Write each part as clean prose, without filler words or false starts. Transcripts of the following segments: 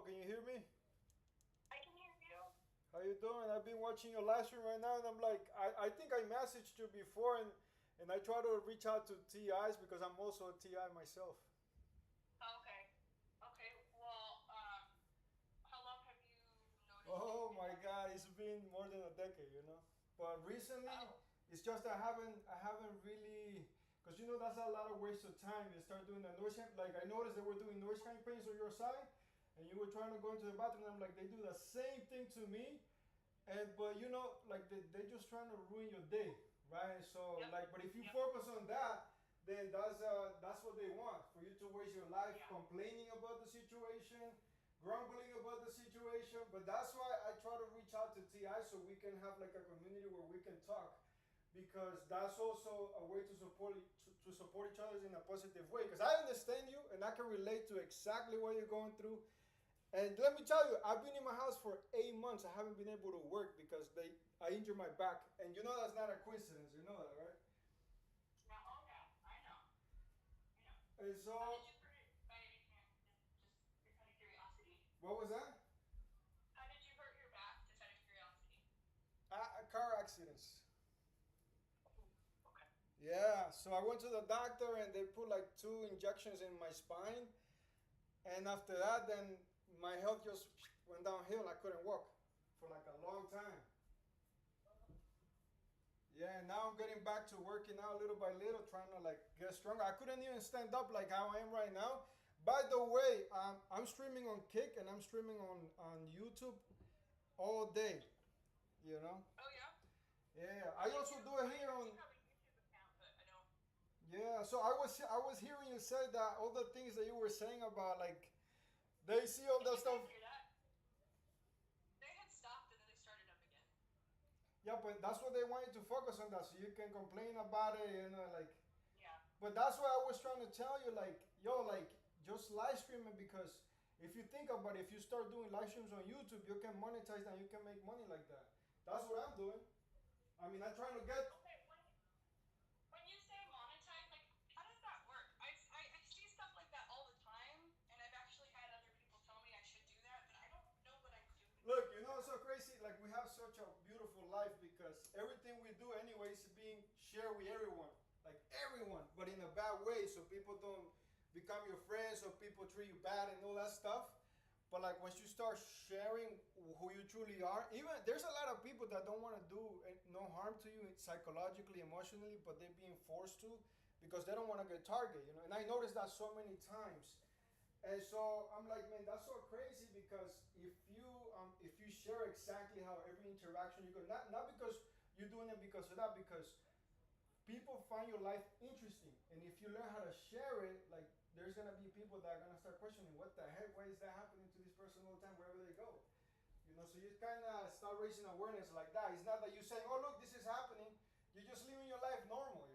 Hello, can you hear me? I can hear you. How you doing? I've been watching your live stream right now, and I'm like, I think I messaged you before, and I try to reach out to TIs because I'm also a TI myself. Okay. Okay. Well, how long have you noticed that Oh you've been my having? God, it's been more than a decade, you know. But recently, Oh. it's just I haven't really, because that's a lot of waste of time. You start doing the noise like I noticed they were doing noise campaigns on your side, and you were trying to go into the bathroom. And I'm like, they do the same thing to me, and but like they just trying to ruin your day, right? So Yep. like, but if you Yep. focus on that, then that's what they want for you to waste your life Yeah. complaining about the situation, grumbling about the situation. But that's why I try to reach out to TI so we can have like a community where we can talk, because that's also a way to support each other in a positive way. Because I understand you and I can relate to exactly what you're going through. And let me tell you, I've been in my house for 8 months. I haven't been able to work because I injured my back, and that's not a coincidence. You know that, right? Yeah. Oh, yeah. I know. I know. And How so, did you hurt it by any chance? Just out of curiosity. what was that? How did you hurt your back? Just out of curiosity. Car accidents. Oh. Okay. Yeah. So I went to the doctor, and they put like 2 injections in my spine, and after that, then my health just went downhill. I couldn't walk for like a long time. Yeah, and now I'm getting back to working out little by little, trying to like get stronger. I couldn't even stand up like how I am right now. By the way, I'm streaming on Kick and I'm streaming on YouTube all day. You know. Oh, yeah. Yeah, I also do it I here actually on. have a YouTube account, but I don't. Yeah, so I was hearing you say that all the things that you were saying about like they see all Did that you guys stuff. hear that? They had stopped and then they started up again. Yeah, but that's what they want you to focus on, that so you can complain about it. Like. Yeah. But that's why I was trying to tell you, like, yo, like, just live streaming, because if you think about it, if you start doing live streams on YouTube, you can monetize and you can make money like that. That's what I'm doing. I mean, I'm trying to get. Okay. When you say monetize, like, how does that work? I see stuff like that all the time, and I've actually had other people tell me I should do that, but I don't know what I'm doing. Look, it's so crazy. Like, we have such a beautiful life because everything we do, anyways, is being shared with everyone. Like, everyone, but in a bad way, so people don't become your friends or people treat you bad and all that stuff. But like once you start sharing who you truly are, even there's a lot of people that don't want to do no harm to you psychologically, emotionally, but they're being forced to because they don't want to get targeted. And I noticed that so many times. And so I'm like, man, that's so crazy because if you share exactly how every interaction you go, not because you're doing it because of that, because people find your life interesting, and if you learn how to share it, like there's gonna be people that are gonna start questioning what the heck, why is that happening to this person all the time wherever they go. So you kind of start raising awareness like that. It's not that you saying, oh look, this is happening. You're just living your life normal.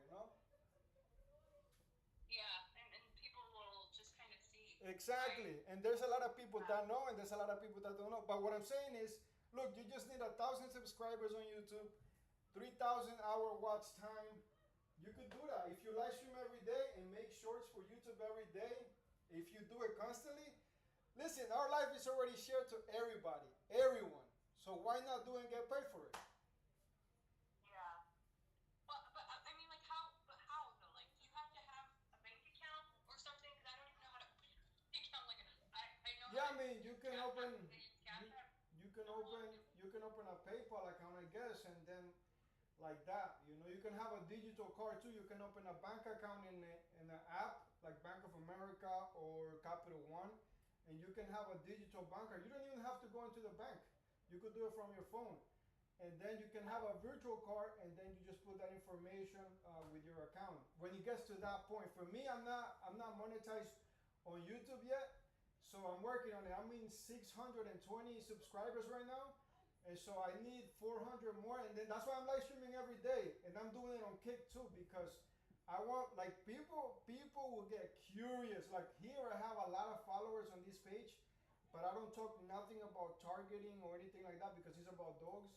Yeah, and people will just kind of see, right? Exactly. And there's a lot of people Yeah. that know, and there's a lot of people that don't know. But what I'm saying is, look, you just need 1,000 subscribers on YouTube, 3,000 hour watch time. You could do that if you live stream every day and make shorts for YouTube every day. If you do it constantly, listen, our life is already shared to everybody, everyone. So why not do it and get paid for it? Yeah. But I mean, like, how though? Like, do you have to have a bank account or something? Because I don't even know how to open a bank account. Like, I know how Yeah, to I mean, you use can Cash App. open They use Cash you, App. you can I don't know how to open do it. you can open a PayPal account, I guess, and then like that. You can have a digital card too. You can open a bank account in an app like Bank of America or Capital One, and you can have a digital bank card. You don't even have to go into the bank. You could do it from your phone, and then you can have a virtual card, and then you just put that information with your account. When it gets to that point, for me, I'm not monetized on YouTube yet, so I'm working on it. I'm in 620 subscribers right now, and so I need 400 more, and then that's why I'm live streaming every day, and I'm doing it on Kick too because I want like people will get curious. Like here, I have a lot of followers on this page, but I don't talk nothing about targeting or anything like that because it's about dogs.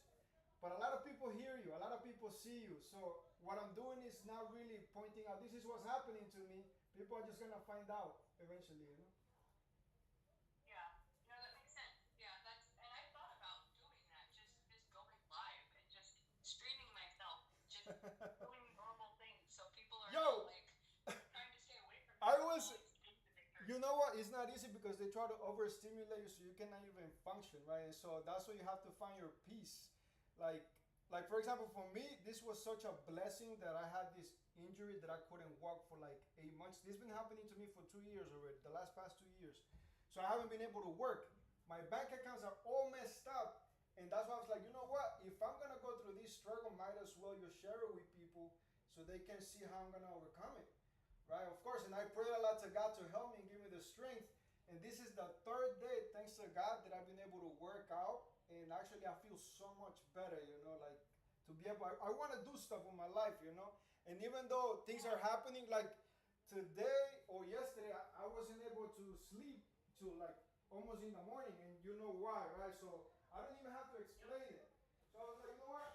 But a lot of people hear you, a lot of people see you. So what I'm doing is not really pointing out this is what's happening to me. People are just gonna find out eventually. Yeah. No, that makes it's not easy because they try to overstimulate you so you cannot even function, right? And so that's why you have to find your peace. Like, like for example, for me, this was such a blessing that I had this injury that I couldn't walk for like 8 months. This has been happening to me for 2 years already, the last past 2 years. So I haven't been able to work. My bank accounts are all messed up. And that's why I was like, you know what? If I'm going to go through this struggle, might as well just share it with people so they can see how I'm going to overcome it. Right? Of course. And I pray a lot to God to help me and give me the strength. And this is the third day, thanks to God, that I've been able to work out. And actually, I feel so much better, you know, like to be able, I want to do stuff with my life, you know. And even though things are happening, like today or yesterday, I wasn't able to sleep till like almost in the morning. And you know why, right? So I don't even have to explain it. So I was like, you know what?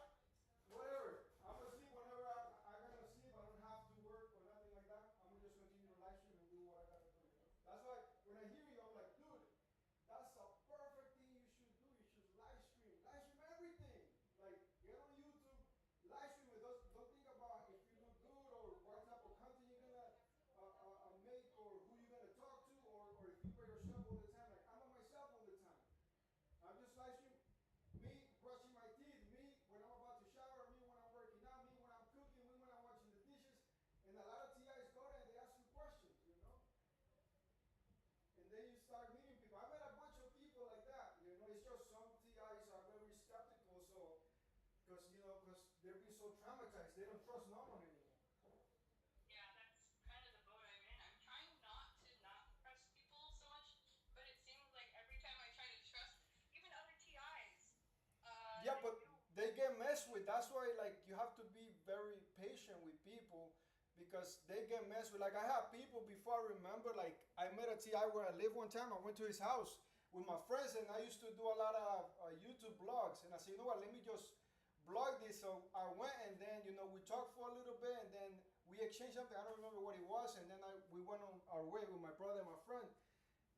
Whatever. I'm going to sleep whenever I got to sleep. I don't have to work or nothing like that. I'm going to just continue to live stream and do what I got to do, you know. That's why when I hear you, I'm like, dude, that's a perfect thing you should do. You should live stream. Live stream everything. Like, get on YouTube, live stream it. Don't think about if you look good or what type of content you're going to make or who you're going to talk to or if you by yourself all the time. Like, I'm by myself all the time. I'm just live stream me brushing my teeth, me when I'm about to shower, me when I'm working out, me when I'm cooking, me when I'm washing the dishes. And a lot of TIs go there and they ask you questions, you know? And then you start meeting people. I met a bunch of people like that, you know? It's just some TIs are very skeptical, so, because they're being so traumatized, they don't trust no one anymore. Yeah, that's kind of the boat I'm in. I'm trying not to not trust people so much, but it seems like every time I try to trust, even other TIs, Yeah, they but do. they get messed with. That's why, like, you have to be very patient with people because they get messed with. Like, I have people before I remember, like, I met a TI where I lived one time. I went to his house with my friends, and I used to do a lot of YouTube blogs. And I said, you know what, let me just blog this. So I went, and then, we talked for a little bit, and then we exchanged something. I don't remember what it was. And then we went on our way with my brother and my friend.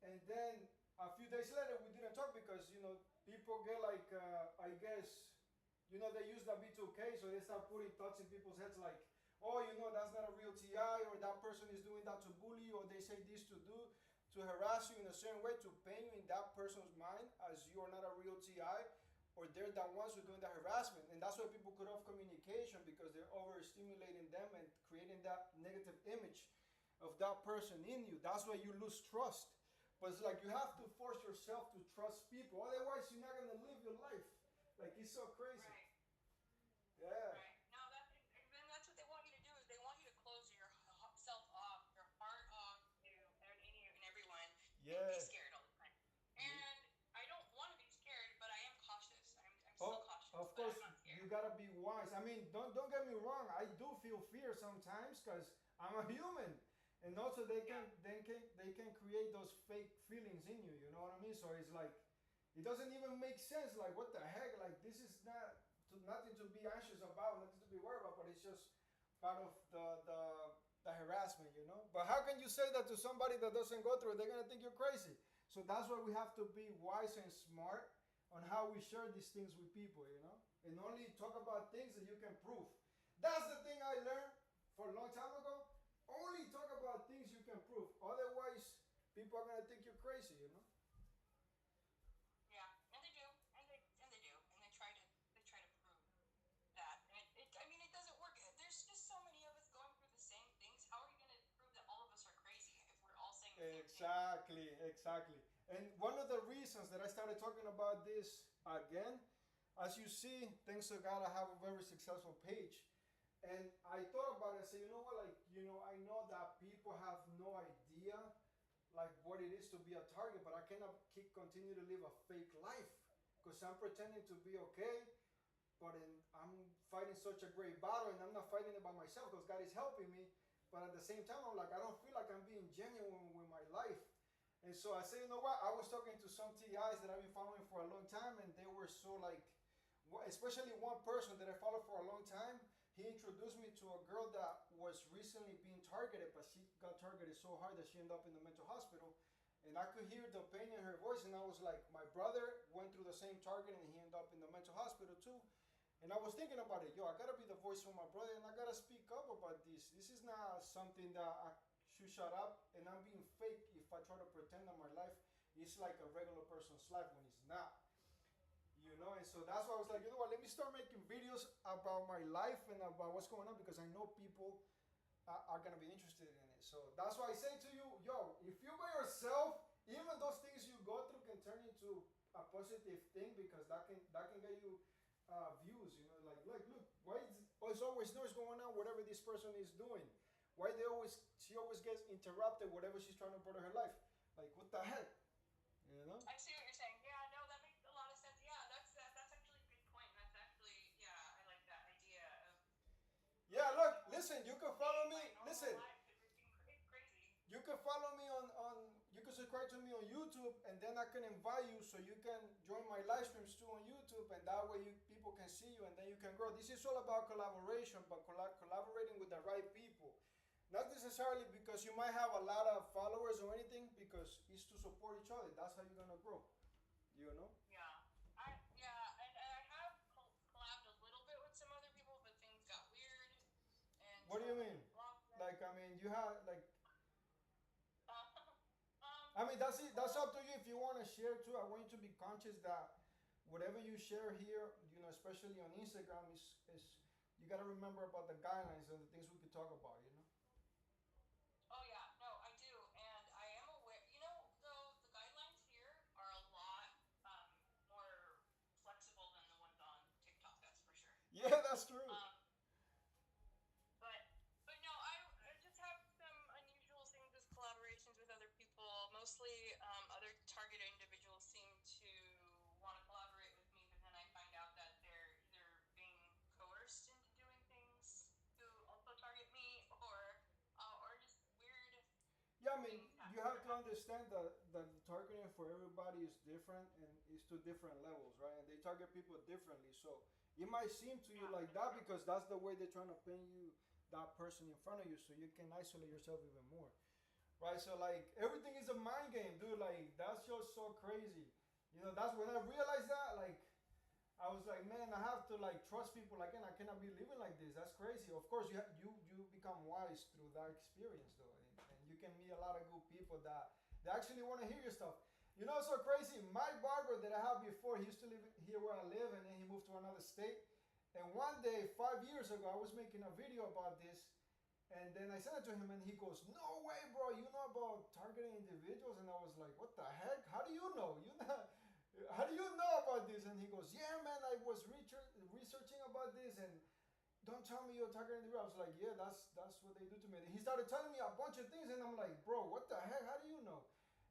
And then a few days later, we didn't talk because, people get like, I guess, they use the B2K, so they start putting thoughts in people's heads like, oh, that's not a real TI, or that person is doing that to bully, or they say this to harass you in a certain way, to paint you in that person's mind as you are not a real TI, or they're the ones who are doing the harassment. And that's why people cut off communication because they're overstimulating them and creating that negative image of that person in you. That's why you lose trust. But it's like you have to force yourself to trust people. Otherwise, you're not going to live your life. Like, it's so crazy. Right. Yeah. Right. No, then that's what they want you to do is they want you to close yourself off, your heart off to and everyone, and be Yeah. scared all the time. And I don't want to be scared, but I am cautious. I'm still Oh, cautious, of but course, I'm not you scared. gotta be wise. I mean, don't get me wrong. I do feel fear sometimes because I'm a human, and also they can create those fake feelings in you. You know what I mean? So it's like it doesn't even make sense. Like what the heck? Like this is nothing to be anxious about, nothing to be worried about. But it's just part of the harassment, you know. But how can you say that to somebody that doesn't go through it? They're gonna think you're crazy. So that's why we have to be wise and smart on how we share these things with people, you know, and only talk about things that you can prove. That's the thing I learned for a long time ago. Only talk about things you can prove. Otherwise, people are gonna think you're crazy, you know. Yeah, and they do, and they try to prove that. And I mean, it doesn't work. There's just so many of us going through the same things. How are you going to prove that all of us are crazy if we're all saying the same thing? Exactly. And one of the reasons that I started talking about this again, as you see, thanks to God, I have a very successful page. And I thought about it and said, you know what, like, I know that people have no idea like what it is to be a target, but I cannot continue to live a fake life because I'm pretending to be okay, but I'm fighting such a great battle, and I'm not fighting it by myself because God is helping me. But at the same time, I'm like, I don't feel like I'm being genuine with my life. And so I said, you know what? I was talking to some TIs that I've been following for a long time, and they were so like, especially one person that I followed for a long time. He introduced me to a girl that was recently being targeted, but she got targeted so hard that she ended up in the mental hospital. And I could hear the pain in her voice, and I was like, my brother went through the same target, and he ended up in the mental hospital too. And I was thinking about it, I gotta be the voice for my brother, and I gotta speak up about this. This is not something that I should shut up, and I'm being fake if if I try to pretend that my life is like a regular person's life when it's not. And so that's why I was like, you know what, let me start making videos about my life and about what's going on because I know people are gonna be interested in it. So that's why I say to you, yo, if you by yourself, even those things you go through can turn into a positive thing because that can get you views. Look, why is there's always noise going on? Whatever this person is doing, why she always gets interrupted. Whatever she's trying to put in her life, like what the heck, I see what you're saying. Yeah, no, that makes a lot of sense. Yeah, that's actually a good point. That's actually, yeah, I like that idea of Yeah, look, listen, you can follow me. Listen, crazy. you can follow me on you can subscribe to me on YouTube, and then I can invite you so you can join my live streams too on YouTube, and that way people can see you, and then you can grow. This is all about collaboration, but collaborating with the right people. Not necessarily because you might have a lot of followers or anything, because it's to support each other. That's how you're gonna grow. You know? Yeah. And I have collabed a little bit with some other people, but things got weird. And What do so you mean? Like, I mean, you have like. I mean, that's it. That's up to you if you want to share too. I want you to be conscious that whatever you share here, especially on Instagram, is you got to remember about the guidelines and the things we could talk about. Oh yeah, no, I do, and I am aware. Though the guidelines here are a lot more flexible than the ones on TikTok. That's for sure. Yeah, that's true. But no, I just have some unusual things with collaborations with other people. Mostly, other targeted individuals seem to want to collaborate with me, but then I find out that they're either being coerced into doing things to also target me, or just weird. Yeah, I mean, you have to understand that the targeting for everybody is different and it's to different levels, right? And they target people differently. So it might seem to you like that because that's the way they're trying to paint you, that person in front of you, so you can isolate yourself even more, right? So like everything is a mind game, dude. Like that's just so crazy. That's when I realized that. Like I was like, man, I have to like trust people again. I cannot be living like this. That's crazy. Of course, you become wise through that experience, though, and you can meet a lot of good people that they actually want to hear your stuff. It's so crazy. My barber that I had before, he used to live here where I live, and then he moved to another state. And one day, 5 years ago, I was making a video about this, and then I sent it to him, and he goes, "No way, bro! You know about targeting individuals?" And I was like, "What the heck? How do you know? How do you know about this?" And he goes, "Yeah, man, I was researching about this, and don't tell me you're targeting individuals." I was like, "Yeah, that's what they do to me." And he started telling me a bunch of things, and I'm like, "Bro, what the heck? How do you know?"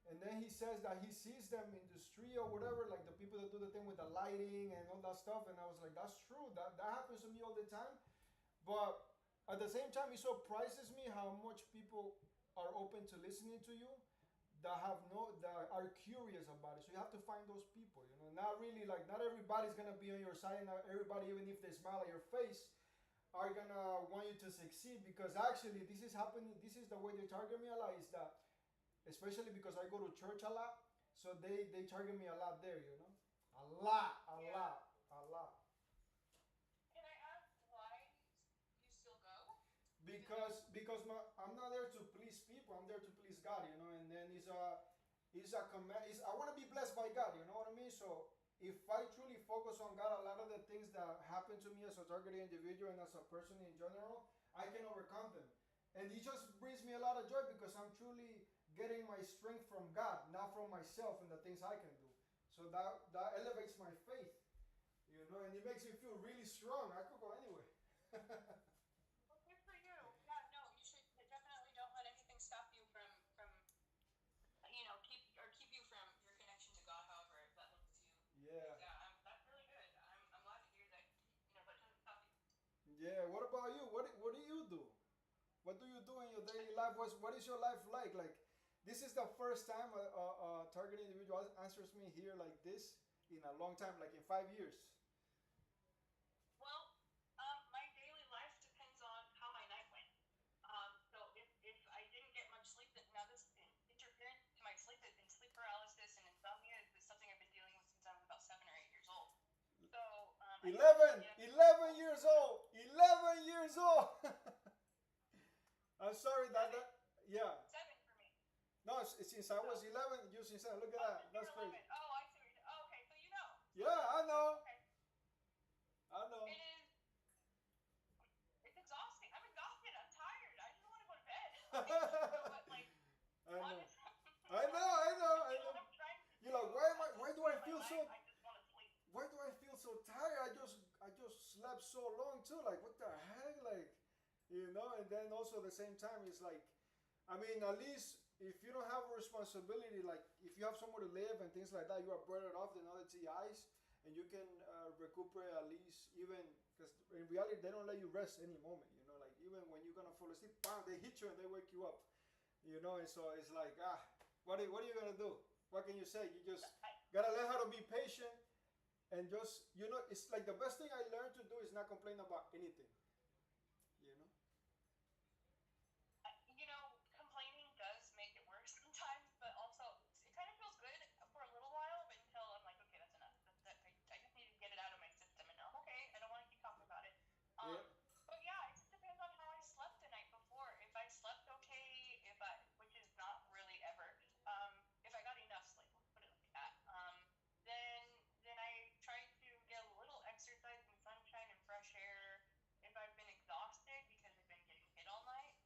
And then he says that he sees them in the street or whatever, like the people that do the thing with the lighting and all that stuff. And I was like, "That's true. That happens to me all the time." But at the same time, it surprises me how much people are open to listening to you that are curious about it. So you have to find those people. Not really like not everybody's gonna be on your side, and not everybody, even if they smile at your face, are gonna want you to succeed. Because actually, this is happening. This is the way they target me a lot. Is that especially because I go to church a lot, so they target me a lot there. A lot. Can I ask why you still go? Because I'm not there to please people. I'm there to please God, And then it's a command. I want to be blessed by God. You know what I mean? So if I truly focus on God, a lot of the things that happen to me as a targeted individual and as a person in general, I can overcome them. And it just brings me a lot of joy because I'm truly getting my strength from God, not from myself and the things I can do. So that elevates my faith, and it makes me feel really strong. I could go anywhere. Well, good for you. Yeah, no, you should definitely don't let anything stop you from keep you from your connection to God. However, that looks to you. Yeah. Yeah, that's really good. I'm glad to hear that. That doesn't stop you. Yeah. What about you? What do you do? What do you do in your daily life? What is your life like? Like, this is the first time a targeted individual answers me here like this in a long time, like in 5 years. Well, my daily life depends on how my night went. So if I didn't get much sleep, now this interference to my sleep has been sleep paralysis and insomnia is something I've been dealing with since I was about 7 or 8 years old. So 11 years old. 11 years old. I'm sorry yeah. 7 for me. No, since I was 11, you since then. Look at Oh, that. since you That's were crazy. 11. Oh, I see what you're. Oh, okay, so you know. Yeah, I know. Okay. I know. It is. It's exhausting. I'm exhausted. I'm tired. I just want to go to bed. But like, I know. honestly, I know. I know. I you know know. what I'm trying to You're do like, why am I? at Why this do point I in my feel life. so? I just want to sleep. Why do I feel so tired? I just slept so long too. Like, what the heck? Like, And then also at the same time, it's like, I mean, at least if you don't have a responsibility, like if you have somewhere to live and things like that, you are better off than other TIs, and you can recuperate at least even because in reality they don't let you rest any moment. Like even when you're gonna fall asleep, bam, they hit you and they wake you up. And so it's like what are you gonna do? What can you say? You just gotta learn how to be patient and just it's like the best thing I learned to do is not complain about anything. You know. Complaining does make it worse sometimes, but also it kind of feels good for a little while, but until I'm like, okay, that's enough. I just need to get it out of my system, and I'm okay. I don't want to keep talking about it. Yeah. But yeah, it just depends on how I slept the night before. If I slept okay, which is not really ever, if I got enough sleep, let's put it like that. Then I try to get a little exercise and sunshine and fresh air. If I've been exhausted because I've been getting hit all night,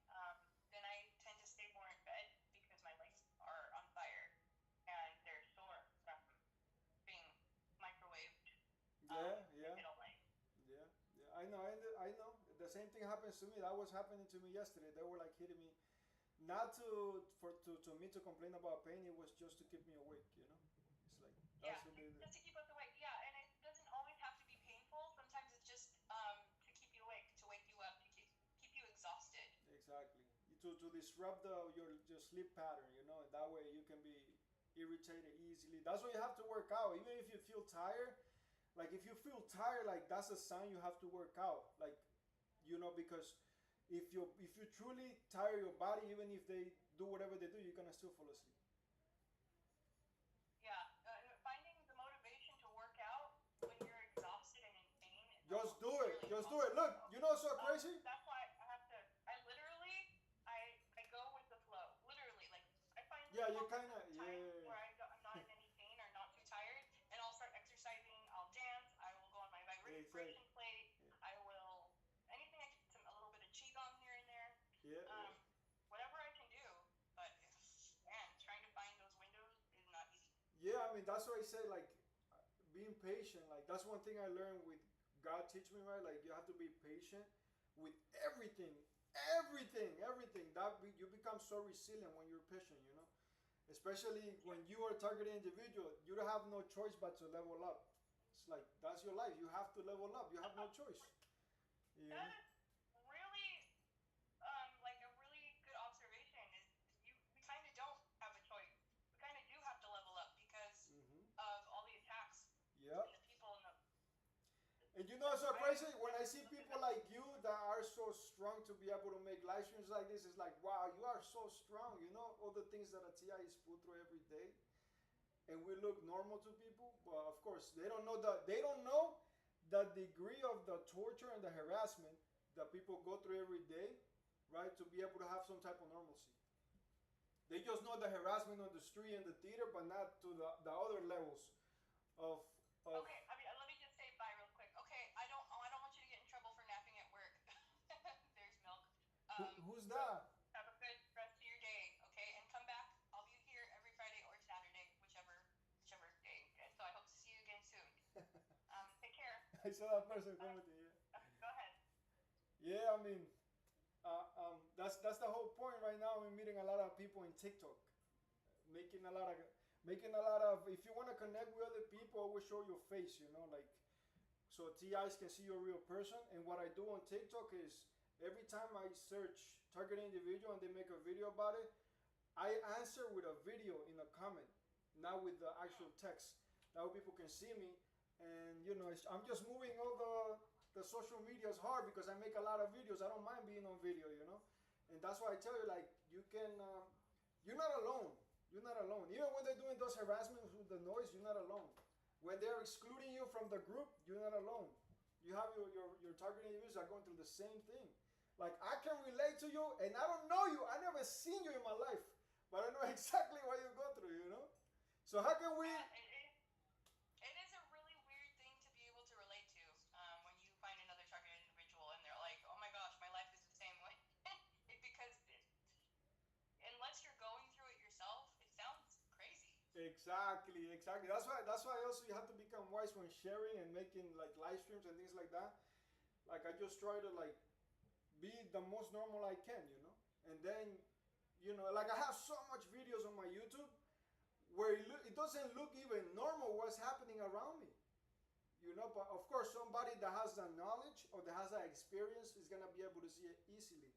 then I tend to stay more in bed because my legs are on fire and they're sore from being microwaved Yeah. hit all night. Yeah. I know. I know. The same thing happens to me. That was happening to me yesterday. They were like hitting me, not to me to complain about pain. It was just to keep me awake. It's like Yeah, that's really just to keep us awake. Yeah, and it doesn't always have to be painful. Sometimes it's just to keep you awake, to wake you up, to keep you exhausted. exactly to disrupt your sleep pattern. And that way you can be irritated easily. That's why you have to work out, even if you feel tired. Like if you feel tired, like that's a sign you have to work out. Like because if you truly tire your body, even if they do whatever they do, you're gonna still fall asleep. Yeah, finding the motivation to work out when you're exhausted and in pain is Just do it. really Just do it. Look, so crazy. That's why I have to. I go with the flow. Literally, like I find Yeah, you time kind of where I'm not in any pain or not too tired, and I'll start exercising. I'll dance. I will go on my vibration plate. I will anything I can get a little bit of qigong here and there. Yeah. Whatever I can do. But man, trying to find those windows is not easy. Yeah, I mean that's why I say like being patient. Like that's one thing I learned with God teach me, right. Like you have to be patient with everything, everything. You become so resilient when you're patient. Especially when you are a targeted individual, you don't have no choice but to level up. It's like that's your life. You have to level up. You have no choice. That is really like a really good observation. Is we kind of don't have a choice. We kind of do have to level up because of all the attacks. Yep. And the people in the. And it's so crazy when I see people like you that are so strong to be able to make live streams like this. It's like, wow, you are so strong. All the things that a TI is put through every day, and we look normal to people. But of course, they don't know the degree of the torture and the harassment that people go through every day, right? To be able to have some type of normalcy. They just know the harassment on the street and the theater, but not to the other levels of. Okay, I mean, let me just say bye real quick. Okay, I don't want you to get in trouble for napping at work. There's milk. Who's that? Have a good rest of your day, okay? And come back. I'll be here every Friday or Saturday, whichever day. And so I hope to see you again soon. Take care. I saw that person coming to you. Go ahead. Yeah, I mean, that's the whole point right now. I'm meeting a lot of people in TikTok, making a lot of. If you want to connect with other people, always show your face. Like so TIs can see your real person. And what I do on TikTok is every time I search target individual and they make a video about it, I answer with a video in a comment, not with the actual text. That way people can see me. And I'm just moving all the social media is hard because I make a lot of videos. I don't mind being on video, and that's why I tell you, like, you can, you're not alone. You're not alone. Even when they're doing those harassments with the noise, you're not alone. When they're excluding you from the group, you're not alone. You have your target individuals are going through the same thing. Like, I can relate to you, and I don't know you. I never seen you in my life, but I know exactly what you go through, you know? So how can we? It is a really weird thing to be able to relate to when you find another targeted individual and they're like, oh my gosh, my life is the same way. Because unless you're going through it yourself, it sounds crazy. Exactly, exactly. That's why also you have to become wise when sharing and making like live streams and things like that. Like I just try to like be the most normal I can, you know? And then, like I have so much videos on my YouTube where it doesn't look even normal what's happening around me. But of course, somebody that has the knowledge or that has that experience is gonna be able to see it easily.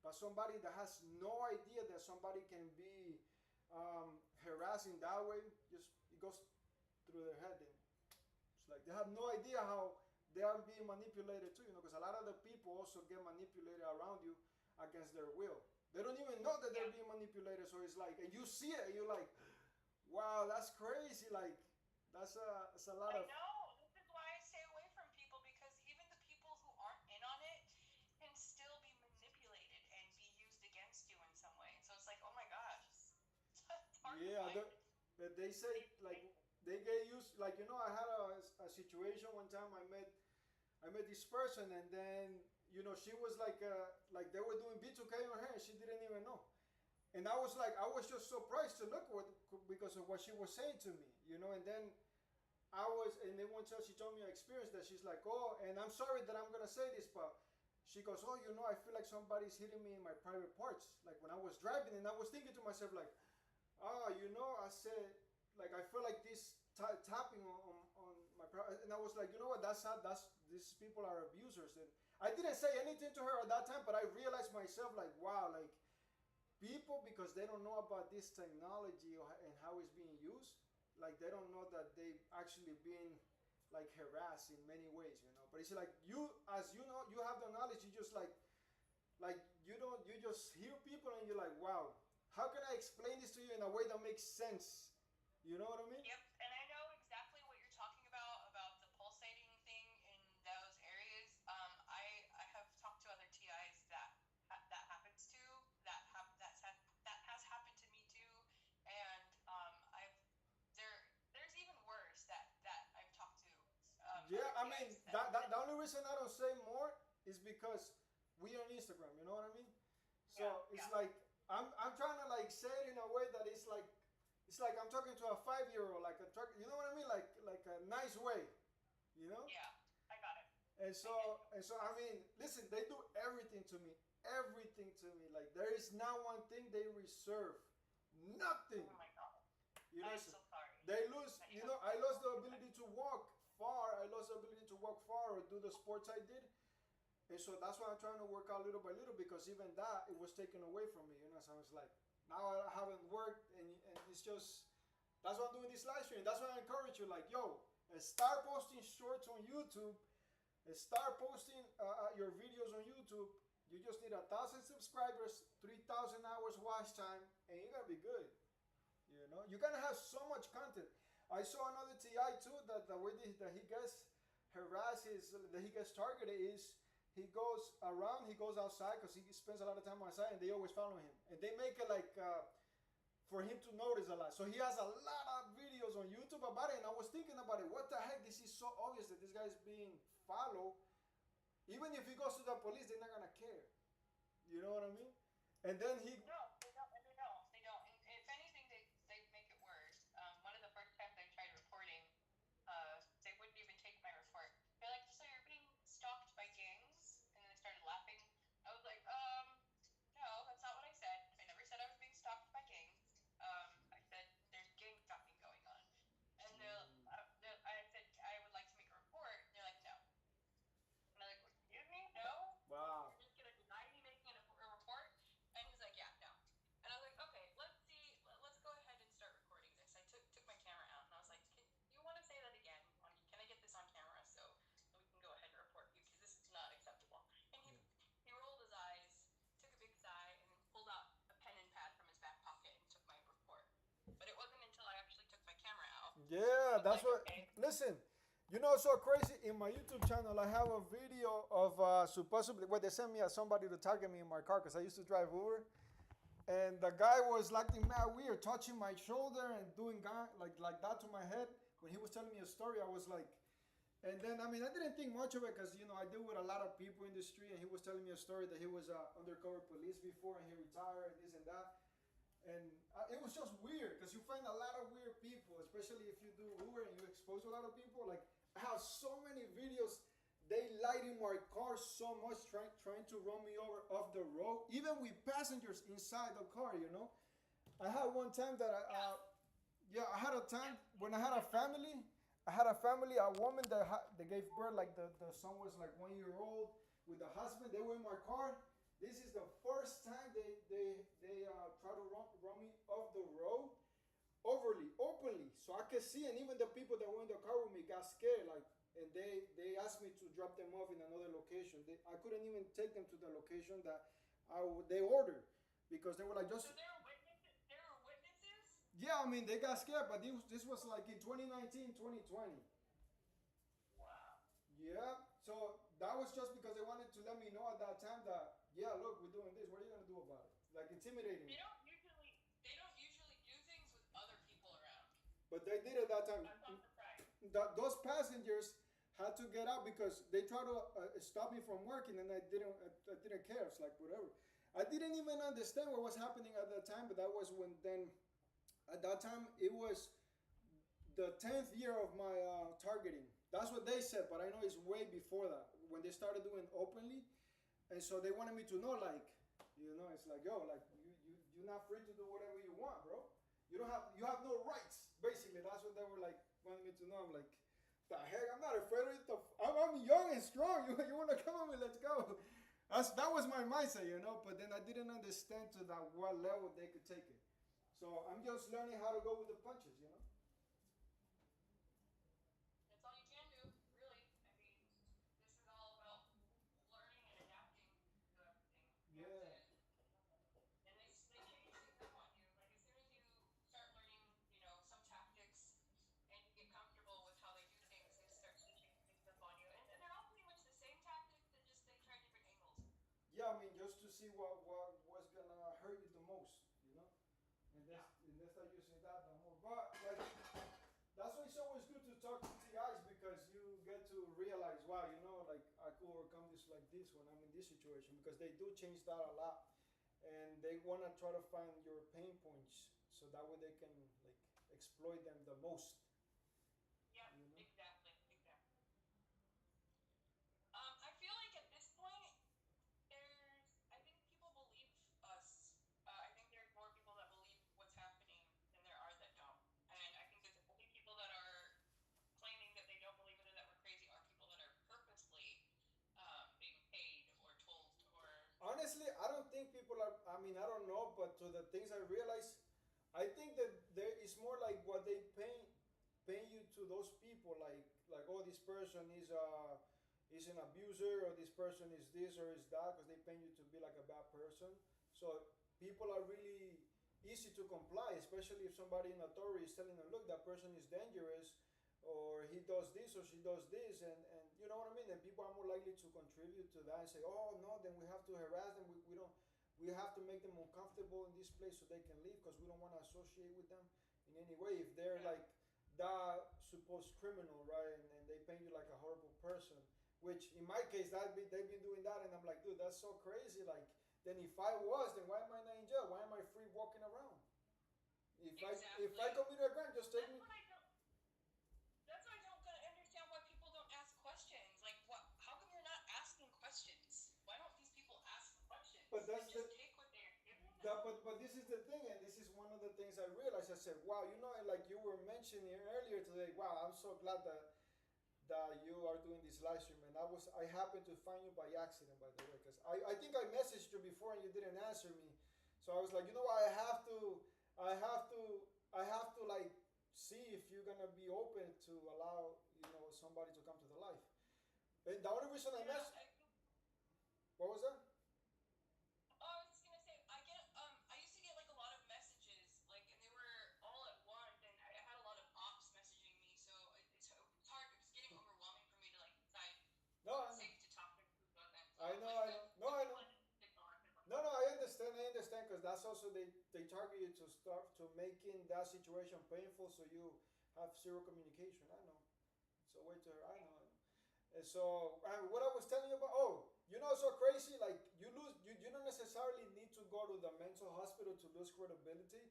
But somebody that has no idea that somebody can be harassing that way, just it goes through their head. And it's like they have no idea how they are being manipulated too. Because a lot of the people also get manipulated around you against their will. They don't even know that they're being manipulated. So it's like, and you see it, and you're like, wow, that's crazy. Like that's a lot of. I know. This is why I stay away from people, because even the people who aren't in on it can still be manipulated and be used against you in some way. So it's like, oh my gosh, it's hard to find. But they say like they get used. Like I had a situation one time. I met this person, and then she was like they were doing B2K on her, and she didn't even know. And I was just surprised to look with because of what she was saying to me, And then and then one time she told me her experience that she's like, oh, and I'm sorry that I'm gonna say this, but she goes, oh, I feel like somebody's hitting me in my private parts, like when I was driving, and I was thinking to myself like, I said, like I feel like this tapping on my private, and I was like, you know what, that's not, these people are abusers, and I didn't say anything to her at that time, but I realized myself like, wow, like people, because they don't know about this technology and how it's being used, like they don't know that they actually being like harassed in many ways, but it's like as you have the knowledge, you just like you just hear people and you're like, wow, how can I explain this to you in a way that makes sense? You know what I mean? Yep, and I know exactly what you're talking about the pulsating thing in those areas. I have talked to other TIs that happens to, that has happened to me too, and there's even worse that I've talked to. Yeah, I Other mean TIs the only reason I don't say more is because we on Instagram. You know what I mean? So it's like I'm trying to like say it in a way that it's like I'm talking to a 5-year-old, like you know what I mean, like a nice way, Yeah, I got it. And so I mean, listen, they do everything to me, Like there is not one thing they reserve, nothing. Oh my god. I'm so sorry. They lose. I lost the ability to walk far. I lost the ability to walk far or do the sports I did. And so that's why I'm trying to work out little by little, because even that, it was taken away from me. So I was like, now I haven't worked, and it's just, that's why I'm doing this live stream. That's why I encourage you, like, yo, start posting shorts on YouTube, start posting your videos on YouTube. You just need 1,000 subscribers, 3,000 hours watch time, and you're gonna be good. You're gonna have so much content. I saw another TI too that the way that he gets harassed that he gets targeted is he goes around, he goes outside because he spends a lot of time outside, and they always follow him, and they make it like for him to notice a lot. So he has a lot of videos on YouTube about it, and I was thinking about it. What the heck? This is so obvious that this guy is being followed. Even if he goes to the police, they're not gonna care. You know what I mean? And then he. No, they don't. They don't. And if anything, they make it worse. One of the first times I tried reporting, they wouldn't even take my report. They're like, "So you're being stalked by gangs?" And then they started laughing. I was like, no, that's not what I said. I never said I was being stalked by gangs. I said there's gang stalking going on. And I said I would like to make a report. And they're like, no. And I'm like, excuse me, no. Wow. You're just gonna deny me making a report? And he's like, yeah, no. And I was like, okay, let's see. Let's go ahead and start recording this. I took my camera out, and I was like, you want to say that again? Can I get this on camera so we can go ahead and report you, because this is not acceptable. And he rolled his eyes, took a big sigh, and then pulled out a pen and pad from his back pocket and took my report. But it wasn't until I actually took my camera out. Yeah, that's what. Okay. Listen, it's so crazy. In my YouTube channel, I have a video of supposedly where they sent me somebody to target me in my car because I used to drive Uber, and the guy was acting mad weird, touching my shoulder and doing like that to my head. When he was telling me a story, I was like, and then I mean I didn't think much of it because I deal with a lot of people in the street, and he was telling me a story that he was undercover police before and he retired, this and that. And it was just weird because you find a lot of weird people, especially if you do Uber and you expose a lot of people. Like I have so many videos. They lighting my car so much, trying to run me over off the road, even with passengers inside the car. I had one time that yeah, I had a time when I had a family. I had a family, a woman that gave birth, like the son was like 1 year old with the husband. They were in my car. This is the first time they try to run me off the road overly, openly, so I could see, and even the people that were in the car with me got scared, like, and they asked me to drop them off in another location. I couldn't even take them to the location that they ordered because they were like just. So there are witnesses. There are witnesses. Yeah, I mean they got scared, but this was like in 2019, 2020. Wow. Yeah, so that was just because they wanted to let me know at that time that yeah, look, we're doing this. What are you gonna do about it? Like intimidating me. They don't usually do things with other people around. But they did at that time. I'm not surprised. Those passengers had to get out because they tried to stop me from working, and I didn't care. It's like whatever. I didn't even understand what was happening at that time, but that was when then. At that time, it was the 10th year of my targeting. That's what they said, but I know it's way before that when they started doing openly, and so they wanted me to know, like, it's like, yo, like you're not free to do whatever you want, bro. You have no rights. Basically, that's what they were like wanting me to know. I'm like, the heck, I'm not afraid of it. I'm young and strong. You want to come on me? Let's go. That was my mindset. But then I didn't understand to that what level they could take it. So I'm just learning how to go with the punches. That's all you can do, really. I mean, this is all about learning and adapting to everything. You have Yeah. to, and they change things up on you. Like as soon as you start learning, some tactics, and you get comfortable with how they do things, they start to change things up on you. And they're all pretty much the same tactics, just they try different angles. Yeah, I mean, just to see what's gonna hurt you the most. And Yeah. they start using that the more. But like, that's why it's always good to talk to TIs because you get to realize, wow, like I could overcome this like this when I'm in this situation because they do change that a lot, and they wanna try to find your pain points so that way they can like exploit them the most. Yeah, You know? exactly, exactly. I feel like at this point, I think people believe us. I think there's more people that believe what's happening than there are that don't. And I think people that are claiming that they don't believe it or that we're crazy are people that are purposely being paid or told or. Honestly, I don't think people are. I mean, I don't know, but to the things I realize, I think that there is more like what they pay you to those people, like oh, this person is an abuser, or this person is this or is that, because they pay you to be like a bad person. So people are really easy to comply, especially if somebody in authority is telling them, look, that person is dangerous, or he does this or she does this, and you know what I mean. And people are more likely to contribute to that and say, oh no, then we have to harass them. We don't. We have to make them uncomfortable in this place so they can leave because we don't want to associate with them in any way. If they're like that supposed criminal, right, and they paint you like a horrible person, which in my case they've been doing that, and I'm like, dude, that's so crazy. Like, then if I was, then why am I not in jail? Why am I free walking around? If I commit a crime, just take That's me. what I don't. That's why I don't understand why people don't ask questions. Like, what? How come you're not asking questions? Why don't these people ask But questions and that's the just take what they're given? that, but this is the thing, and this is one of the things I realized. I said, wow, like you were mentioning earlier today. Wow, I'm so glad that you are doing this live stream, and I happened to find you by accident, by the way, because I think I messaged you before and you didn't answer me, so I was like, what, I have to like see if you're gonna be open to allow somebody to come to the live. And the only reason I messaged, what was that? Oh, I was just gonna say, I used to get like a lot of messages, like, and they were all at once, and I had a lot of ops messaging me, so it's hard. It was getting overwhelming for me to like decide No, who I was know. safe to talk to, who wasn't. So I it was know, like I good, know. No, good I know. people to stick on. No, I understand. I understand because because that's also they target you to start to making that situation painful, so you have zero communication. I know. It's a way to. I know. I know. And so what I was telling you about. Oh, you know, so crazy. Like you don't necessarily need to go to the mental hospital to lose credibility.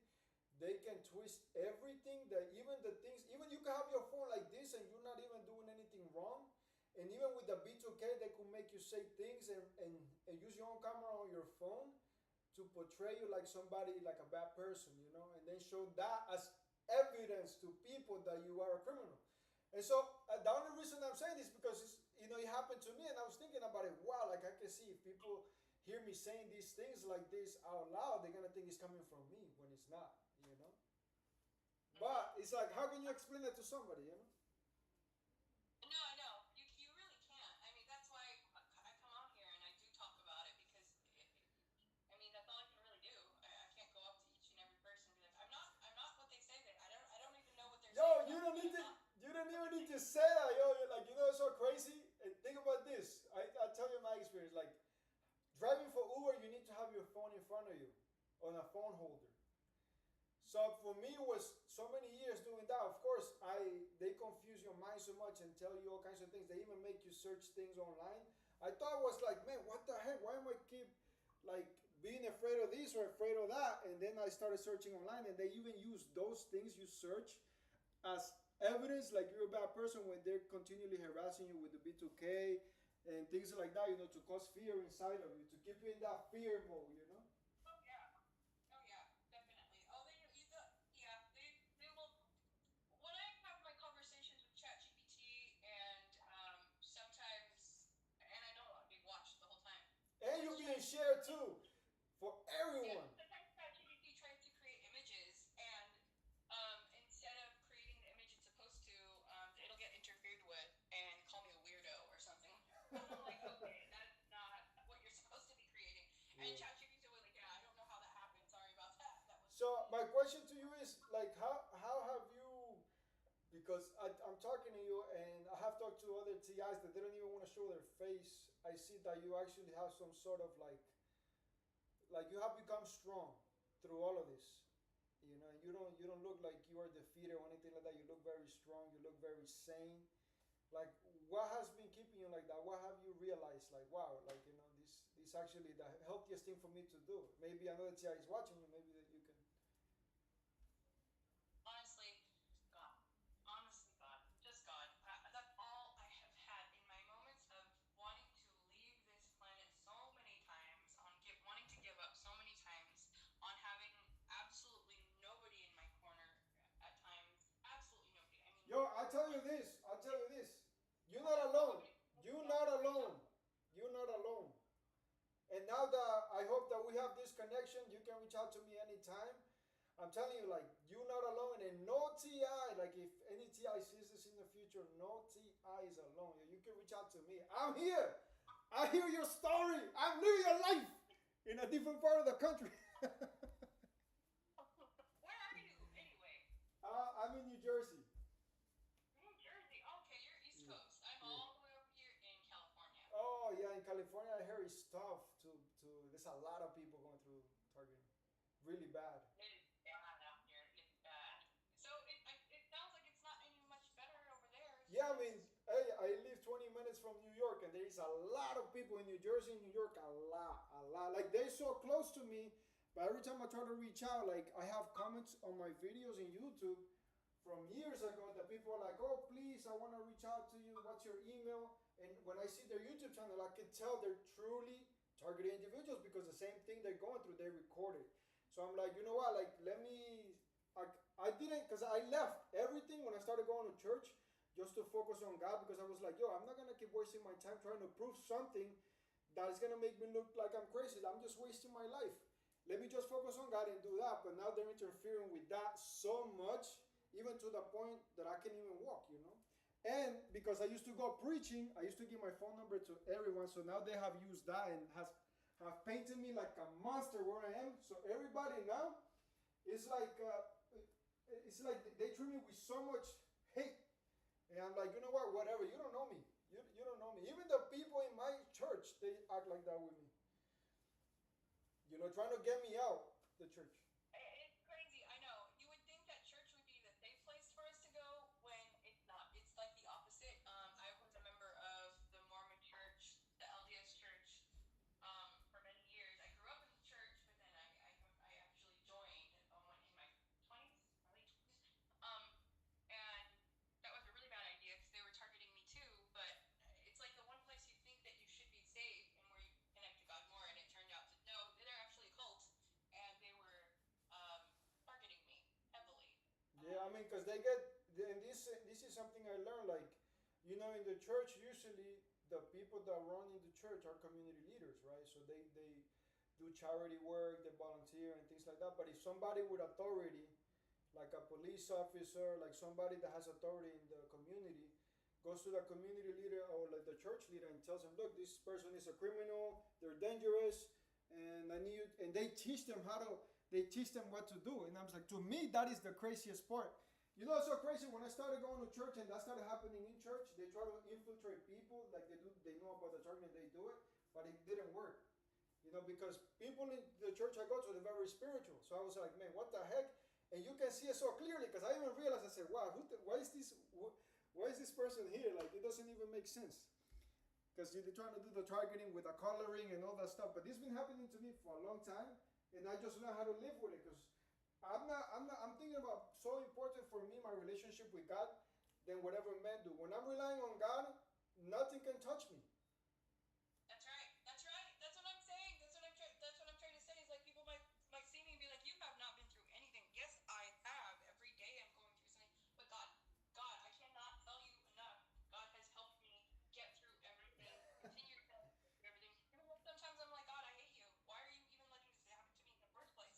They can twist everything. That even the things. Even you can have your phone like this, and you're not even doing anything wrong. And even with the B2K, they could make you say things and use your own camera on your phone to portray you like somebody, like a bad person, you know, and then show that as evidence to people that you are a criminal. And so the only reason I'm saying this because it happened to me, and I was thinking about it. Wow, like I can see if people hear me saying these things like this out loud, they're gonna think it's coming from me when it's not, you know. But it's like, how can you explain that to somebody, you know? No, I know. You really can't. I mean, that's why I come on here and I do talk about it because, I mean, that's all I can really do. I can't go up to each and every person and be like, I'm not what they say that. I don't even know what they're Yo, saying. you don't even need to say that, yo. You're like, it's so crazy. And think about this. I'll tell you my experience. Like, driving for Uber, you need to have your phone in front of you on a phone holder. So for me, it was so many years doing that. Of course, they confuse your mind so much and tell you all kinds of things. They even make you search things online. I thought it was like, man, what the heck? Why am I keep like being afraid of this or afraid of that? And then I started searching online, and they even use those things you search as evidence, like you're a bad person, when they're continually harassing you with the B2K and things like that, to cause fear inside of you, to keep you in that fear mode, Oh yeah. Oh yeah, definitely. Oh, they will. When I have my conversations with ChatGPT and sometimes, and I know they watch the whole time. And you're being shared too for Yeah, everyone. sometimes ChatGPT tries to create images, and instead of creating the image it's supposed to, it'll get interfered with and call me a weirdo or something. I'm like, okay, that's not what you're supposed to be creating. And Yeah. ChatGPT was like, yeah, I don't know how that happened. Sorry about that. That was So my question to you is like, how have you? Because I'm talking to you, and I have talked to other TIs that they don't even want to show their face. I see that you actually have some sort of like you have become strong through all of this. And you don't look like you are defeated or anything like that. You look very strong. You look very sane. Like, what has been keeping you like that? What have you realized? Like, wow, like this actually the healthiest thing for me to do. Maybe another TI is watching you. Maybe that you can. honestly God. Honestly, God. Just God. That's all I have had in my moments of wanting to leave this planet so many times, wanting to give up so many times, on having absolutely nobody in my corner at times. Absolutely nobody. I mean, Yo, I'll tell you this. I'll tell you this. You're not alone. nobody. You're not alone. You're not alone. And now that I hope that we have this connection, you can reach out to me anytime. I'm telling you, like, you're not alone, and no TI, like, if any TI sees this in the future, no TI is alone. You can reach out to me. I'm here. I hear your story. I knew your life in a different part of the country. Where are you anyway? I'm in New Jersey. New Jersey. Okay, you're East Yeah. Coast. I'm Yeah. all the way over here in California. Oh yeah, in California, I hear it's tough to. There's a lot of people going through targeting, really bad. It is bad out here. It's bad. So it sounds like it's not any much better over there. Yeah, I mean, hey, I live 20 minutes from New York, and there is a lot of people in New Jersey and New York, a lot. Like, they're so close to me, but every time I try to reach out, like, I have comments on my videos in YouTube from years ago that people are like, oh, please, I want to reach out to you. What's your email? And when I see their YouTube channel, I can tell they're truly targeted individuals because the same thing they're going through, they recorded. So I'm like, you know what? Like, I didn't, because I left everything when I started going to church just to focus on God, because I was like, yo, I'm not going to keep wasting my time trying to prove something that is going to make me look like I'm crazy. I'm just wasting my life. Let me just focus on God and do that. But now they're interfering with that so much, even to the point that I can't even walk. And because I used to go preaching, I used to give my phone number to everyone. So now they have used that and have painted me like a monster where I am. So everybody now is like, it's like they treat me with so much hate. And I'm like, you know what, whatever, you don't know me. You don't know me. Even the people in my church, they act like that with me. Trying to get me out. the church. It's crazy. I know. You would think that church would be the safe place for us to go when it's not. It's like the opposite. I was a member of the Mormon church, the LDS church, for many years. I grew up in the church, but then I actually joined in my 20s, my late 20s. And that was a really bad idea because they were targeting me too. But it's like the one place you think that you should be safe and where you connect to God more, and it turned out that no, they're actually a cult, and they were targeting me heavily. Yeah, I mean, because they get, and this is something I learned. Like, you know, in the church, usually the people that run in the church are community leaders, right? So they do charity work, they volunteer and things like that. But if somebody with authority, like a police officer, like somebody that has authority in the community, goes to the community leader or like the church leader and tells them, look, this person is a criminal, they're dangerous, and I need you, and they teach them they teach them what to do. And I was like, to me, that is the craziest part. You know, it's so crazy when I started going to church and that started happening in church. They try to infiltrate people, like they know about the target and they do it, but it didn't work. You know, because people in the church I go to, they're very spiritual. So I was like, man, what the heck? And you can see it so clearly because I even realized, I said, wow, why is this person here? Like, it doesn't even make sense. Because they're trying to do the targeting with the coloring and all that stuff. But this has been happening to me for a long time. And I just learned how to live with it because I'm thinking about so important for me, my relationship with God, than whatever men do. When I'm relying on God, nothing can touch me. That's right. That's right. That's what I'm saying. That's what I'm trying to say. Is like people might see me and be like, "You have not been through anything." Yes, I have. Every day I'm going through something. But God, I cannot tell you enough. God has helped me get through everything. Continue to help me get through everything. Even though sometimes I'm like, God, I hate you. Why are you even letting this happen to me in the first place?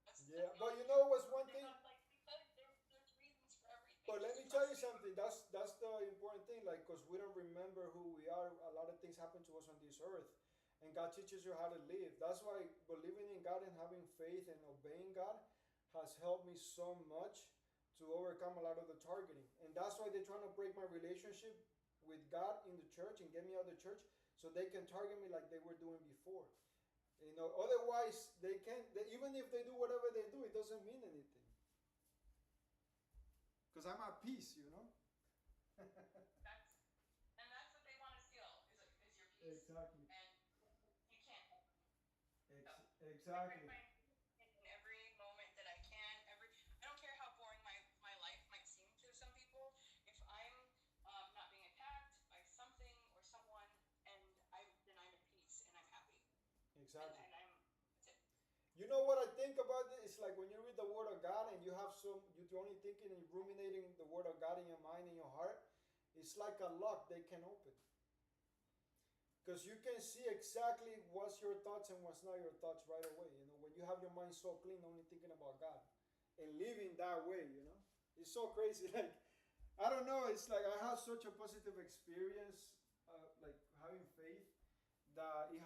That's Yeah, the but only you thing. know what's one thing? Like because there's reasons for everything. But let Just me tell you trust me. something. That's the important thing. Like, cause we don't remember who we are. A lot of things happen to us on this earth, and God teaches you how to live. That's why believing in God and having faith and obeying God has helped me so much to overcome a lot of the targeting. And that's why they're trying to break my relationship with God in the church and get me out of the church, so they can target me like they were doing before. You know, otherwise they can't. Even if they do whatever they do, it doesn't mean anything. Because I'm at peace, you know. That's what they want to steal is your peace. Exactly. And you can't. So, Exactly. I try in every moment that I can. I don't care how boring my life might seem to some people. If I'm not being attacked by something or someone, then I'm at peace and I'm happy. Exactly. And that's it. You know what I think about it? It's like when you read the Word of God and you're only thinking and ruminating the Word of God in your mind and your heart. It's like a lock they can open. Because you can see exactly what's your thoughts and what's not your thoughts right away. You know, when you have your mind so clean, only thinking about God and living that way, you know. It's so crazy. Like, I don't know. It's like I have such a positive experience, like having faith, that it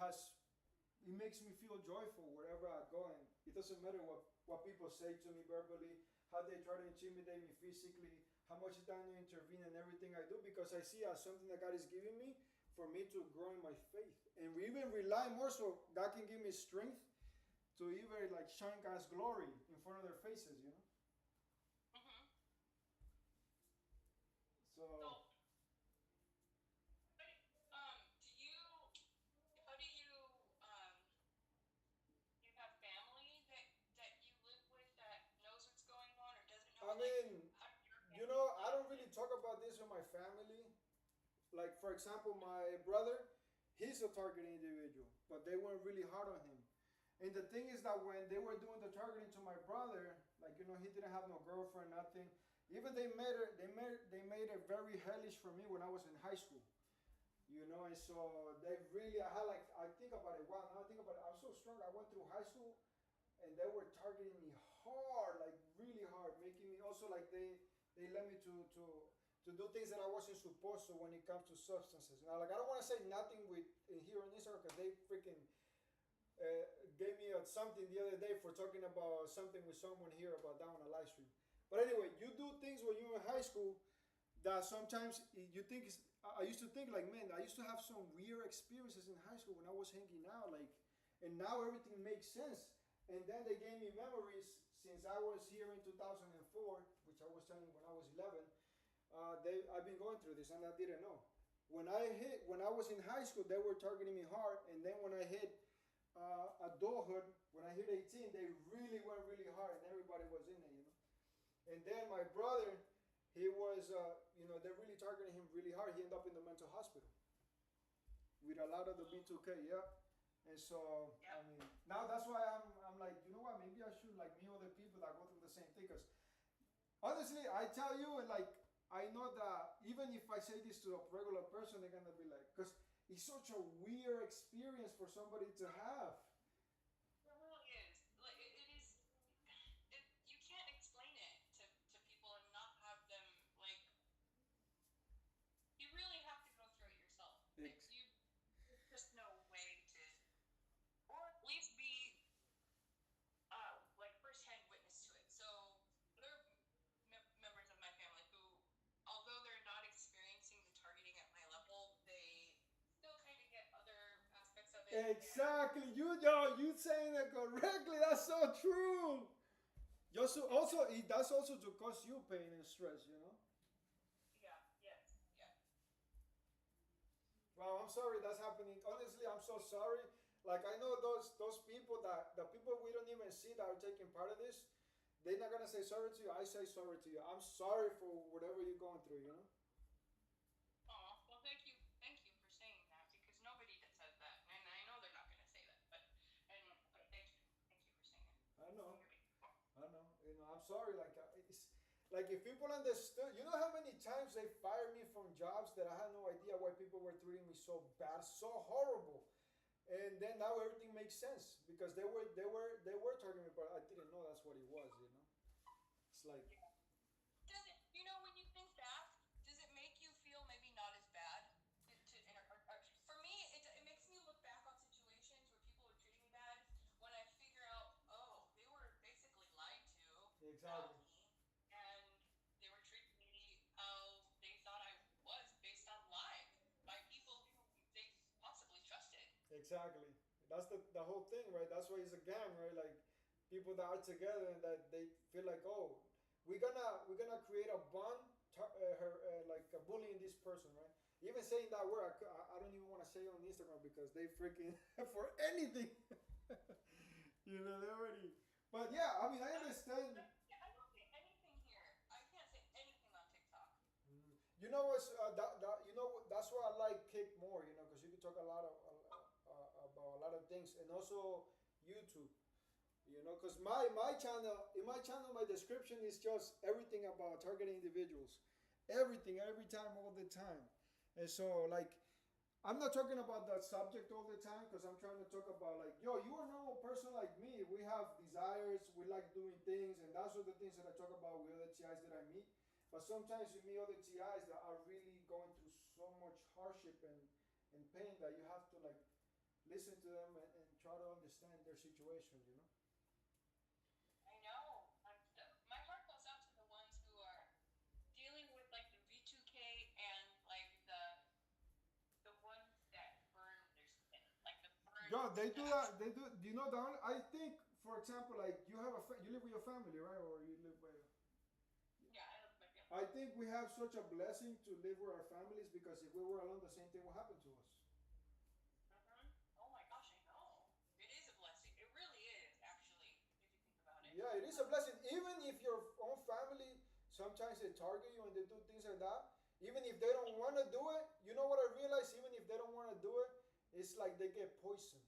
makes me feel joyful wherever I go. And it doesn't matter what people say to me verbally, how they try to intimidate me physically, how much time they intervene in everything I do, because I see it as something that God is giving me for me to grow in my faith. And we even rely more so God can give me strength to even like shine God's glory in front of their faces, you know? Mm-hmm. So How do you have family that you live with that knows what's going on or doesn't know? I mean, how does your you family know, I don't really talk about this with my family. Like, for example, my brother, he's a targeted individual, but they went really hard on him. And the thing is that when they were doing the targeting to my brother, like, you know, he didn't have no girlfriend, nothing. Even they made it very hellish for me when I was in high school. You know, and so they really, I think about it, wow, now I think about it, I was so strong. I went through high school and they were targeting me hard, like really hard, making me also like they led me to do things that I wasn't supposed to when it comes to substances. Now, like, I don't want to say nothing with here on Instagram because they freaking gave me something the other day for talking about something with someone here about that on a live stream. But anyway, you do things when you're in high school that sometimes you think is. I used to think like, man, I used to have some weird experiences in high school when I was hanging out, like, and now everything makes sense. And then they gave me memories since I was here in 2004, which I was telling when I was 11. I've been going through this and I didn't know. When I was in high school, they were targeting me hard, and then when I hit adulthood, when I hit 18, they really went really hard, and everybody was in it, you know. And then my brother, he was, they're really targeting him really hard. He ended up in the mental hospital with a lot of the B2K, yeah. And so, I mean, now that's why I'm like, you know what? Maybe I should like meet other people that go through the same thing. Because honestly, I tell you, and like, I know that even if I say this to a regular person, they're gonna be like, because it's such a weird experience for somebody to have. It really is. Like it is. You can't explain it to people and not have them like. You really have to go through it yourself. There's just no way to, or at least be like firsthand witness to it. So there are members of my family who, although they're not experiencing the targeting at my level, they still kind of get other aspects of it. Exactly. You saying it correctly. That's so true. That's also to cause you pain and stress, you know. Yeah. Yes. Yeah. Well, I'm sorry that's happening. Honestly, I'm so sorry. Like I know those people the people we don't even see that are taking part of this, they're not gonna say sorry to you. I say sorry to you. I'm sorry for whatever you're going through, you know. Oh, well, thank you for saying that because nobody says that, and I know they're not gonna say that, but thank you for saying it. I know. You know, I'm sorry. Like it's like if people understood, you know how many times they fired me from jobs that I had no idea why people were treating me so bad, so horrible. And then now everything makes sense because they were targeting me, but I didn't know that's what it was. You know, it's like. Does it? You know, when you think back, does it make you feel maybe not as bad? For me, it makes me look back on situations where people were treating me bad. When I figure out, oh, they were basically lied to Exactly. about me, and they were treating me how they thought I was based on lying by people who they possibly trusted. Exactly. That's the whole thing, right? That's why it's a gang, right? Like people that are together and that they feel like, oh, we're gonna create a bond, like bullying this person, right? Even saying that word, I don't even want to say it on Instagram because they freaking for anything, you know, they already. But yeah, I mean, I understand. I don't say anything here. I can't say anything on TikTok. You know what's that's why I like Kick more, you know, because you can talk about a lot of things, and also YouTube, you know, because my channel in my channel my description is just everything about targeting individuals, everything, every time, all the time, and so like I'm not talking about that subject all the time because I'm trying to talk about like, yo, you're a normal person like me. We have desires, we like doing things, and that's what the things that I talk about with other TIs that I meet. But sometimes you meet other TIs that are really going through so much hardship and pain that you have to like listen to them and try to understand their situation, you know? I know. My heart goes out to the ones who are dealing with like the V2K and like the ones that burn their skin, like the burn. Yo, they do that. They do. Do you know that? I think, for example, like you live with your family, right? Or you live by. Yeah, I live with my family. I think we have such a blessing to live with our families because if we were alone, the same thing would happen to us. Oh my gosh, I know. It is a blessing. It really is, actually, if you think about it. Yeah, it is a blessing. Even if your own family sometimes they target you and they do things like that. Even if they don't want to do it, you know what I realize? Even if they don't want to do it, it's like they get poisoned.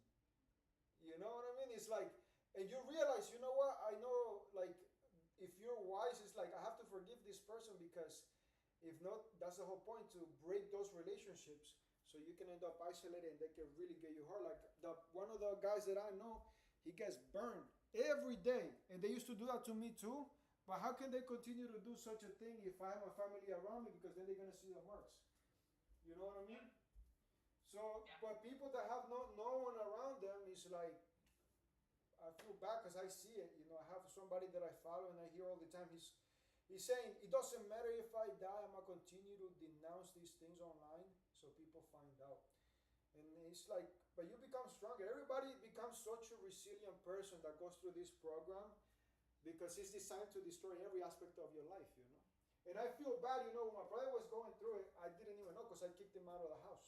You know what I mean? It's like, and you realize, you know what? I know, like, if you're wise, it's like I have to forgive this person because if not, that's the whole point to break those relationships so you can end up isolated and they can really get you hurt. Like one of the guys that I know, he gets burned every day, and they used to do that to me too. But how can they continue to do such a thing if I have a family around me? Because then they're gonna see the marks. You know what I mean? So, but people that have no one around them is like, I feel bad because I see it. You know, I have somebody that I follow and I hear all the time. He's saying it doesn't matter if I die. I'm gonna continue to denounce these things online so people find out. And it's like, but you become stronger. Everybody becomes such a resilient person that goes through this program because it's designed to destroy every aspect of your life, you know. And I feel bad, you know, when my brother was going through it, I didn't even know because I kicked him out of the house.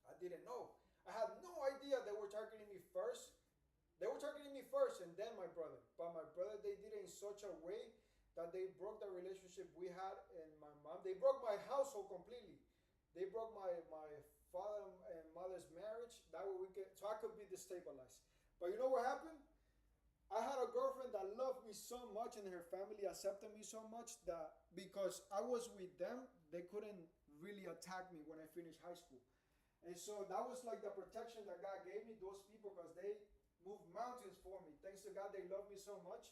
I didn't know. I had no idea they were targeting me first. They were targeting me first and then my brother. But my brother, they did it in such a way that they broke the relationship we had and my mom. They broke my household completely. They broke my father and mother's marriage. That way we could, so I could be destabilized. But you know what happened? I had a girlfriend that loved me so much and her family accepted me so much that because I was with them, they couldn't really attack me when I finished high school. And so that was like the protection that God gave me, those people, because they moved mountains for me. Thanks to God, they loved me so much.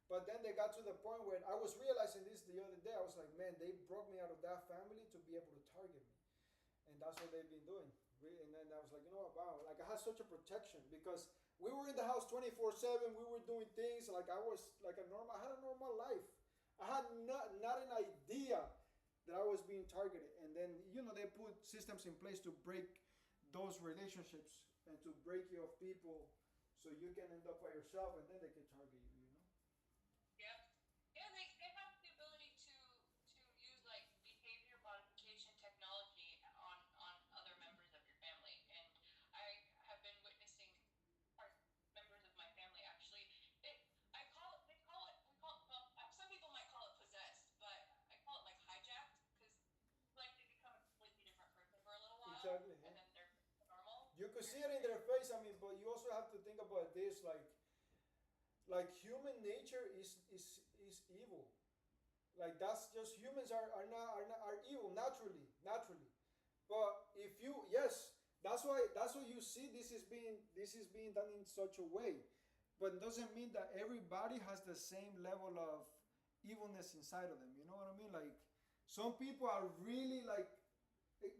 But then they got to the point where I was realizing this the other day. I was like, man, they broke me out of that family to be able to target me. And that's what they've been doing. And then I was like, you know what, wow. Like I had such a protection because we were in the house 24/7. We were doing things like I was like I had a normal life. I had not an idea that I was being targeted. And then, you know, they put systems in place to break those relationships and to break you of people so you can end up by yourself and then they can target you, you know? Yep. Yeah, they have the ability to use like behavior modification technology on other members of your family. And I have been witnessing part members of my family actually. It I call it they call it we call it well, some people might call it possessed, but I call it like hijacked because like they become a completely different person for a little while Exactly. and Yeah. then they're normal. You could see it in their face. I mean, but you also have to think about this like human nature is evil. Like that's just humans are evil naturally. But if you yes, that's why you see this is being done in such a way. But it doesn't mean that everybody has the same level of evilness inside of them. You know what I mean? Like some people are really like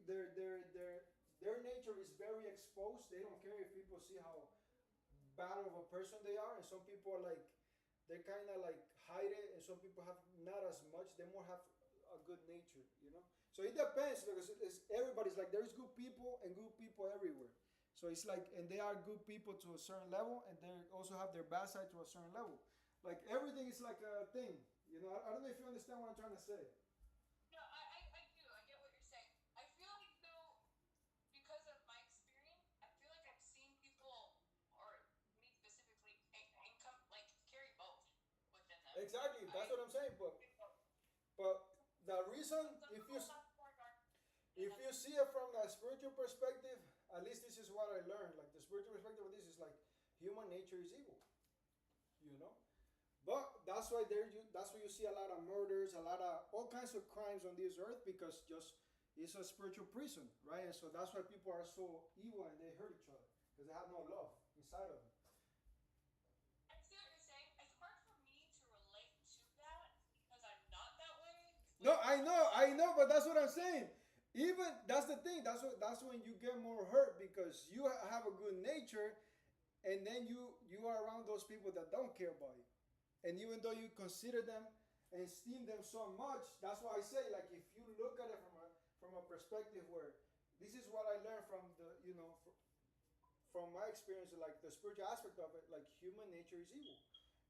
their their their their nature is very exposed. They don't care if people see how bad of a person they are, and some people are like they kind of like hide it, and some people have not as much. They more have a good nature, you know. So it depends because everybody's like there's good people and good people everywhere. So it's like, and they are good people to a certain level, and they also have their bad side to a certain level. Like everything is like a thing, you know. I don't know if you understand what I'm trying to say. No, I do. I get what you're saying. I feel like though, because of my experience, I feel like I've seen people, or me specifically, income like carry both within them. Exactly, that's I what I'm saying. But the reason, some people have more dark than if you others. see it from the spiritual perspective, at least this is what I learned. Like the spiritual perspective of this is like human nature is evil, you know. But that's why that's why you see a lot of murders, a lot of all kinds of crimes on this earth because just it's a spiritual prison, right? And so that's why people are so evil and they hurt each other because they have no love inside of them. I see what you're saying. It's hard for me to relate to that because I'm not that way. No, But I know, but that's what I'm saying. Even that's the thing. That's when you get more hurt because you have a good nature, and then you are around those people that don't care about you. And even though you consider them and esteem them so much, that's why I say like if you look at it from a perspective where this is what I learned from the from my experience, like the spiritual aspect of it, like human nature is evil,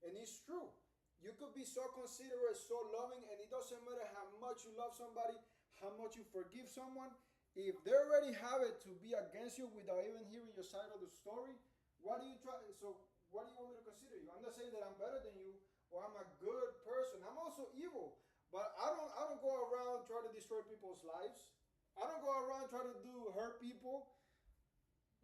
and it's true. You could be so considerate, so loving, and it doesn't matter how much you love somebody, how much you forgive someone. If they already have it to be against you without even hearing your side of the story, what do you try? So what do you want me to consider you? I'm not saying that I'm better than you or I'm a good person. I'm also evil, but I don't go around trying to destroy people's lives. I don't go around trying to do hurt people.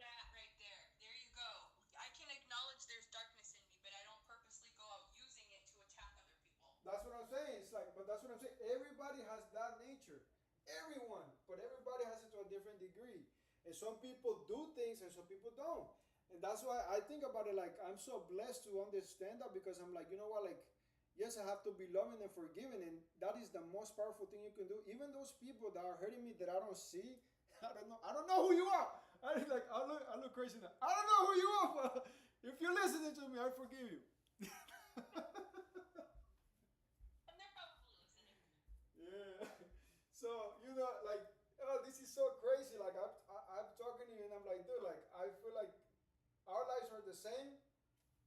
that right there, there you go. I can acknowledge there's darkness in me, but I don't purposely go out using it to attack other people. That's what I'm saying. It's like, but that's what I'm saying. Everybody has that nature. Everyone, but everybody has it to a different degree. And some people do things and some people don't. And that's why I think about it like I'm so blessed to understand that because I'm like, you know what, like, yes, I have to be loving and forgiving, and that is the most powerful thing you can do. Even those people that are hurting me that I don't see, I don't know who you are. I look crazy now. I don't know who you are, but if you're listening to me, I forgive you. And they're probably listening. Yeah. So, you know, like, oh, this is so crazy. Like, I'm talking to you and I'm like, same,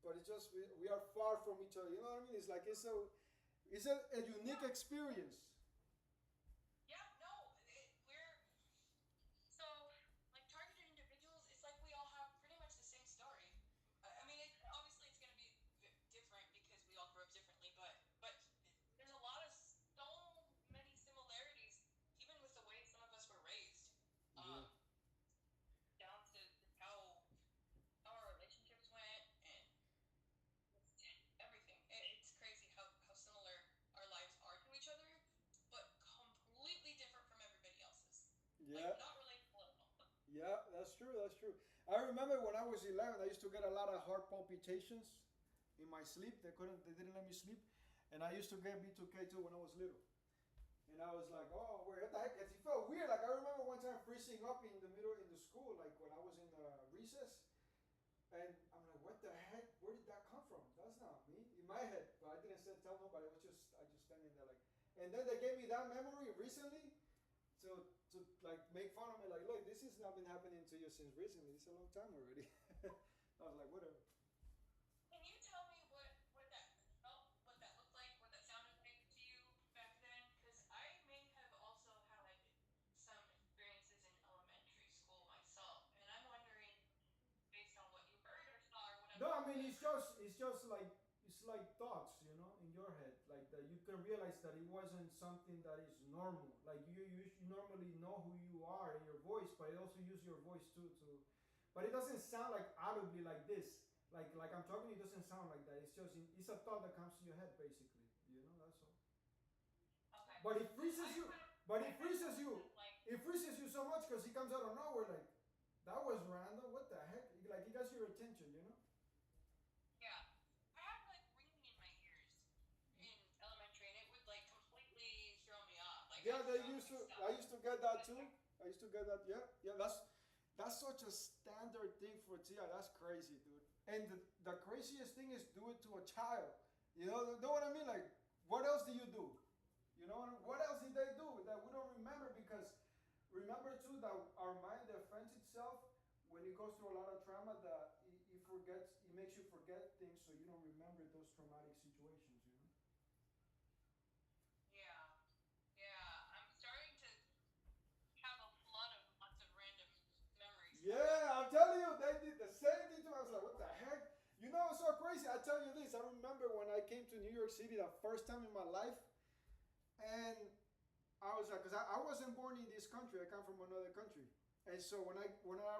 but it's just we are far from each other. You know what I mean? It's like it's a unique experience. Yeah, no, we're so like targeted individuals. It's like we all have pretty much the same story. I mean, obviously it's going to be different because we all grew up differently, but there's a lot of so many similarities, even with the way some of us were raised, Yeah. down to how our relationships went and everything. It's crazy how similar our lives are to each other, but completely different from everybody else's. Like, Yeah. not relatable at all. Yeah, that's true. That's true. I remember when I was 11, I used to get a lot of heart palpitations in my sleep. They didn't let me sleep, and I used to get B2K too when I was little. And I was like, oh, what the heck? It felt weird. Like I remember one time freezing up in the middle in the school, like when I was in recess, and I'm like, what the heck? Where did that come from? That's not me in my head. But I didn't tell nobody. It was just I just standing there like. And then they gave me that memory recently to like make fun of me. Like, look, this has not been happening to you since recently. It's a long time already. I was like, whatever. Can you tell me what that felt, what that looked like, what that sounded like to you back then? Because I may have also had some experiences in elementary school myself, and I'm wondering, based on what you heard or saw or No, whatever, I mean what it's just like it's like thoughts, in your head, like that you can realize that it wasn't something that is normal. Like you normally know who you are in your voice, but it also use your voice too to, but it doesn't sound like audibly like this. Like I'm talking, it doesn't sound like that. It's just it's a thought that comes to your head, basically. That's all. okay. But it freezes you. But I it kind of freezes you. like, It freezes you so much because he comes out of nowhere. Like that was random. What the heck? Like he gets your attention. yeah. I had like ringing in my ears in elementary, and it would like completely throw me off. Like Yeah, I'd they drop used my to. stuff. I used to get that too. I used to get that. Yeah, yeah. That's such a standard thing for Tia. That's crazy, dude. And the craziest thing is do it to a child. Know what I mean? Like, what else do you do? What else did they do that we don't remember? Because remember too that our mind defends itself when it goes through a lot of trauma. That it makes you forget things, so you don't remember those traumatic situations. Yeah, yeah. I'm starting to have a flood of lots of random memories come back Yeah, I'm up. telling you, they did the same thing to me. I was like, what the heck? It's so crazy. I tell you this. I remember when I came to New York City the first time in my life, and I was like, because I wasn't born in this country. I come from another country. And so when I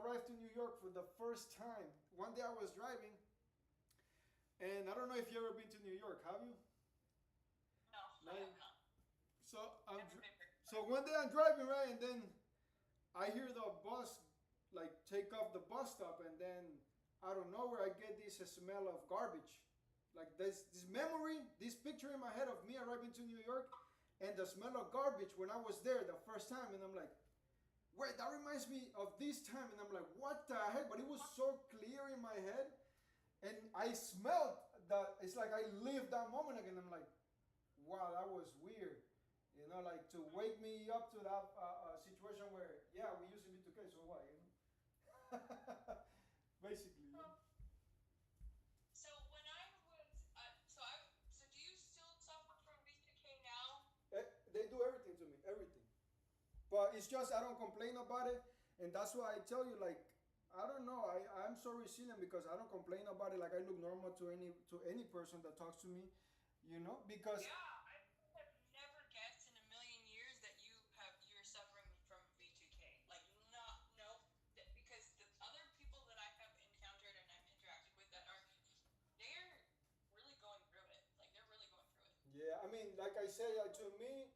arrived to New York for the first time, one day I was driving, and I don't know if you ever been to New York. Have you? No, No. I have not. So Never been very so one day I'm driving, right, and then I hear the bus like take off the bus stop, and then out of nowhere I get this smell of garbage. Like this memory, this picture in my head of me arriving to New York, and the smell of garbage when I was there the first time, and I'm like, wait, that reminds me of this time, and I'm like, what the heck? But it was so clear in my head, and I smelled that. It's like I lived that moment again. I'm like, wow, that was weird. Like to wake me up to that situation where, yeah, we used to be together, so what, Basically. So when I was, so do you still suffer from V2K now? They do everything to me, everything. But it's just I don't complain about it, and that's why I tell you, like, I don't know, I'm so resilient because I don't complain about it. Like I look normal to any person that talks to me, because Yeah, I would have never guessed in a million years that you're suffering from V2K. Like, not, no, because the other people that I have encountered and I've interacted with they're really going through it. Like, they're really going through it. yeah, I mean, like I say, to me,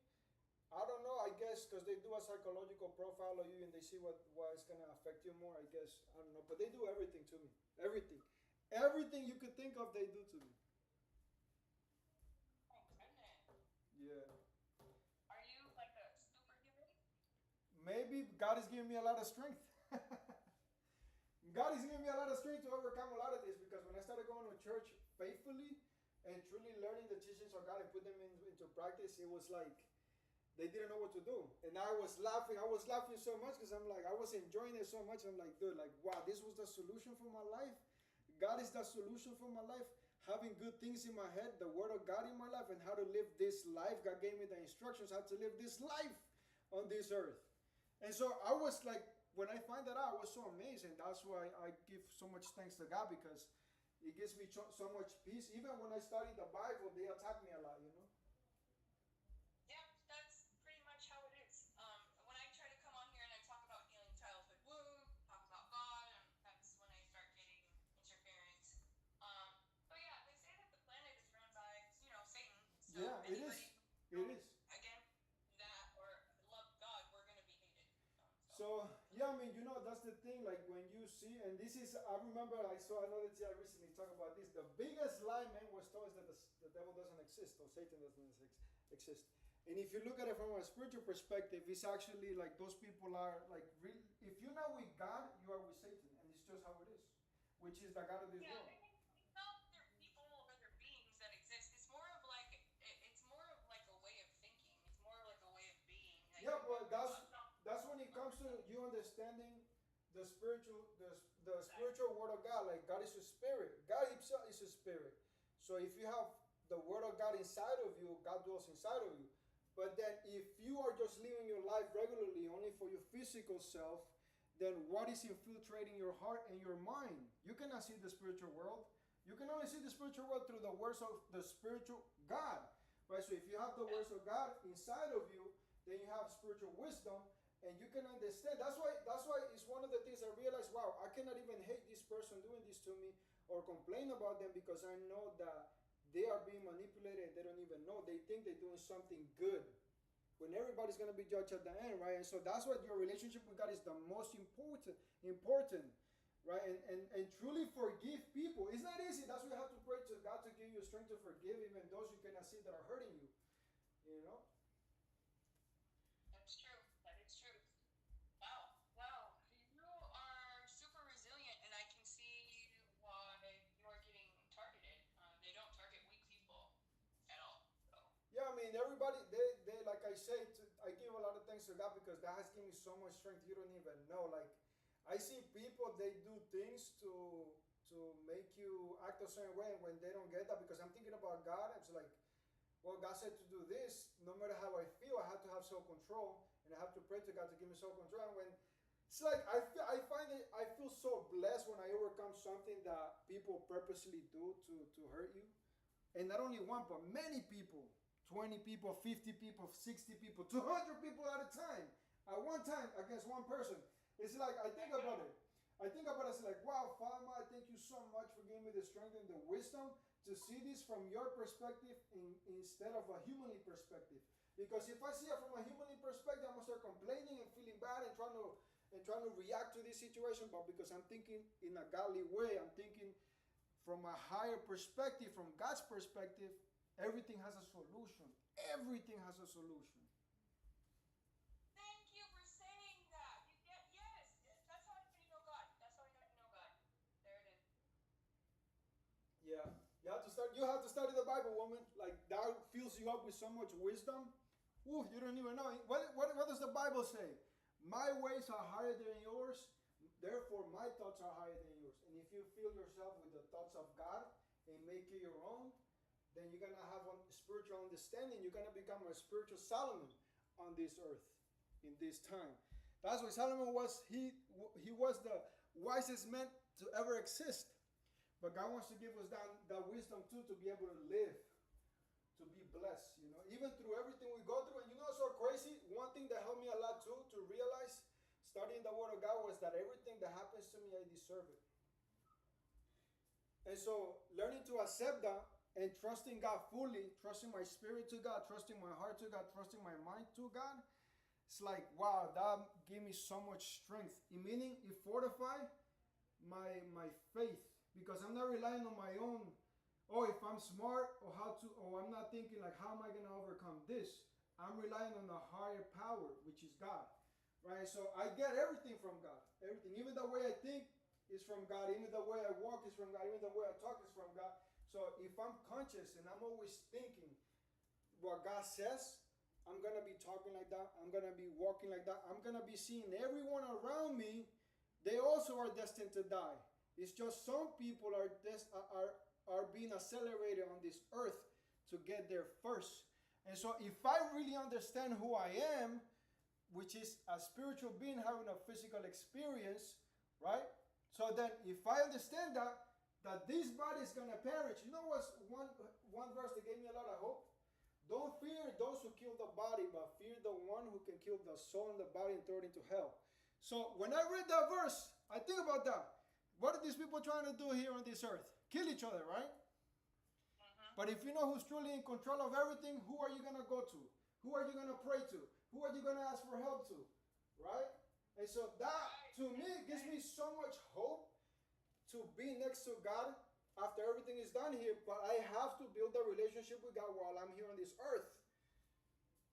I don't know. I guess because they do a psychological profile of you and they see what's gonna affect you more. I guess I don't know, but they do everything to me. Everything you could think of, they do to me. Oh, goodness. Yeah. Are you like a superhuman? Maybe God is giving me a lot of strength. God is giving me a lot of strength to overcome a lot of this because when I started going to church faithfully and truly learning the teachings of God and put them into practice, it was like they didn't know what to do. And I was laughing. I was laughing so much because I'm like, I was enjoying it so much. I'm like, dude, like, wow, this was the solution for my life. God is the solution for my life. Having good things in my head, the word of God in my life, and how to live this life. God gave me the instructions how to live this life on this earth. And so I was like, when I find that out, I was so amazed. And that's why I give so much thanks to God, because it gives me so much peace. Even when I study the Bible, they attack me a lot, you know? Yeah, that's pretty much how it is. When I try to come on here and I talk about healing childhood wound, talk about God, and that's when I start getting interference. But yeah, they say that the planet is run by, Satan. So Yeah, it anybody is. who It goes is. against that or love God, we're gonna be hated. So, yeah, I mean, that's the thing. Like, when you see, and this is, I remember I saw another guy recently talk about this. The biggest lie man was told is that the devil doesn't exist, or Satan doesn't exist. And if you look at it from a spiritual perspective, it's actually like those people are like, if you're not with God, you are with Satan. And it's just how it is, which is the God of this Yeah, world. it's not that they're people or they're beings that exist. It's more of like a way of thinking. It's more like a way of being. Like Yeah, but that's when it comes to you understanding the spiritual word of God. Like, God is a spirit. God himself is a spirit. So if you have the word of God inside of you, God dwells inside of you. But then if you are just living your life regularly only for your physical self, then what is infiltrating your heart and your mind? You cannot see the spiritual world. You can only see the spiritual world through the words of the spiritual God. Right? So if you have the words of God inside of you, then you have spiritual wisdom, and you can understand. That's why it's one of the things I realized, wow, I cannot even hate this person doing this to me or complain about them, because I know that they are being manipulated and they don't even know. They think they're doing something good, when everybody's going to be judged at the end, right? And so that's what your relationship with God is the most important, right? And truly forgive people. It's not easy. That's why you have to pray to God to give you strength to forgive even those you cannot see that are hurting you, you know? That's true. That is true. Wow. Wow. You are super resilient, and I can see why you are getting targeted. They don't target weak people at all. So. Yeah, I mean, everybody, they like I say, I give a lot of thanks to God, because that has given me so much strength you don't even know. Like, I see people, they do things to make you act a certain way, and when they don't get that, because I'm thinking about God, it's like, well, God said to do this. No matter how I feel, I have to have self-control, and I have to pray to God to give me self-control. And when it's like I feel so blessed when I overcome something that people purposely do to hurt you, and not only one, but many people, 20 people, 50 people, 60 people, 200 people at a time, at one time against one person. It's like I think about it. It's like, wow, Father, I thank you so much for giving me the strength and the wisdom to see this from your perspective instead of a humanly perspective. Because if I see it from a humanly perspective, I'm gonna start complaining and feeling bad and trying to react to this situation. But because I'm thinking in a godly way, I'm thinking from a higher perspective, from God's perspective, everything has a solution. Everything has a solution. Thank you for saying that. Yes. That's how you know God. That's how you know God. There it is. Yeah. You have to study the Bible, woman. Like, that fills you up with so much wisdom. Ooh, you don't even know. What does the Bible say? My ways are higher than yours, therefore my thoughts are higher than yours. And if you fill yourself with the thoughts of God and make it your own, then you're going to have a spiritual understanding. You're going to become a spiritual Solomon on this earth in this time. That's why Solomon was, he was the wisest man to ever exist. But God wants to give us that wisdom too, to be able to live, to be blessed, even through everything we go through. And it's so crazy. One thing that helped me a lot too to realize studying the Word of God was that everything that happens to me, I deserve it. And so learning to accept that and trusting God fully, trusting my spirit to God, trusting my heart to God, trusting my mind to God, it's like, wow, that gave me so much strength. Meaning it fortified my faith, because I'm not relying on my own, if I'm smart or I'm not thinking like, how am I going to overcome this? I'm relying on the higher power, which is God, right? So I get everything from God. Everything, even the way I think is from God. Even the way I walk is from God. Even the way I talk is from God. So if I'm conscious and I'm always thinking what God says, I'm going to be talking like that. I'm going to be walking like that. I'm going to be seeing everyone around me. They also are destined to die. It's just some people are being accelerated on this earth to get there first. And so if I really understand who I am, which is a spiritual being having a physical experience, right? So then if I understand that this body is going to perish, you know what's one verse that gave me a lot of hope? Don't fear those who kill the body, but fear the one who can kill the soul and the body and throw it into hell. So when I read that verse, I think about that. What are these people trying to do here on this earth? Kill each other, right? But if you know who's truly in control of everything, who are you going to go to? Who are you going to pray to? Who are you going to ask for help to? Right? And so that, to me, gives me so much hope to be next to God after everything is done here. But I have to build a relationship with God while I'm here on this earth.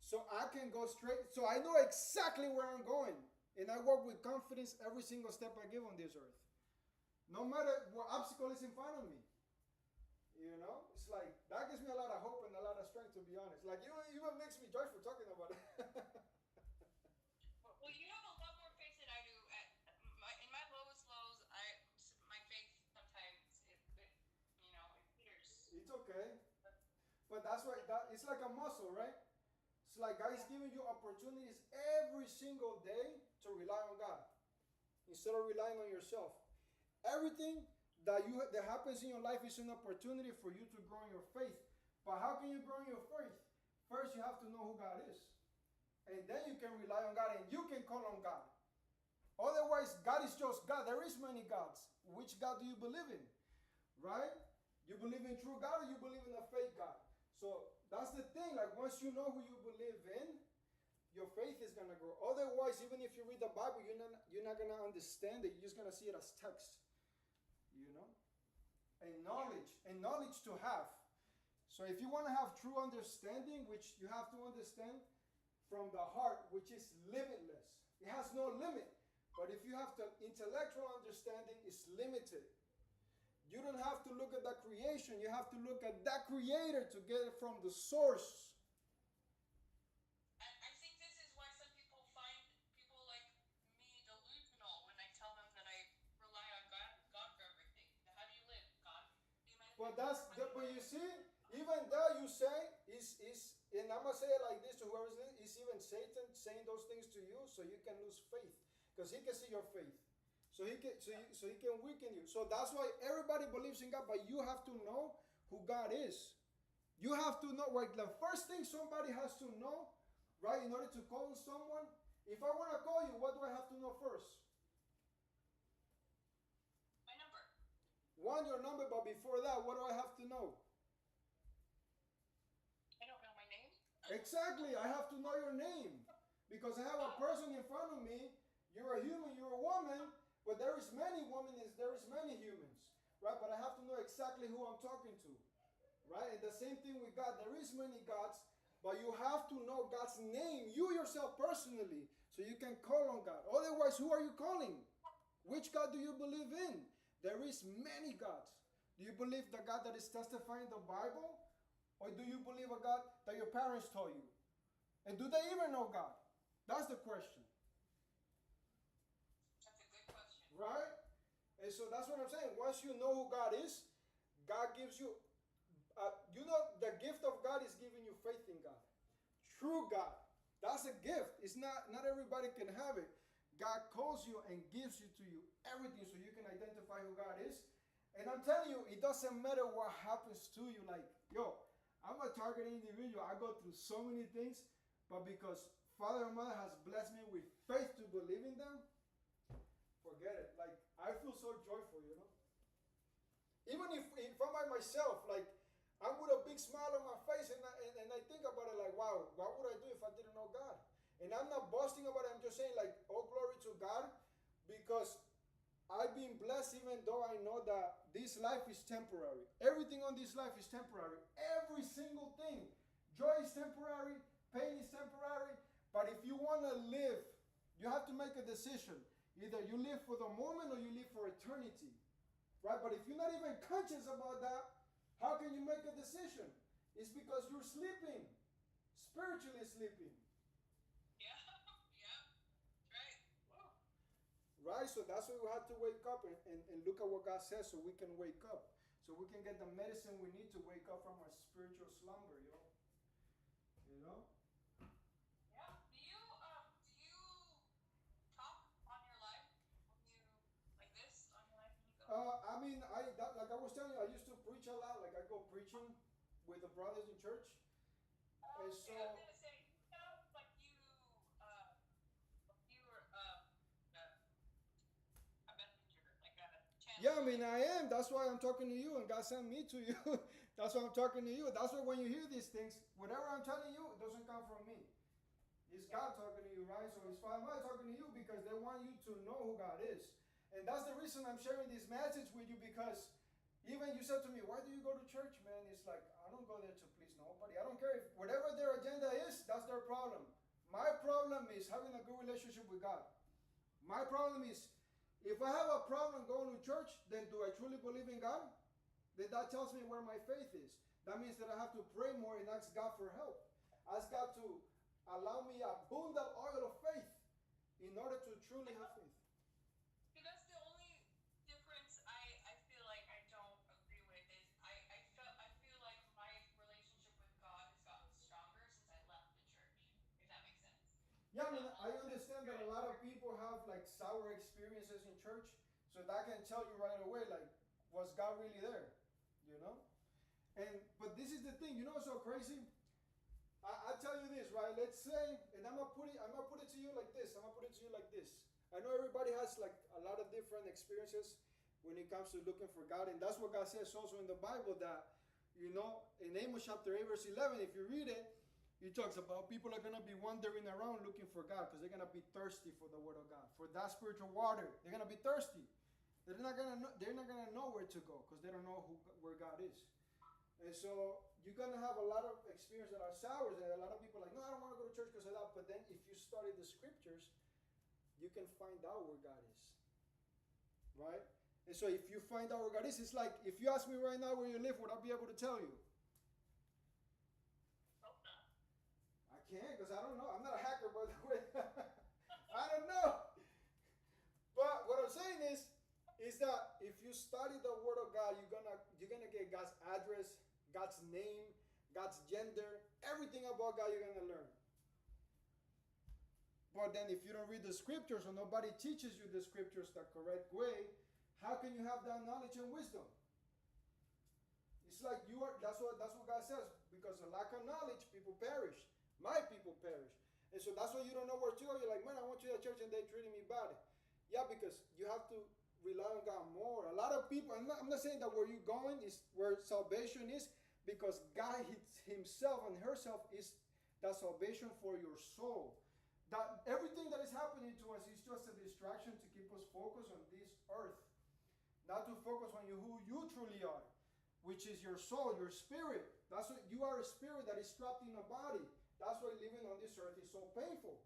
So I can go straight. So I know exactly where I'm going. And I walk with confidence every single step I give on this earth. No matter what obstacle is in front of me. You know, it's like, that gives me a lot of hope and a lot of strength, to be honest. Like, you know, it even makes me joyful talking about it. Well, you have a lot more faith than I do. In my lowest lows, my faith sometimes, it teeters. It's okay. But that's why, it's like a muscle, right? It's like God is giving you opportunities every single day to rely on God instead of relying on yourself. Everything that happens in your life is an opportunity for you to grow in your faith. But how can you grow in your faith? First, you have to know who God is. And then you can rely on God and you can call on God. Otherwise, God is just God. There is many gods. Which God do you believe in? Right? You believe in true God or you believe in a fake God? So that's the thing. Like, once you know who you believe in, your faith is going to grow. Otherwise, even if you read the Bible, you're not going to understand it. You're just going to see it as text. You know, and knowledge to have. So if you want to have true understanding, which you have to understand from the heart, which is limitless. It has no limit. But if you have the intellectual understanding, it's limited. You don't have to look at the creation. You have to look at that creator to get it from the source. I think this is why some people find people like me delusional when I tell them that I rely on God for everything. How do you live, God? But you see, even that you say is and I'm gonna say it like this to whoever's listening, is even Satan saying those things to you so you can lose faith. Because he can see your faith. So he can weaken you. So that's why everybody believes in God, but you have to know who God is. You have to know, like, the first thing somebody has to know, right, in order to call someone. If I want to call you, what do I have to know first? My number. One, your number, but before that, what do I have to know? I don't know my name. Exactly, I have to know your name. Because I have a person in front of me. You're a human, you're a woman, but there is many women, there is many humans, right? But I have to know exactly who I'm talking to, right? And the same thing with God. There is many gods, but you have to know God's name, you yourself personally, so you can call on God. Otherwise, who are you calling? Which God do you believe in? There is many gods. Do you believe the God that is testifying in the Bible? Or do you believe a God that your parents told you? And do they even know God? That's the question. Right? And so that's what I'm saying. Once you know who God is, God gives you, the gift of God is giving you faith in God. True God. That's a gift. It's not everybody can have it. God calls you and gives to you everything so you can identify who God is. And I'm telling you, it doesn't matter what happens to you. Like, yo, I'm a targeted individual. I go through so many things, but because Father and Mother has blessed me with faith to believe in them, forget it. Like, I feel so joyful, you know. Even if I'm by myself, like, I'm with a big smile on my face, and I think about it like, wow, what would I do if I didn't know God? And I'm not boasting about it. I'm just saying, like, all glory to God, because I've been blessed even though I know that this life is temporary. Everything on this life is temporary. Every single thing. Joy is temporary. Pain is temporary. But if you want to live, you have to make a decision. Either you live for the moment or you live for eternity. Right? But if you're not even conscious about that, how can you make a decision? It's because you're sleeping. Spiritually sleeping. Yeah. Right. Whoa. Right? right? So that's why we have to wake up and look at what God says so we can wake up. So we can get the medicine we need to wake up from our spiritual slumber, yo. You know? Yeah. Do you talk on your live when you like this on your live when you go? I mean, like I was telling you, I used to preach a lot. Like I go preaching with the brothers in church, and Okay, I was so gonna say you sound like you were a messenger, like a yeah, I channeler, mean, like I am. That's why I'm talking to you, and God sent me to you. That's why I'm talking to you. That's why when you hear these things, whatever I'm telling you, it doesn't come from me. It's God talking to you, right? So it's why am I talking to you? Because they want you to know who God is. And that's the reason I'm sharing this message with you, because even you said to me, why do you go to church, man? It's like, I don't go there to please nobody. I don't care if whatever their agenda is, that's their problem. My problem is having a good relationship with God. My problem is, if I have a problem going to church, then do I truly believe in God? Then that tells me where my faith is. That means that I have to pray more and ask God for help. Ask God to allow me abundant oil of faith in order to truly have faith. see, that's the only difference I feel like I don't agree with is I feel like my relationship with God has gotten stronger since I left the church, if that makes sense. Yeah, I And mean, I'm I almost like understand that a lot of people have like sour experiences in church, so that can tell you right away, like, was God really there? You know? And but this is the thing, you know what's so crazy? I tell you this, right? Let's say, and I'm gonna put it to you like this. I'm gonna put it to you like this. I know everybody has like a lot of different experiences when it comes to looking for God, and that's what God says also in the Bible that, you know, in Amos chapter 8, verse 11, if you read it, he talks about people are gonna be wandering around looking for God because they're gonna be thirsty for the word of God, for that spiritual water. They're gonna be thirsty. They're not gonna know where to go because they don't know where God is. And so you're gonna have a lot of experience that are sour, and a lot of people are like, no, I don't want to go to church because of that. But then if you study the scriptures, you can find out where God is. Right? And so if you find out where God is, it's like if you ask me right now where you live, would I be able to tell you? hope not. I can't because I don't know. I'm not a hacker, by the way. I don't know. But what I'm saying is that if you study the word of God, you're gonna get God's address, God's name, God's gender, everything about God you're gonna learn. But then if you don't read the scriptures or nobody teaches you the scriptures the correct way, how can you have that knowledge and wisdom? It's like that's what God says, because of lack of knowledge, people perish. My people perish. And so that's why you don't know where to go. You're like, man, I want you to church and they're treating me bad. Yeah, because you have to rely on God more. A lot of people, I'm not saying that where you're going is where salvation is, because God himself and herself is that salvation for your soul. That everything that is happening to us is just a distraction to keep us focused on this earth, not to focus on who you truly are, which is your soul, your spirit. That's what you are, a spirit that is trapped in a body. That's why living on this earth is so painful.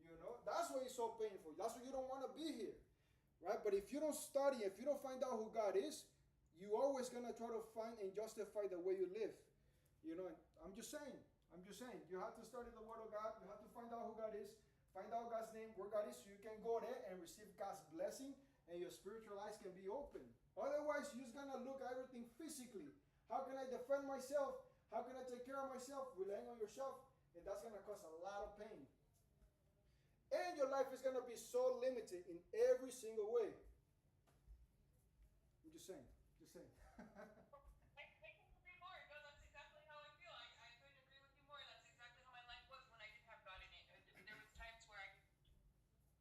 You know, that's why it's so painful. That's why you don't want to be here, right? But if you don't study, if you don't find out who God is, you're always gonna try to find and justify the way you live. You know, and I'm just saying. You have to study the Word of God. You have to find out who God is, find out God's name, where God is, so you can go there and receive God's blessing, and your spiritual eyes can be open. Otherwise, you're just gonna look at everything physically. How can I defend myself? How can I take care of myself? Relying on yourself, and that's gonna cause a lot of pain. And your life is gonna be so limited in every single way. I'm just saying. I couldn't agree more. No, that's exactly how I feel. I couldn't agree with you more. That's exactly how my life was when I didn't have God in it. There was times where I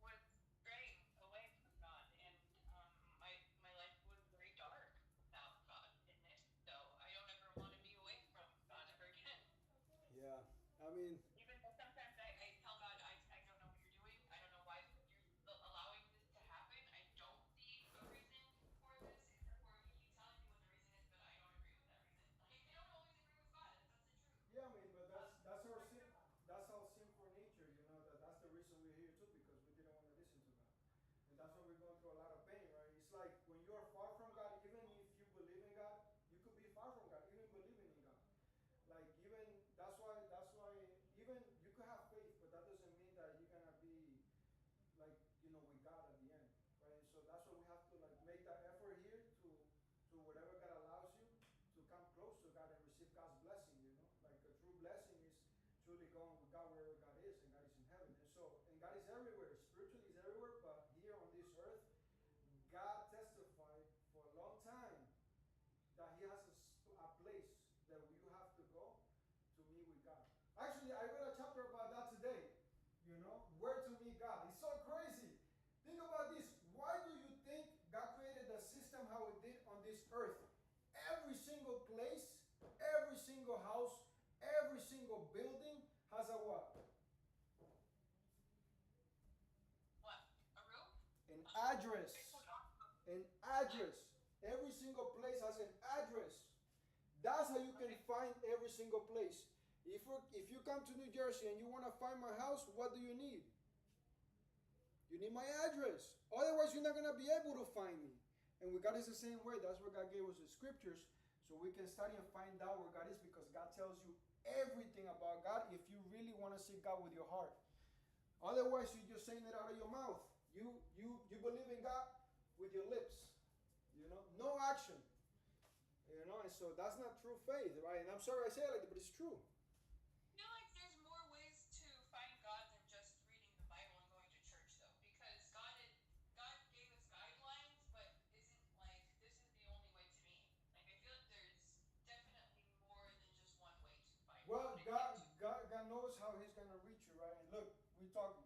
was straying away from God, and my life was very dark without God in it. So I don't ever want to be away from God ever again. Yeah, I mean, Even though sometimes I tell God, I don't know what you're doing. I don't know why you're allowing this to happen. I don't see a reason for this, or you keep telling me what the reason is, but I has a what? What? A room? An address. An address. Every single place has an address. That's how you can find every single place. If you come to New Jersey and you want to find my house, what do you need? You need my address. Otherwise, you're not going to be able to find me. And with God is the same way. That's where God gave us the scriptures, so we can study and find out where God is, because God tells you everything about God if you really want to seek God with your heart. Otherwise, you're just saying it out of your mouth. You believe in God with your lips. No action. And so that's not true faith, right? And I'm sorry I say it like that, but it's true. I feel like there's more ways to find God than just reading the Bible and going to church, though, because God gave us guidelines, but isn't like this is the only way to me. Like I feel like there's definitely more than just one way to find Well, God. God knows how He's gonna reach you, right? And look, we talking.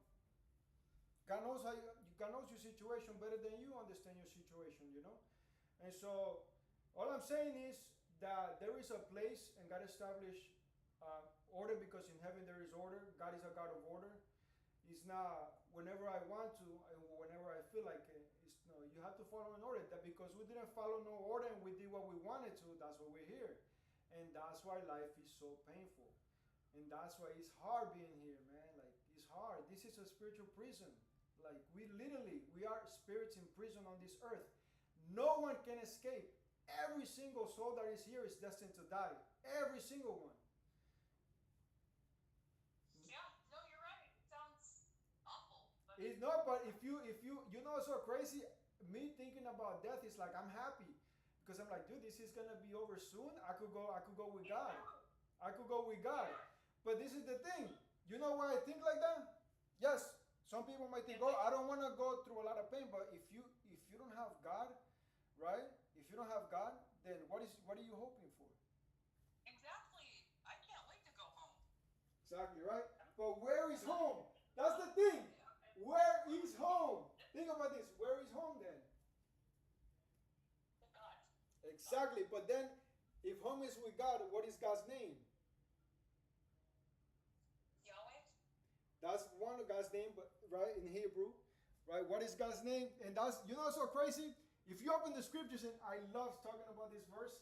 God knows your situation better than you understand your situation, And so, all I'm saying is that there is a place, and God established order, because in heaven there is order. God is a God of order. It's not whenever I want to, whenever I feel like it. No, you have to follow an order. That because we didn't follow no order and we did what we wanted to, that's why we're here. And that's why life is so painful. And that's why it's hard being here, man. Like, it's hard. This is a spiritual prison. Like, we are spirits in prison on this earth. No one can escape. Every single soul that is here is destined to die. Every single one. Yeah, no, you're right. It sounds awful. But It's not, but if you it's so crazy. Me thinking about death is like I'm happy, because I'm like, dude, this is gonna be over soon. I could go with God. I could go with God. But this is the thing. You know why I think like that? Yes, some people might think, oh, I don't want to go through a lot of pain. But if you don't have God, right? If you don't have God, then what are you hoping for? exactly. I can't wait to go home. Exactly, right? But where is home? That's the thing. Where is home? Think about this. Where is home then? With God. Exactly. But then, if home is with God, what is God's name? Yahweh. That's one of God's name, but right in Hebrew, right? What is God's name? And that's so crazy. If you open the scriptures, and I love talking about this verse,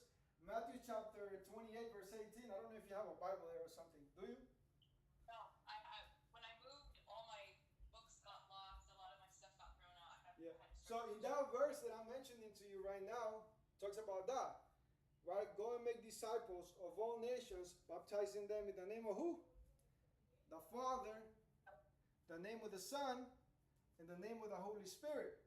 Matthew chapter 28, verse 18. I don't know if you have a Bible there or something. Do you? No, when I moved, all my books got lost. A lot of my stuff got thrown out. Yeah. So in that verse that I'm mentioning to you right now, talks about that, right? Go and make disciples of all nations, baptizing them in the name of who? The Father, the name of the Son, and the name of the Holy Spirit.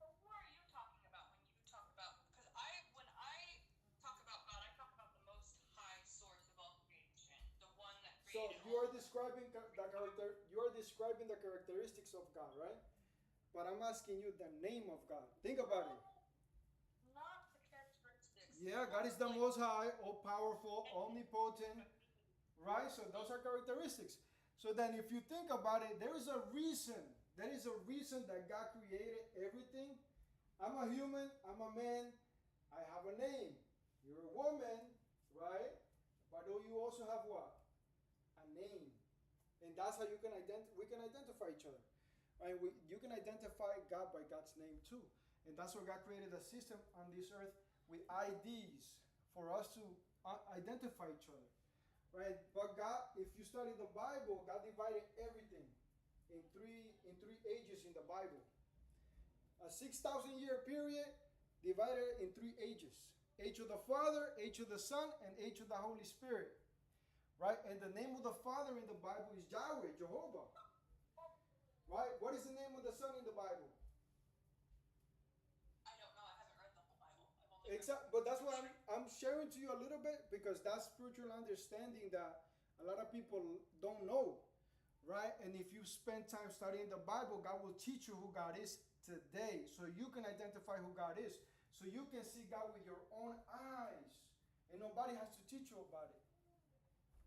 So who are you talking about when you talk about? Because when I talk about God, I talk about the Most High Source of all creation, the one that So created. you are describing the character. You are describing the characteristics of God, right? But I'm asking you the name of God. Think about it. Not the characteristics. Yeah, God is the Most High, all powerful, omnipotent, right? So those are characteristics. So then, if you think about it, there is a reason. There is a reason that God created everything. I'm a human. I'm a man. I have a name. You're a woman, right? But you also have what? A name, and that's how we can identify each other, right? You can identify God by God's name too, and that's why God created a system on this earth with IDs for us to identify each other, right? But God, if you study the Bible, God divided everything in three ages in the Bible. A 6,000 year period divided in 3 ages: age of the Father, age of the Son, and age of the Holy Spirit. Right? And the name of the Father in the Bible is Yahweh, Jehovah. Right? What is the name of the Son in the Bible? I don't know. I haven't read the whole Bible. I've only Exactly. But that's why I'm sharing to you a little bit, because that's spiritual understanding that a lot of people don't know. Right? And if you spend time studying the Bible, God will teach you who God is today, so you can identify who God is. So you can see God with your own eyes. And nobody has to teach you about it.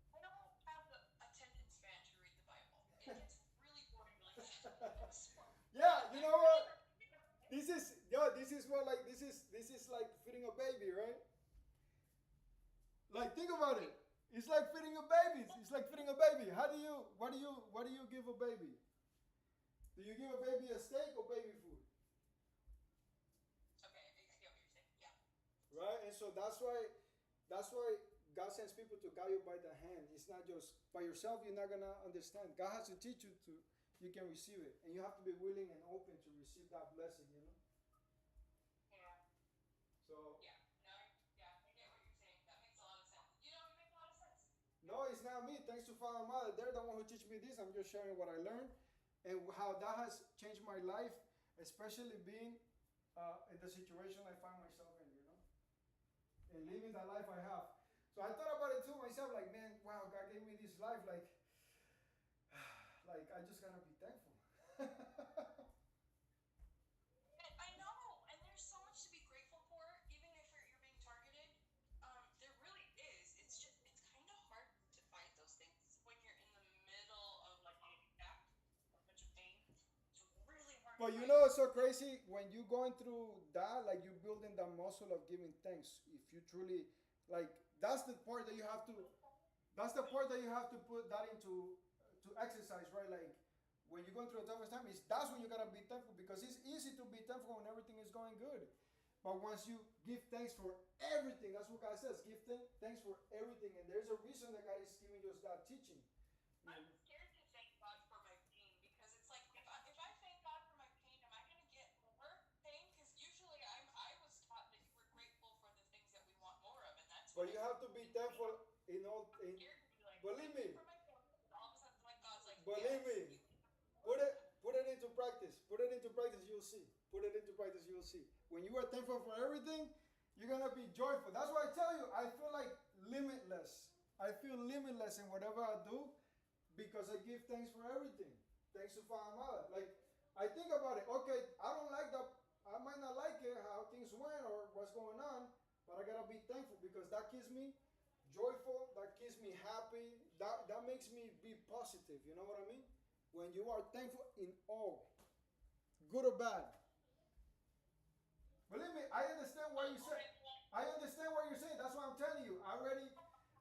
I don't have the attention span to read the Bible. It gets really boring really fast. Yeah, you know what? This is like feeding a baby, right? Like, think about it. It's like feeding a baby. It's like feeding a baby. What do you give a baby? Do you give a baby a steak or baby food? Okay, I get what you're saying. Yeah. Right? And so that's why God sends people to guide you by the hand. It's not just by yourself. You're not gonna understand. God has to teach you to. You can receive it, and you have to be willing and open to receive that blessing. Yeah. So Yeah. No, yeah, I get what you're saying. That makes a lot of sense. You know, it makes a lot of sense. no, it's not me. Thanks to Father and Mother, they're the one who teach me this. I'm just sharing what I learned and how that has changed my life, especially being in the situation I find myself in. And living the life I have. So I thought about it too myself, like, man, wow, God gave me this life, like I just gotta be thankful. I know, and there's so much to be grateful for, even if you're being targeted. There really is. It's kind of hard to find those things when you're in the middle of like getting attacked, a bunch of pain. It's really hard to But you find. know, it's so crazy when you going through that, like you building the muscle of giving thanks. If you truly, like, that's the part that you have to. That's the part that you have to put that into to exercise, right? Like when you're going through a toughest time, that's when you gotta be thankful because it's easy to be thankful when everything is going good. But once you give thanks for everything, that's what God says. Give thanks for everything, and there's a reason that God is giving us that teaching. You I'm know? scared to thank God for my pain because it's like if I thank God for my pain, am I gonna get more pain? Because usually I was taught that you were grateful for the things that we want more of, and that's what But I you have to be in pain. thankful in all. I'm scared to be like, Believe thank you me, for my pain. And all of a sudden, like God's like, believe yes, me. you can have more Put of it that. put it into practice. Put it into practice, you'll see. Put it into practice, you'll see. When you are thankful for everything, you're gonna be joyful. That's why I tell you, I feel like limitless. I feel limitless in whatever I do because I give thanks for everything. Thanks to Father and Mother. Like I think about it. Okay, I don't like that. I might not like it how things went or what's going on, but I gotta be thankful because that keeps me joyful. That keeps me happy. That makes me be positive. You know what I mean? When you are thankful in all, good or bad. Believe me, I understand what you say. I understand what you're saying. That's what I'm telling you.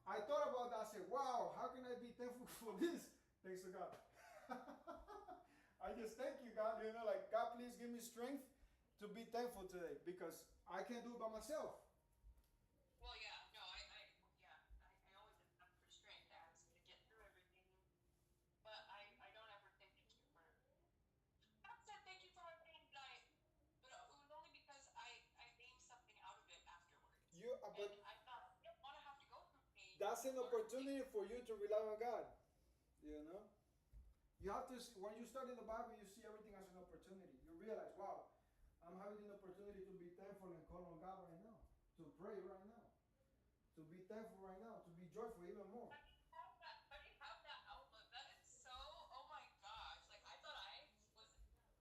I thought about that. I said, wow, how can I be thankful for this? Thanks to God. I just thank you, God. Like, God, please give me strength to be thankful today because I can't do it by myself. Well, yeah, no, yeah, I always ask for strength to get through everything, but I don't ever say thank you for. I said thank you for my pain, but it was only because I gained something out of it afterwards, and But I thought I don't want to have to go through pain that's to an learn things. opportunity for you to rely on God. You know? You have to, when you study the Bible, you see everything as an opportunity. You realize, wow, I'm having an opportunity to be thankful and call on God right now, to pray right now, to be thankful right now, to be joyful even more. How do you have that outlook? That is so. Oh my gosh! Like I thought I was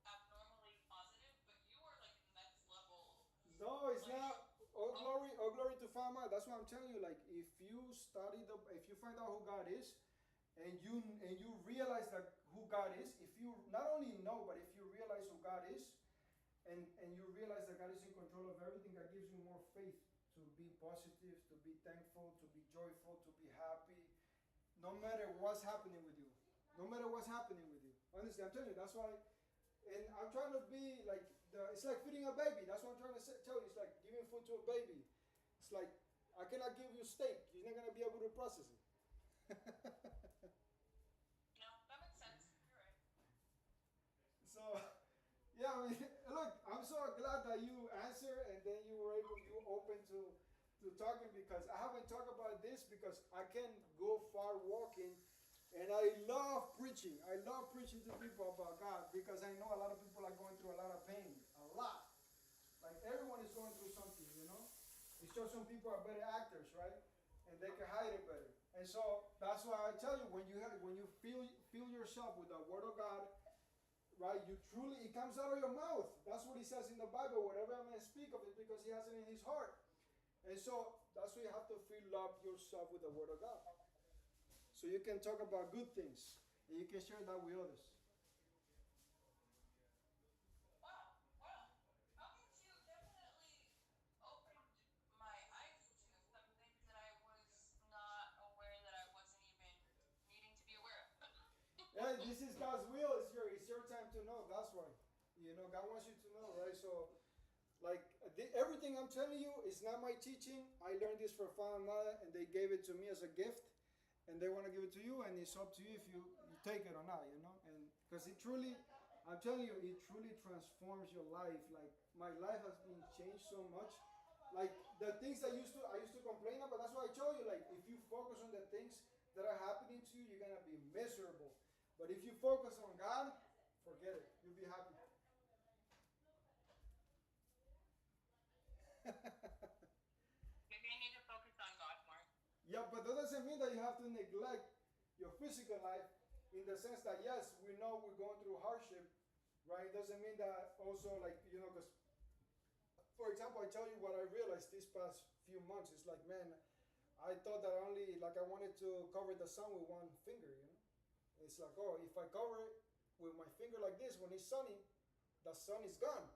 abnormally positive, but you were like next level. No, it's Like not. All glory to Father. That's what I'm telling you. Like, if you find out who God is, and you realize that who God is, if you not only know, but if you realize who God is, and you realize that God is in control of everything, that gives you more faith to be positive, to be thankful, to be joyful, to be happy, no matter what's happening with you. No matter what's happening with you. Honestly, I'm telling you, that's why. And I'm trying to be like, it's like feeding a baby. That's what I'm trying to tell you. It's like giving food to a baby. It's like, I cannot give you steak. You're not going to be able to process it. no, that makes sense. You're right. So, yeah, I mean, look, I'm so glad that you answered and then you open to talking because I haven't talked about this because I can go far walking and I love preaching. I love preaching to people about God because I know a lot of people are going through a lot of pain. A lot. Like everyone is going through something. It's just some people are better actors, right? And they can hide it better. And so that's why I tell you when you fill yourself with the word of God, right? You truly, it comes out of your mouth. That's what he says in the Bible. Whatever a man speak of it, because he has it in his heart. And so that's why you have to fill up yourself with the word of God, so you can talk about good things and you can share that with others. Wow. Wow. Talking to you definitely opened my eyes to some things that I was not aware I want you to know, right? So, like everything I'm telling you is not my teaching. I learned this from Father and Mother, and they gave it to me as a gift, and they want to give it to you, and it's up to you if you take it or not, you know. And because it truly, I'm telling you, it truly transforms your life. Like my life has been changed so much. Like the things that I used to complain about. That's why I told you. Like if you focus on the things that are happening to you, you're gonna be miserable. But if you focus on God, forget it. You'll be happy. Maybe I need to focus on God more. Yeah, but that doesn't mean that you have to neglect your physical life in the sense that, yes, we know we're going through hardship, right? It doesn't mean that also, like, because, for example, I tell you what I realized these past few months. It's like, man, I thought that I wanted to cover the sun with one finger. It's like, oh, if I cover it with my finger like this, when it's sunny, the sun is gone.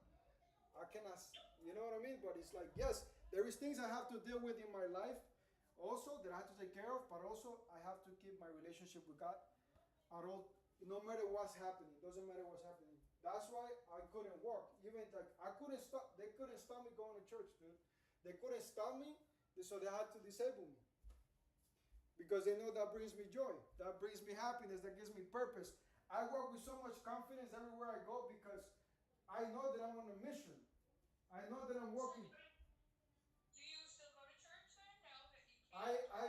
I cannot, you know what I mean? But it's like, yes, there is things I have to deal with in my life also that I have to take care of, but also I have to keep my relationship with God at all, no matter what's happening. Doesn't matter what's happening. That's why I couldn't walk. Even like I couldn't stop. They couldn't stop me going to church, dude. They couldn't stop me, so they had to disable me because they know that brings me joy, that brings me happiness, that gives me purpose. I walk with so much confidence everywhere I go because I know that I'm on a mission. I know that I'm walking. Do you still go to church then? Now that you I can't? I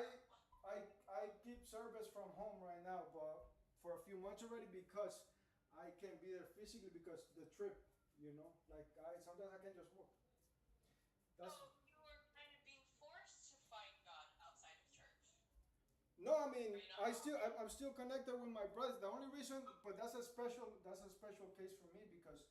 I I keep service from home right now, but for a few months already because I can't be there physically because the trip, like I sometimes I can't just walk. That's So you were kind of being forced to find God outside of church. no, I mean Are you not? I'm still connected with my brothers. The only reason, but that's a special case for me because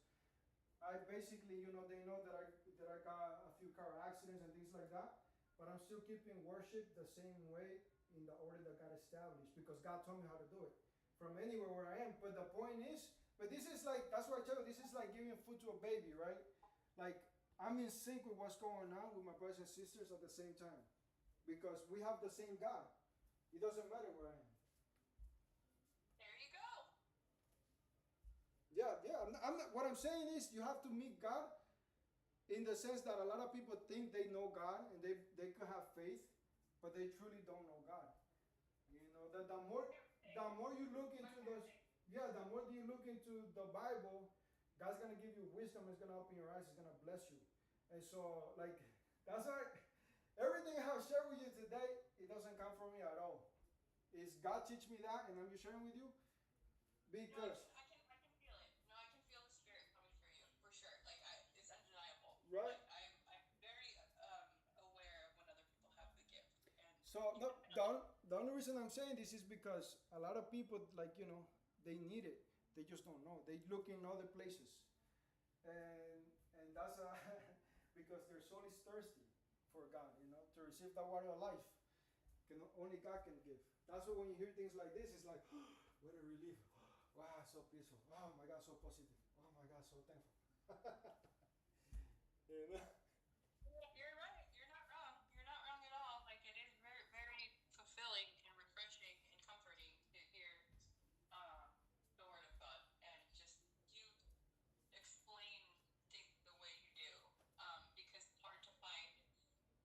I basically, they know that I got a few car accidents and things like that, but I'm still keeping worship the same way in the order that God established because God told me how to do it from anywhere where I am. But the point is, but this is like that's what I tell you. This is like giving food to a baby, right? Like I'm in sync with what's going on with my brothers and sisters at the same time because we have the same God. It doesn't matter where I am. There you go. Yeah. I'm not. What I'm saying is, you have to meet God in the sense that a lot of people think they know God and they could have faith, but they truly don't know God. That the more you look into those, yeah, the more you look into the Bible, God's gonna give you wisdom. It's gonna open your eyes. It's gonna bless you. And so, like, that's why everything I have shared with you today, it doesn't come from me at all. It's God teach me that, and I'm just sharing with you because, No, I can feel it. No, I can feel the spirit coming through you for sure. Like it's undeniable. right? Like I'm very aware of when other people have the gift, and So you no, definitely. the only reason I'm saying this is because a lot of people, like, they need it. They just don't know. They look in other places, and that's because their soul is thirsty for God. To receive the water of life, only God can give. That's why when you hear things like this, it's like, what a relief. Wow, so peaceful. Oh my God, so positive. Oh my God, so thankful. you know? You're right. You're not wrong. You're not wrong at all. Like it is very, very fulfilling and refreshing and comforting to hear uh, the word of God and just you explain things the way you do. Because it's hard to find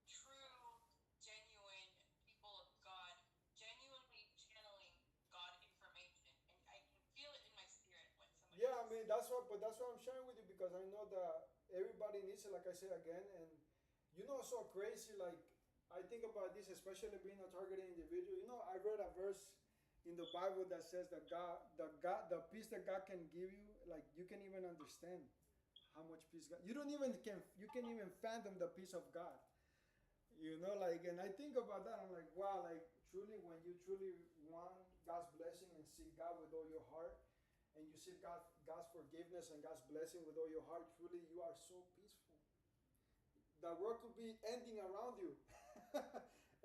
true, genuine people of God, genuinely channeling God information, and I can feel it in my spirit when somebody Yeah, I is. mean that's what I'm sharing with you because I know that everybody needs it. Like I say again, and so crazy. Like I think about this, especially being a targeted individual. I read a verse in the Bible that says that the peace that God can give you, like you can even understand how much peace God. You can even fathom the peace of God. Like, and I think about that. I'm like, wow, like truly, when you truly want God's blessing and seek God with all your heart, and you seek God's forgiveness and God's blessing with all your heart, truly, you are so peaceful. The world could be ending around you,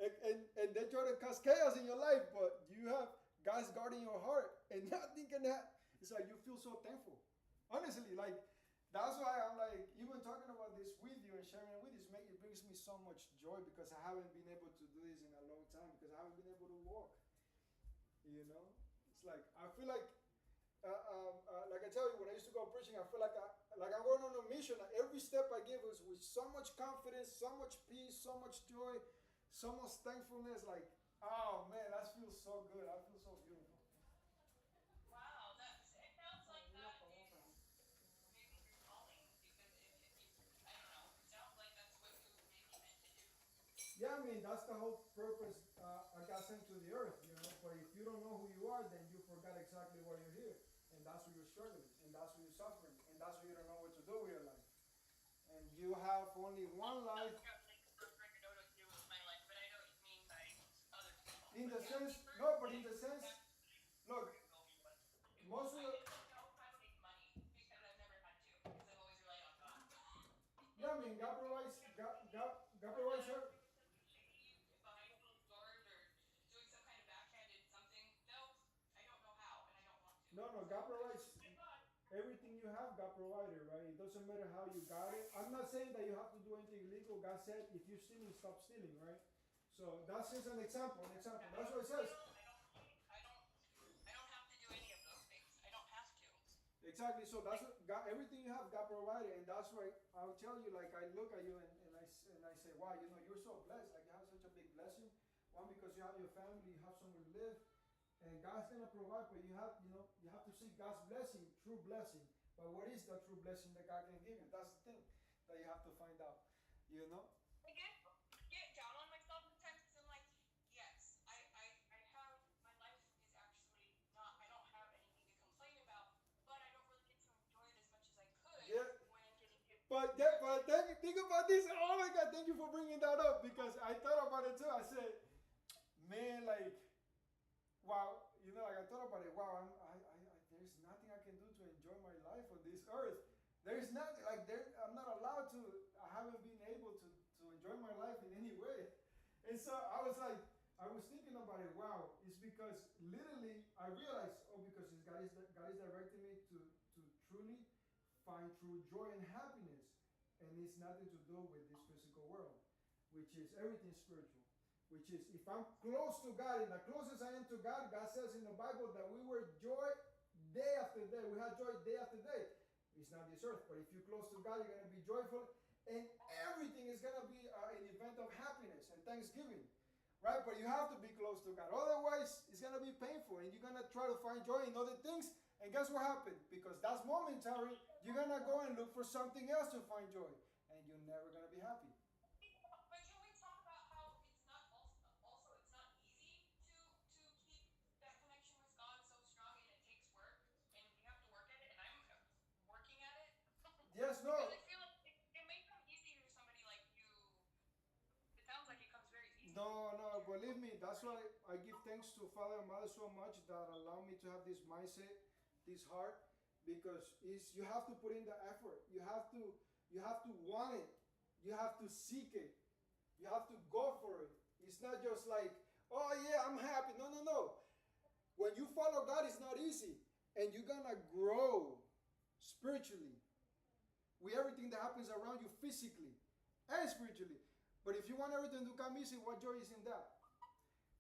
and they try to cause chaos in your life, but you have God's guarding your heart, and nothing can happen. It's like you feel so thankful. Honestly, like that's why I'm like, even talking about this with you and sharing it with you, it brings me so much joy because I haven't been able to do this in a long time because I haven't been able to walk. It's like I feel like I tell you, when I used to go preaching, I feel like like I'm going on a mission. Like every step I give is with so much confidence, so much peace, so much joy, so much thankfulness. Like, oh man, that feels so good. I feel so beautiful. Wow, it sounds like that is maybe your calling because if I don't know, it sounds like that's what you were maybe meant to do. Yeah, I mean that's the whole purpose I got sent to the earth, you know. But if you don't know who you are, then you forgot exactly why you're here, and that's why you're struggling, and that's why you're suffering, and that's why you don't know what to do with your life. And you have only one life. I don't like know what to do with my life, but I know what you mean by other people. In But the yeah, sense, for no, but in me, the sense, that's look, most of I the, just don't know how to make money because I've never had to because I've always relied on God. yeah, I mean, God provides, God But provides her. doing something shady behind closed doors or doing some kind of backhanded something, no, I don't know how and I don't want to. No, no, So God I just provides rely on God. everything you have. God provided, right? It doesn't matter how you got it. I'm not saying that you have to do anything illegal. God said, if you're stealing, stop stealing, right? So that's just an example. An example. Yeah, I That's don't what it says. steal, I don't cheat, I don't have to do any of those things. I don't have to. Exactly. So that's what God. Everything you have, God provided, and that's why I'll tell you. Like I look at you and I say, wow, you know, you're so blessed. Like you have such a big blessing. One because you have your family, you have somewhere to live, and God's gonna provide. But you have, you know, you have to seek God's blessing, true blessing. But what is the true blessing that God can give you? That's the thing that you have to find out. You know. I get down on myself sometimes because I'm like, yes, I have my life is actually not I don't have anything to complain about, but I don't really get to enjoy it as much as I could Yeah. when I'm getting hit. Think about this. Oh my God! Thank you for bringing that up because I thought about it too. I said, man, like, wow, you know, like I thought about it. Wow, there's nothing I can do to enjoy my life on this earth. There's nothing like there. I'm not allowed to. I haven't been able to enjoy my life in any way. And so I was like, I was thinking about it. Wow, it's because literally I realized, oh, because God is directing me to truly find true joy and happiness, and it's nothing to do with this physical world, which is everything spiritual. Which is if I'm close to God, and the closest I am to God, God says in the Bible that we were joy day after day. We had joy day after day. It's not this earth, but if you're close to God, you're going to be joyful, and everything is going to be an event of happiness and thanksgiving, right? But you have to be close to God. Otherwise, it's going to be painful, and you're going to try to find joy in other things. And guess what happened? Because that's momentary, you're going to go and look for something else to find joy, and you're never going to be happy. But can we talk about how it's not also it's not easy to keep that connection with God so strong and it takes work and you have to work at it and I'm working at it Yes, because no. I feel like it may come easy to somebody like you. It sounds like it comes very easy. No, no, believe me, that's why I give thanks to Father and Mother so much that allow me to have this mindset, this heart, because you have to put in the effort. You have to want it. You have to seek it. You have to go for it. It's not just like, oh yeah, I'm happy. No, no, no. When you follow God, it's not easy. And you're gonna grow spiritually with everything that happens around you physically and spiritually. But if you want everything to come easy, what joy is in that?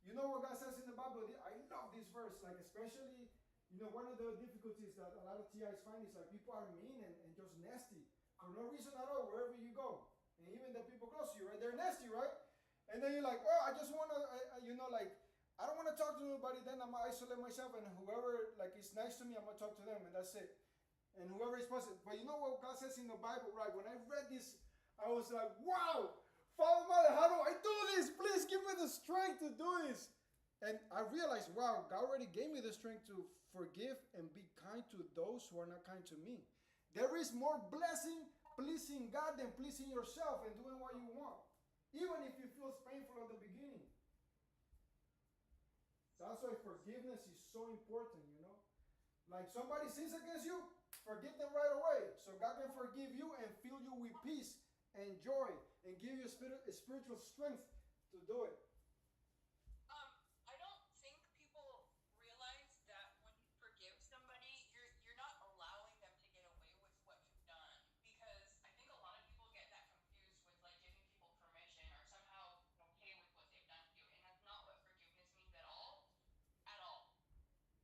You know what God says in the Bible? I love this verse, like especially, you know, one of the difficulties that a lot of TIs find is like people are mean and just nasty for no reason at all wherever you go. And even the people close to you, right? They're nasty, right? And then you're like, oh, I just want to, you know, like, I don't want to talk to nobody. Then I'm going to isolate myself, and whoever, like, is nice to me, I'm going to talk to them, and that's it. And whoever is positive. But you know what God says in the Bible, right? When I read this, I was like, wow, Father, Mother, how do I do this? Please give me the strength to do this. And I realized, wow, God already gave me the strength to forgive and be kind to those who are not kind to me. There is more blessing pleasing God than pleasing yourself and doing what you want, even if it feels painful at the beginning. That's why forgiveness is so important, you know. Like somebody sins against you, forgive them right away, so God can forgive you and fill you with peace and joy and give you a spiritual strength to do it. I don't think people realize that when you forgive somebody, you're not allowing them to get away with what you've done. Because I think a lot of people get that confused with like giving people permission or somehow okay with what they've done to you. And that's not what forgiveness means at all. At all.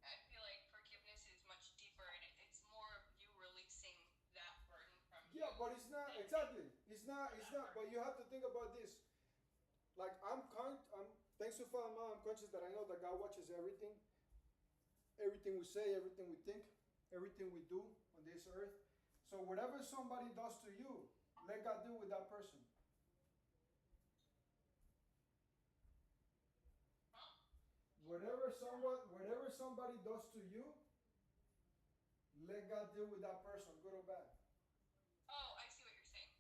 I feel like forgiveness is much deeper and it's more of you releasing that burden but it's not exactly. It's not. But you have to think about this. Like I'm thanks to Father Mom, I'm conscious that I know that God watches everything, everything we say, everything we think, everything we do on this earth. So whatever somebody does to you, let God deal with that person. Whatever somebody does to you, let God deal with that person, good or bad. Oh, I see what you're saying.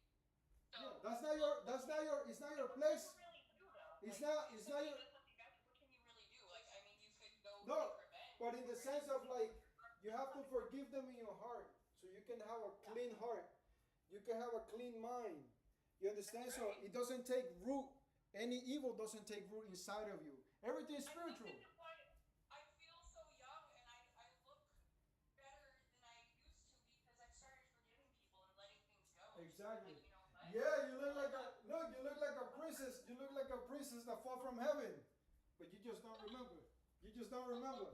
So, Yeah, it's not your place. It's not your. What can you really do? Like, I mean, you could go No, take revenge. but in the sense of like, you have to forgive them in your heart, so you can have a clean heart. You can have a clean mind. You understand? So it doesn't take root. Any evil doesn't take root inside of you. Everything is spiritual. I feel so young and I look better than I used to because I started forgiving people and letting things go. Exactly. Like, you know what? Yeah, you look like a princess. You look like a princess that fell from heaven, but you just don't remember. You just don't remember.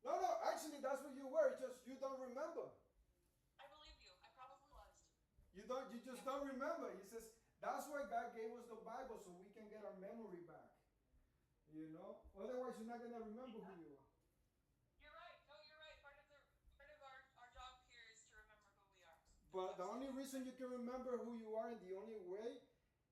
No, actually, that's what you were. Just you don't remember. I believe you. I probably was. You just don't remember. He says that's why God gave us the Bible so we can get our memory back. You know, otherwise you're not gonna remember who you are. You're right. No, you're right. Part of our job here is to remember who we are. But the only reason you can remember who you are, and the only way,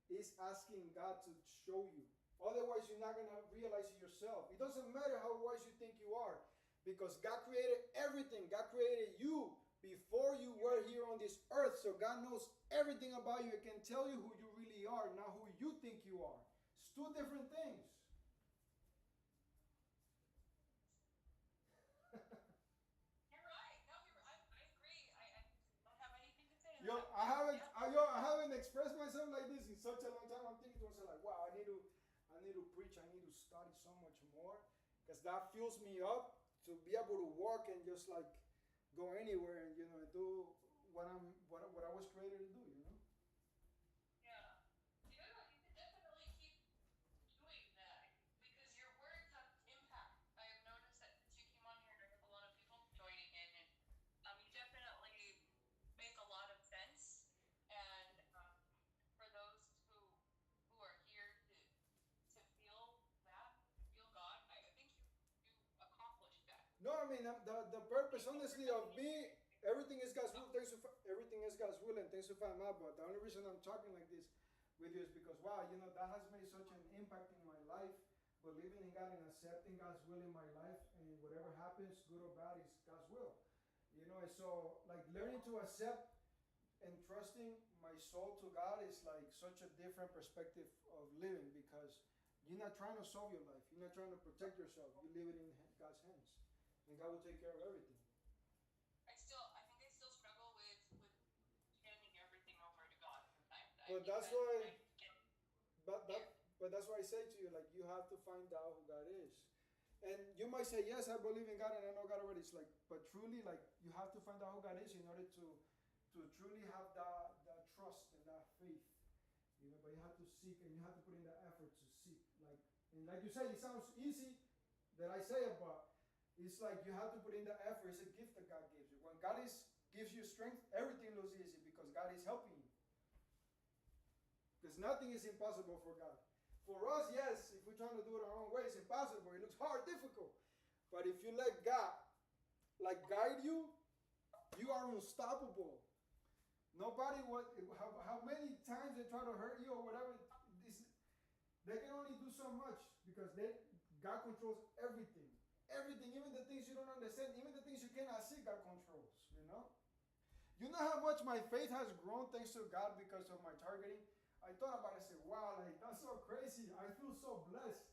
is asking God to show you. Otherwise, you're not gonna realize it yourself. It doesn't matter how wise you think you are, because God created everything. God created you before you were here on this earth. So God knows everything about you. It can tell you who you really are, not who you think you are. It's two different things. You're right. No, I agree. I don't have anything to say. I haven't expressed myself like this in such a long time. I'm thinking to myself like, wow, I need to preach. I need to study so much more, because that fills me up to be able to walk and just like go anywhere and do what I was created to do. Yeah. You could definitely keep doing that because your words have impact. I have noticed that since you came on here, there was a lot of people joining in, and you definitely make a lot of sense. And for those who are here to feel God, I think you accomplished that. No, I mean the purpose, honestly, of me. Everything is God's will. Everything is God's will, and thanks to find out. But the only reason I'm talking like this with you is because wow, that has made such an impact in my life. Believing in God and accepting God's will in my life, and whatever happens, good or bad, is God's will. And so like learning to accept and trusting my soul to God is like such a different perspective of living, because you're not trying to solve your life. You're not trying to protect yourself. You leave it in God's hands, and God will take care of everything. I think I still struggle with handing everything over to God sometimes. But that's why I say to you, like, you have to find out who God is. And you might say, yes, I believe in God and I know God already. It's like, but truly, like, you have to find out who God is in order to truly have that trust and that faith. But you have to seek, and you have to put in the effort to seek. And like you say, it sounds easy that I say it, but it's like you have to put in the effort. It's a gift that God gives you. When God gives you strength, everything looks easy because God is helping you. Because nothing is impossible for God. For us, yes, if we're trying to do it our own way, it's impossible. It looks hard, difficult. But if you let God guide you, you are unstoppable. Nobody, how many times they try to hurt you or whatever, they can only do so much because God controls everything. Everything, even the things you don't understand, even the things you cannot see, God controls, You know how much my faith has grown thanks to God because of my targeting? I thought about it, I said, wow, like, that's so crazy. I feel so blessed.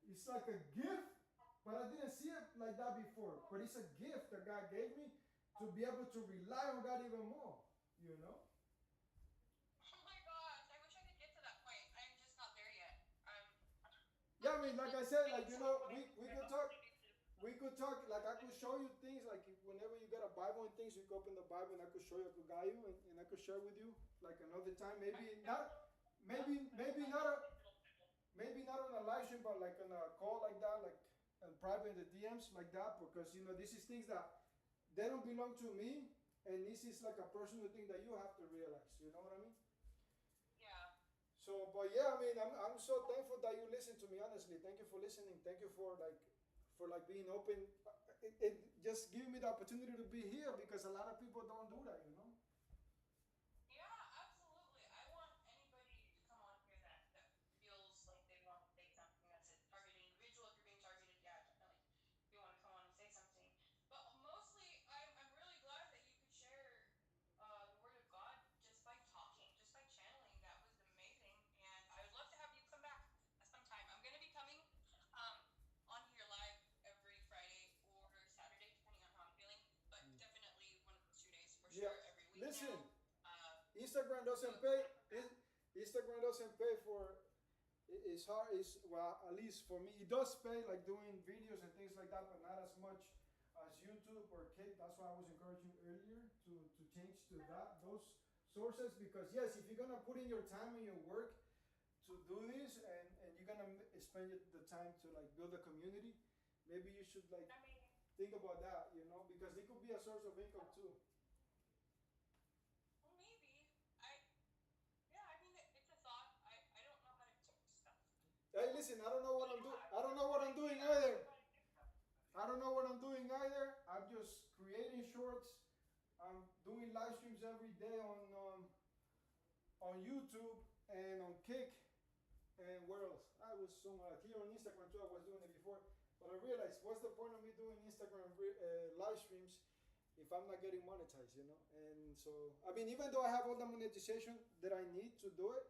It's like a gift, but I didn't see it like that before. But it's a gift that God gave me to be able to rely on God even more, Oh my gosh, I wish I could get to that point. I'm just not there yet. Yeah, I mean, like I said, like, we could talk, like, I could show you things, like, whenever you get a Bible and things, you could open the Bible and I could show you, I could guide you, and I could share with you, like, another time, maybe not on a live stream, but like on a call like that, like in private in the DMs like that, because this is things that they don't belong to me, and this is like a personal thing that you have to realize. You know what I mean? Yeah. So, but yeah, I mean, I'm so thankful that you listen to me. Honestly, thank you for listening. Thank you for like being open. It just giving me the opportunity to be here because a lot of people don't do that. You know. Yeah, absolutely. I want anybody to come on here that feels like they want to say something that's a targeted individual. If you're being targeted, yeah, definitely. If you want to come on and say something. But mostly, I'm really glad that you could share the word of God just by talking, just by channeling. That was amazing. And I would love to have you come back sometime. I'm going to be coming um, on here live every Friday or Saturday, depending on how I'm feeling. But definitely one of those 2 days for Yeah. sure every week Listen, now. Instagram So doesn't pay. Instagram doesn't pay for. It's hard. It's well, at least for me, it does pay like doing videos and things like that, but not as much as YouTube or Kick. That's why I was encouraging you earlier to change to that those sources because yes, if you're gonna put in your time and your work to do this and you're gonna spend the time to like build a community, maybe you should like I mean, think about that, you know, because it could be a source of income too. well, maybe. Yeah, I mean, it's a thought. I don't know how to do stuff. Hey, listen, I don't know what I'm doing. Yeah, I don't know what I'm doing I don't either. know how to do stuff. I don't know what I'm doing either. I'm just creating shorts. I'm doing live streams every day on YouTube and on Kick and where else? I was here on Instagram too. I was doing it before, but I realized what's the point of me doing Instagram live streams if I'm not getting monetized, you know? And so I mean, even though I have all the monetization that I need to do it,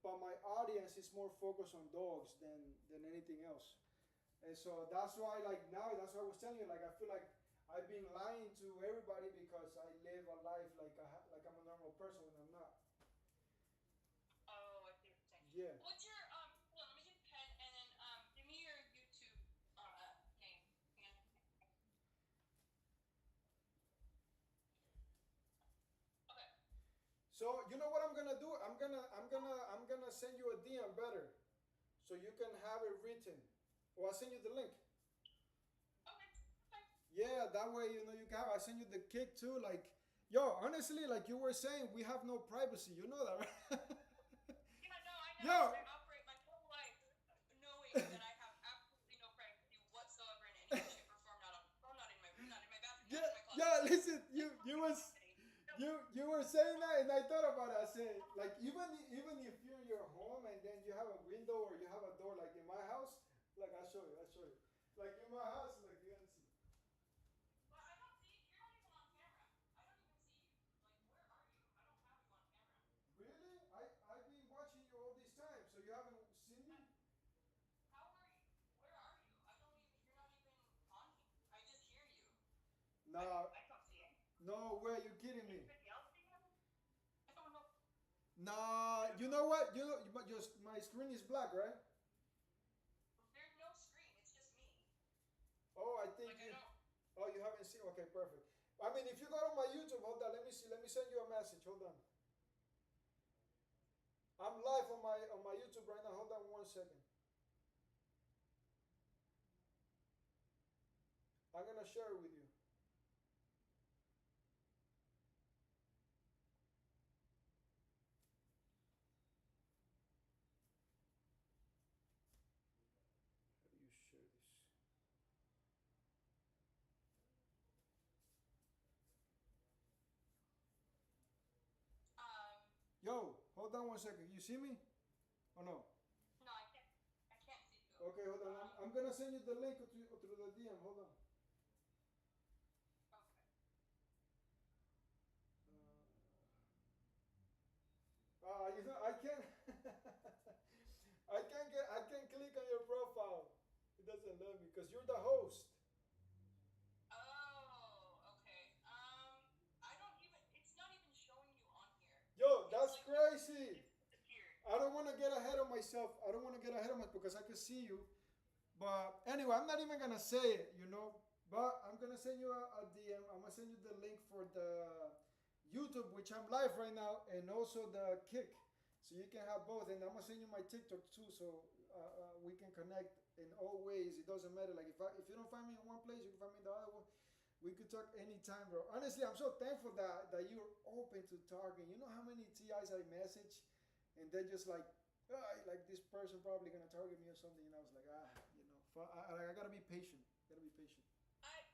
but my audience is more focused on dogs than anything else. And so that's why, like now, that's why I was telling you, like I feel like I've been lying to everybody because I live a life like I'm a normal person when I'm not. Oh, I see what you're saying. Yeah. What's your hold on, let me get a pen and then give me your YouTube name. Hang on. Okay. So you know what I'm gonna do? I'm gonna send you a DM better, so you can have it written, or I'll send you the link. Okay. Okay. Yeah, that way you know you can have. I send you the Kick too. Like, yo, honestly, like you were saying, we have no privacy. You know that, right? Yeah, no, I know. Yo, I operate my whole life knowing that I have absolutely no privacy whatsoever in any way, shape, or form. Not on my phone, not in my room, not in my bathroom, not yeah, in my closet. yeah. Listen, Like, you no was privacy. No. you were saying that, and I thought about it. I said, like, even if you're in your home and then you have a window or you have a door, like in my house, like I'll show you. Like in my house, like you can see. But I don't see you're not even on camera. I don't even see you. Like, where are you? I don't have you on camera. Really? I've been watching you all this time, so you haven't seen me? How are you? Where are you? I don't even. You're not even on here. I just hear you. No, I don't see it. no way. You're kidding me. Anybody else see him? I don't know. Nah, you know what? You know, but just my screen is black, right? There's no screen. It's just me. Oh, I think Like, I you. don't. Oh, you haven't seen. Okay, perfect. I mean, if you go to my YouTube, hold on. Let me see. Let me send you a message. Hold on. I'm live on my YouTube right now. Hold on 1 second. I'm gonna share it with you. How do you share this? Yo, hold on 1 second. You see me? Or no? No, I can't. I can't see you. Okay, hold on. I'm gonna send you the link through the DM. Hold on. Okay. You know, I can't. I can't click on your profile. It doesn't let me because you're the host. Oh, okay. I don't even. It's not even showing you on here. Yo, It's that's like crazy. it's disappeared. I don't want to get ahead of myself. I don't want to get ahead of myself because I can see you. But anyway, I'm not even gonna say it, you know. But I'm gonna send you a DM. I'm gonna send you the link for the YouTube, which I'm live right now, and also the Kick, so you can have both. And I'm gonna send you my TikTok too, so we can connect in all ways. It doesn't matter. Like if you don't find me in one place, you can find me in the other one. We could talk anytime, bro. Honestly, I'm so thankful that you're open to talking. You know how many TIs I message, and they're just like, like this person probably gonna target me or something. And I was like, I gotta be patient. Gotta be patient.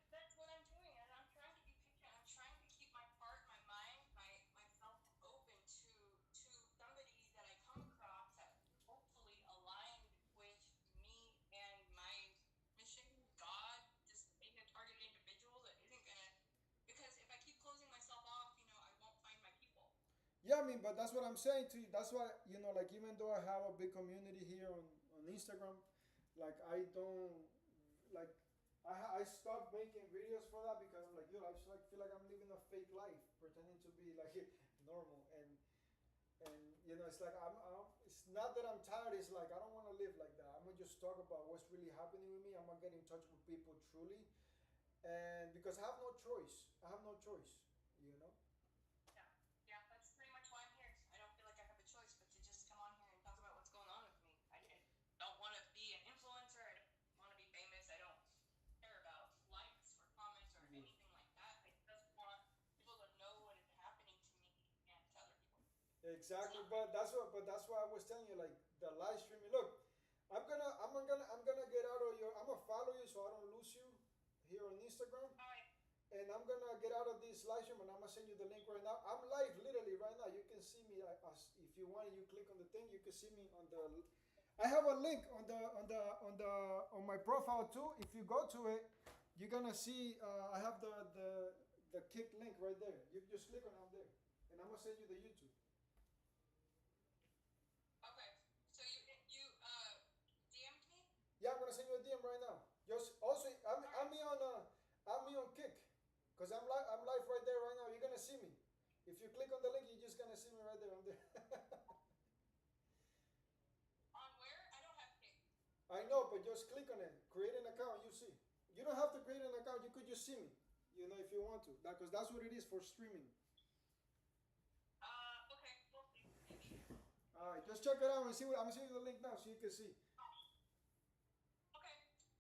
That's what I'm doing, and I'm trying to be patient. I'm trying to keep my heart, my mind, myself open to somebody that I come across that hopefully aligned with me and my mission, God, just being a targeted individual that isn't gonna. Because if I keep closing myself off, I won't find my people. Yeah, I mean, but that's what I'm saying to you. That's why, like, even though I have a big community here on Instagram, like I don't like I stopped making videos for that because I'm like, I just like feel like I'm living a fake life, pretending to be like normal, and it's like it's not that I'm tired. It's like I don't want to live like that. I'm gonna just talk about what's really happening with me. I'm gonna get in touch with people truly, and because I have no choice. I have no choice. You know. Yeah, yeah, that's pretty much why I'm here. I don't feel like I have a choice but to just come on here and talk about what's going on with me. I don't want to be an influencer. I don't want to be famous. I don't care about likes or comments or Yeah. anything like that. I just want people to know what is happening to me and to other people. Exactly, but that's why I was telling you, like the live streaming. Look, I'm gonna get out of your. I'm gonna follow you so I don't lose you here on Instagram, All right. and I'm gonna get out of this live stream and I'm gonna send you the link right now. I'm live literally right now. You can see me. If you want, you click on the thing. You can see me on the. I have a link on my profile too. If you go to it, you're gonna see. I have the kick link right there. You just click on it there, and I'm gonna send you the YouTube. Okay. So you DM'd me? Yeah, I'm gonna send you a DM right now. Just also, All right. I'm me on Kick, cause I'm live right there right now. You're gonna see me. If you click on the link, you're just gonna see me right there. I'm there. On where? I don't have Kick. I know, but just click on it. Create an account. You see. You don't have to create an account. You could just see me. If you want to. Cause that's what it is for streaming. Okay. We'll see. Maybe. All right, just check it out and see what I'm gonna send you the link now so you can see. Okay.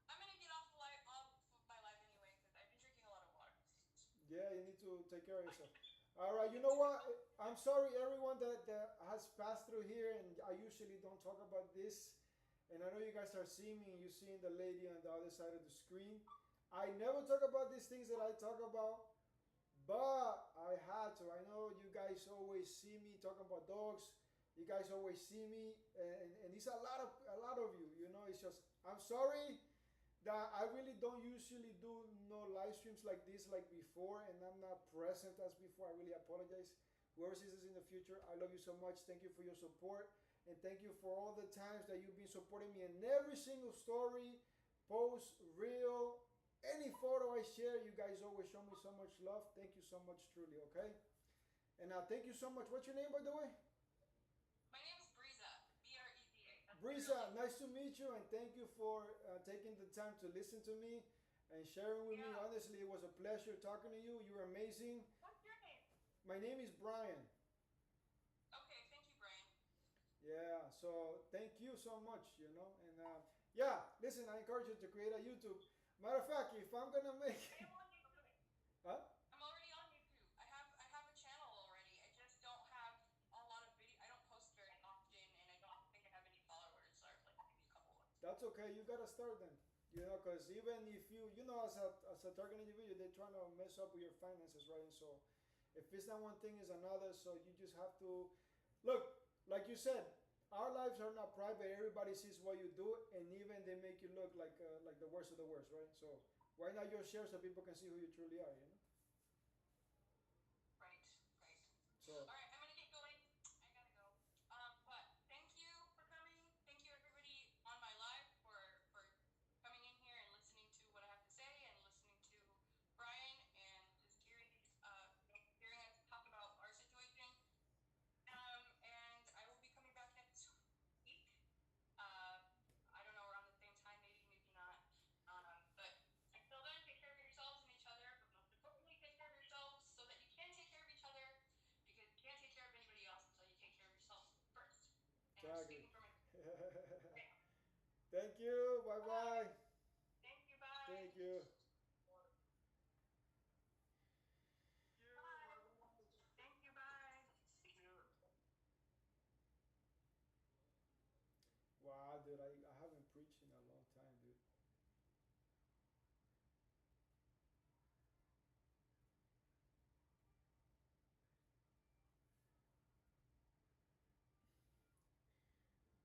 I'm gonna get off of my life anyway because I've been drinking a lot of water. Yeah, you need to take care of yourself. All right, you know what? I'm sorry, everyone that has passed through here, and I usually don't talk about this. And I know you guys are seeing me, and you're seeing the lady on the other side of the screen. I never talk about these things that I talk about, but I had to. I know you guys always see me talking about dogs. You guys always see me, and it's a lot of you. It's just I'm sorry that I really don't usually do no live streams like this like before, and I'm not present as before. I really apologize. Whoever sees this in the future, I love you so much. Thank you for your support, and thank you for all the times that you've been supporting me in every single story, post, reel, any photo I share. You guys always show me so much love. Thank you so much, truly. Okay, and thank you so much. What's your name, by the way? My name is Breeza. Breza. That's my real Brisa, name. nice to meet you, and thank you for taking the time to listen to me and sharing with me. Yeah. Honestly, it was a pleasure talking to you. You're amazing. What's your name? My name is Brian. Okay. Thank you, Brian. Yeah, so thank you so much. And yeah, listen, I encourage you to create a YouTube. Matter of fact, if I'm gonna make. I am on YouTube. Huh? I'm already on YouTube. I have a channel already. I just don't have a lot of video. I don't post very often, and I don't think I have any followers, or like maybe a couple ones. That's okay. You gotta start then. Because even if as a target individual, they're trying to mess up with your finances, right? And so, if it's not one thing, it's another. So you just have to look, like you said. Our lives are not private. Everybody sees what you do, and even they make you look like the worst of the worst, right? So why not just share so people can see who you truly are? Right. Right. So All right. I'm gonna get going. I gotta go. But thank you for coming. Thank you everybody on my live for coming in here and listening to what I have to say and listening to Brian and just hearing us talk about our situation. And I will be coming back next week. I don't know, around the same time, maybe not. But until then, take care of yourselves and each other, but most importantly, take care of yourselves so that you can take care of each other, because you can't take care of anybody else until you take care of yourself first. And I'm exactly. speaking from okay. Thank you. Bye Bye. bye. Thank you. Bye. Thank you. dude. I haven't preached in a long time, dude.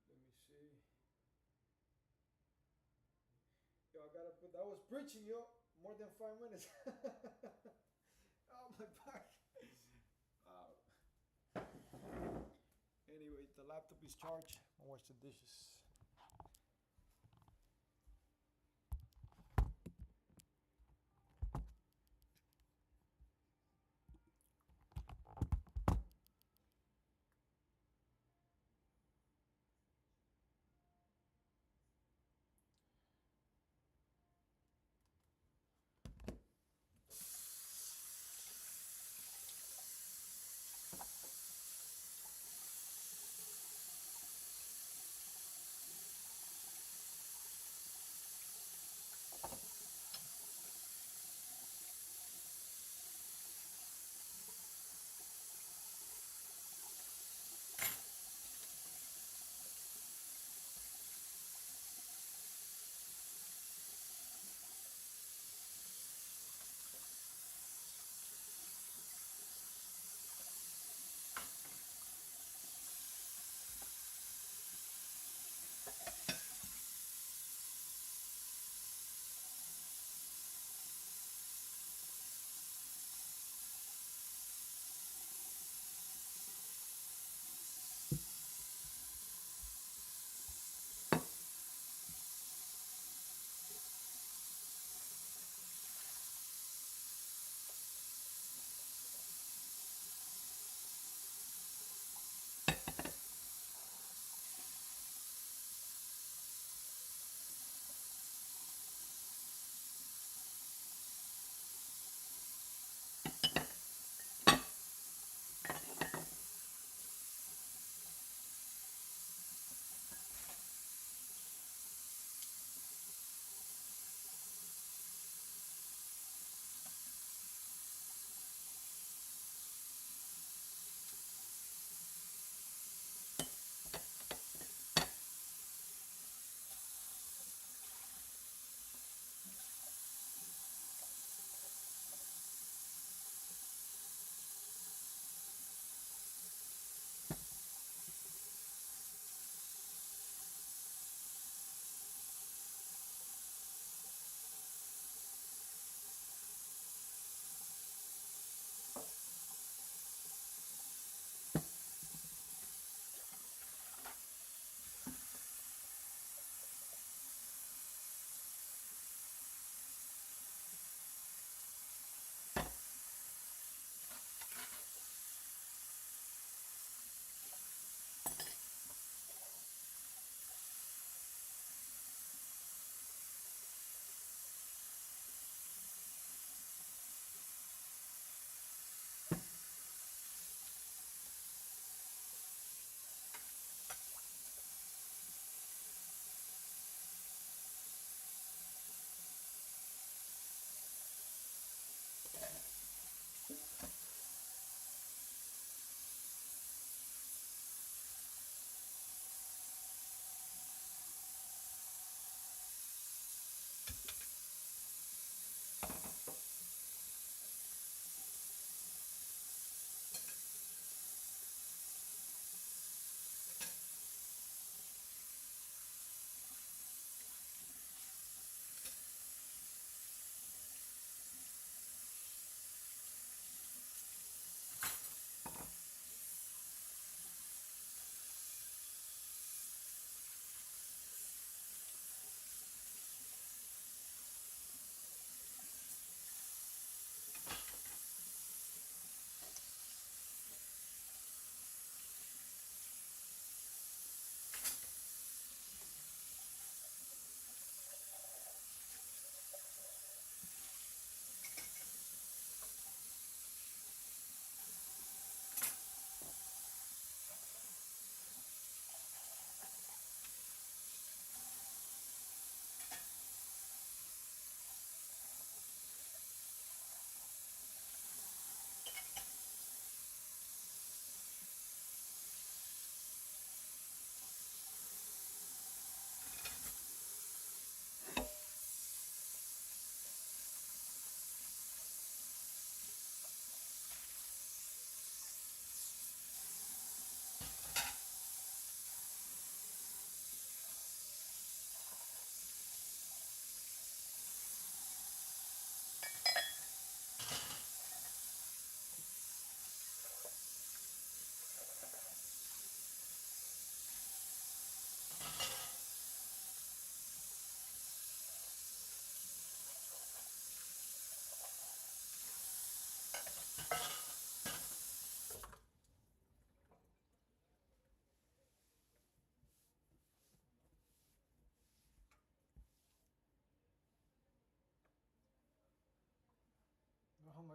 Let me see. Yo, I gotta put. That was preaching, yo. More than 5 minutes. Oh, my back. Uh, anyway, the laptop is charged. I'll wash the dishes.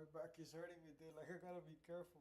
My back is hurting me, dude. Like I gotta be careful.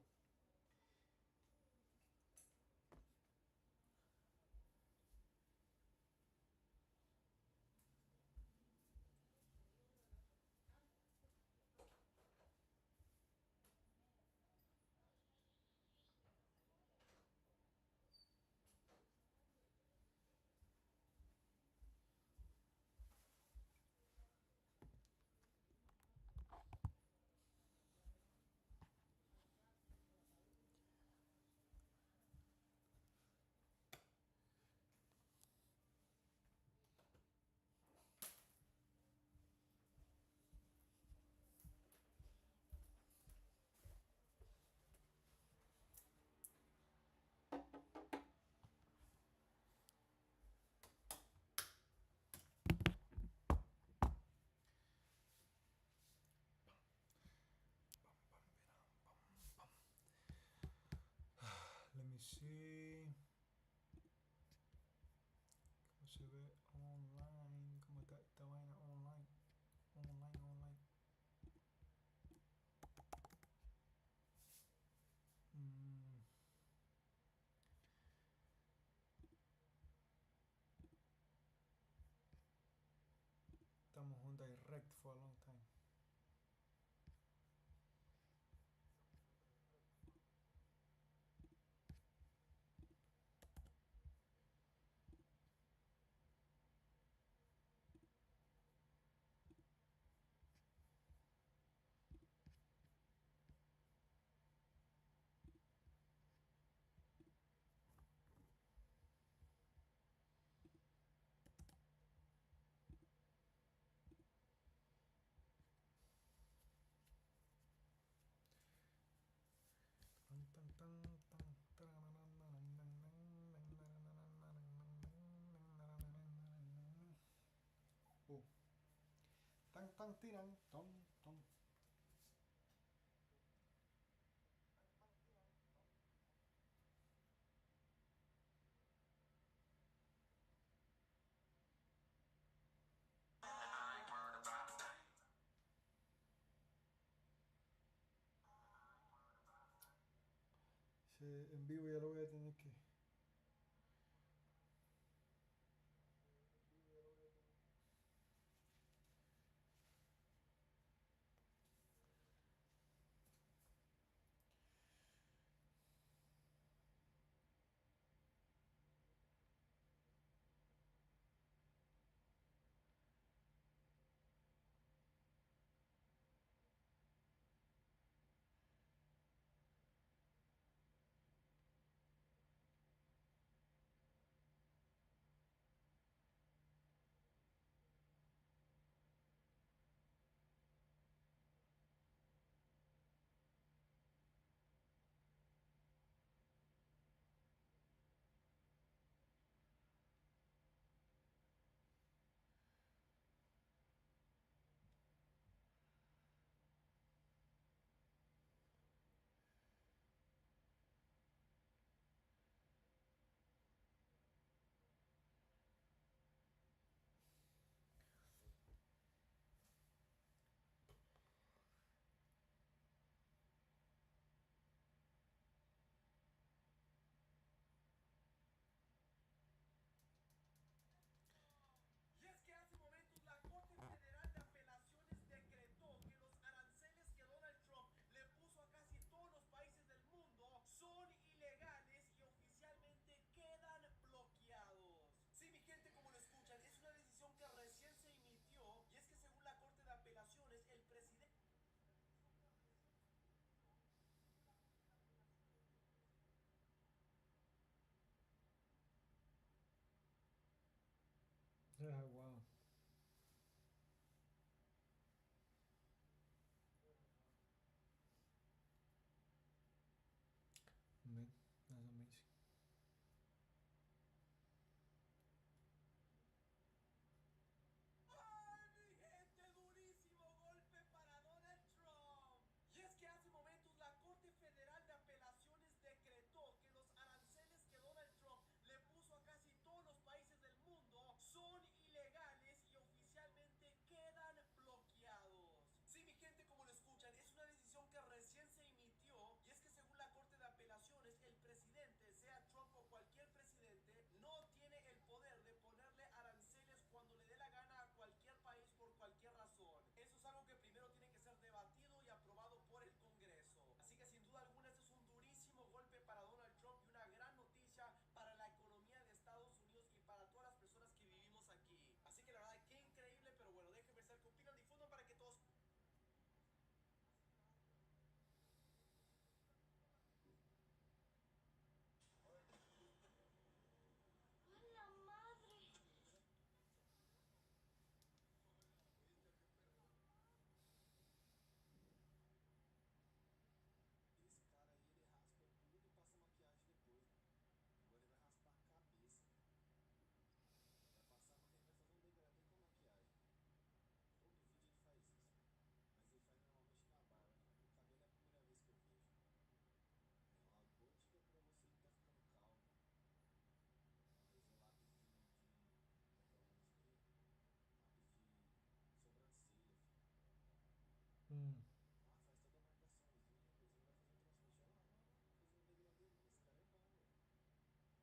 Let me see. ¿Cómo se ve online? ¿Cómo está esta vaina online? Online. Mm. Estamos on direct for a long time. Oh. Tan tiran, ton. En vivo ya lo voy a tener que.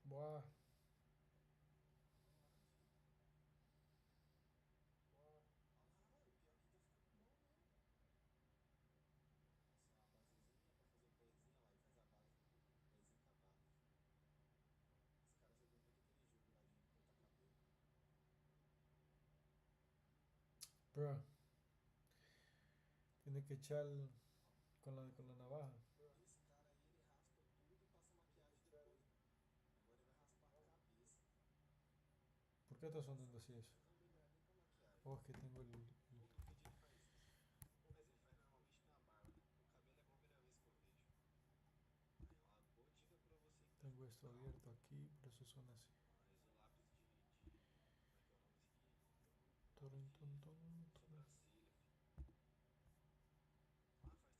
Buah. Olha lá, mano, pior que tá ficando bom mesmo. Passa uma basezinha pra fazer o pezinho lá e faz a base do pezinho com a barba. Esse cara jogou muito aquele jogo lá de cortar cabelo. Bro. Tiene que echar Ó, con la navaja. esse cara aí, ele raspa tudo e passa maquiagem depois, mano. Agora ele vai raspar a cabeça. ¿Por qué estás sonando así Vai eso? fazer um degradê com a maquiagem. Oh, es que tengo Todo vídeo ele faz isso. Mas ele faz normalmente com a barba, né? Com o cabelo é a primeira vez que eu vejo. Aí é uma boa dica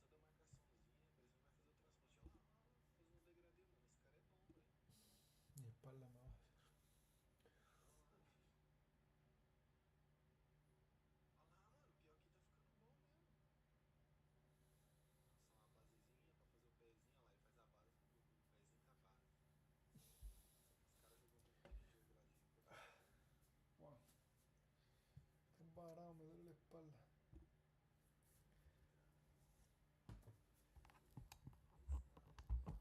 pra você que tá tengo ficando esto calvo. abierto aquí, por eso suena así. Mas o lápis como é que é o nome desse aqui? Lápis Torun, tun, de tun, tun. sobrancelha, fi. Ah, faz toda a marcaçãozinha, depois vai fazer o transplante.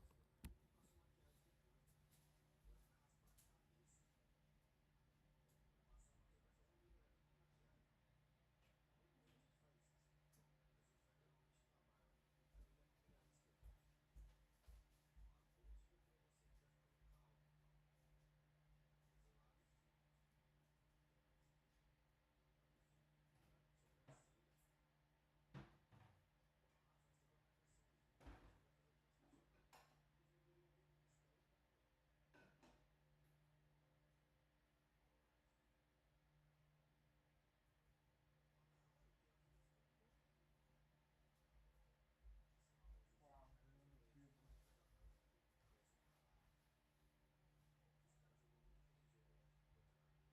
Olha lá, olha lá, fazendo um degradê, mano. Esse cara é bom, velho. Mi espalda me va a hacer. Olha lá, fi. Olha lá, mano. Pior que tá ficando bom mesmo. Passa uma basezinha pra fazer o pezinho. Olha lá, ele faz a base do pezinho com a barba. Esse cara jogou muito aquele jogo lá de cortar cabelo. Wow. Qué parado, me duele la espalda. Esse cara aí, ele raspa tudo e passa maquiagem depois, mano. Agora ele vai raspar a cabeça. Vai fazer um degradê com a maquiagem. Todo vídeo ele faz isso. Mas ele faz normalmente com a barba. Com o cabelo é a primeira vez que eu vejo. Uma boa dica pra você que tá ficando calvo. Fazer lápis como é que é o nome disso aqui? Lápis de sobrancelha. Olha lá, faz toda a marcaçãozinha. Depois ele vai fazer o transplante. Olha lá, fez um degradê mesmo. Esse cara é bom, velho. Olha lá, fi. Olha lá, mano. Pior que tá ficando bom mesmo. Passa uma basezinha Wow, pra me fazer o duele el pie, pezinho bro. lá e faz a base do pezinho com a barba. Esse cara jogou muito aquele jogo lá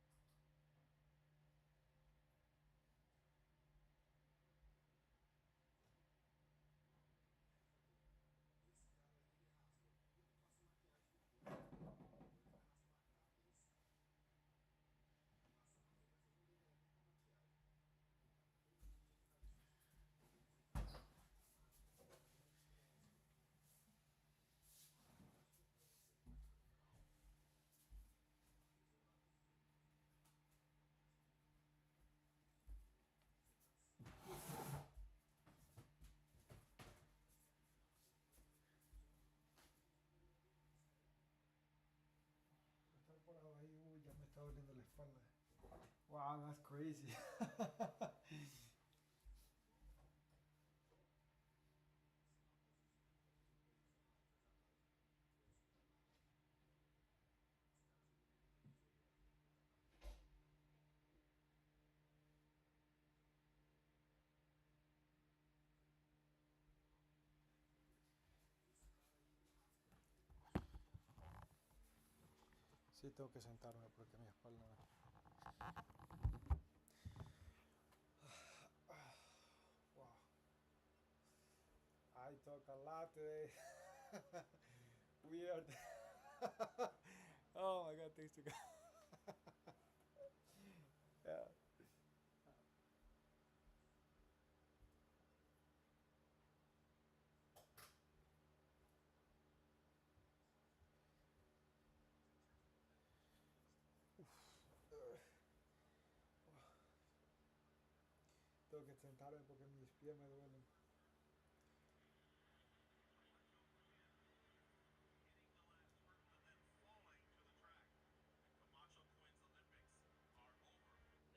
de cortar cabelo. Esse cara aí, ele raspa tudo e passa maquiagem depois, mano. Agora ele vai raspar a cabeça. Ele vai fazer um degradê com a maquiagem. Todo vídeo ele faz isso. Mas ele faz normalmente com a barba. Agora ele vai pra primeira vez que eu vejo. Uma boa dica pra você que tá ficando calvo. Fazer o lápis de sobrancelha. Depois vai fazer o transplante. Olha lá, fez um degradê mesmo. Esse cara é bom, velho. Estar parado ahí, uy, ya me está doliendo la espalda. Wow, that's crazy. Passa uma basezinha pra fazer o pezinho lá e faz a base do pezinho com a barba. Esse cara jogou muito aquele jogo lá de cortar cabelo. Esse cara aí, ele raspa tudo e passa maquiagem depois, mano. Sí, tengo que sentarme porque mi espalda me... Wow. I talk a lot today. Weird. Oh my god, thanks to God. Yeah. Tengo que sentarme porque mis pies me duelen. Now, for the majority of people, that's where the story would have ended. But Jasmine Camacho Quinn is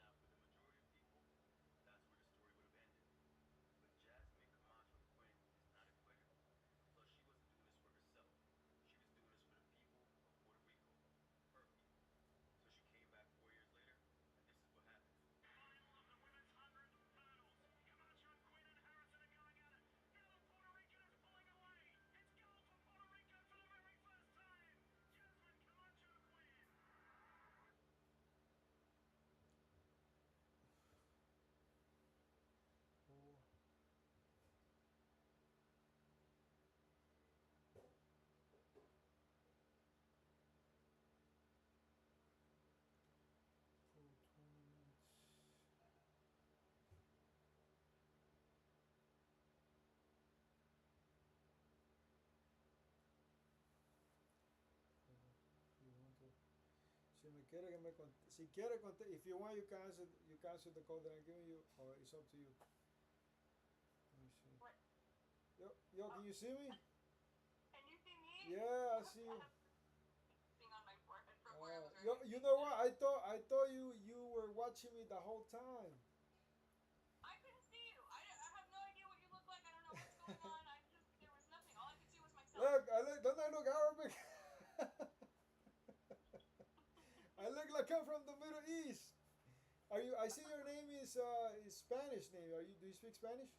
not a quitter. Plus, she wasn't doing this for herself. She was doing this for the people of Puerto Rico, her people. So she came back 4 years later, and this is what happened. quiere que me si quiere if you want you can answer the code that I'm giving you, or it's up to you. Let me see. What? Yo, Oh, can you see me? can you see me? Yeah, I see I you. have thing on my forehead from where I was wearing Yo, my you face know what? mask. I thought you were watching me the whole time. I couldn't see you. I have no idea what you look like. I don't know what's going on. There was nothing. All I could see was myself. Don't I look Arabic? I look like I'm from the Middle East. Are you? I see your name is Spanish name. Do you speak Spanish?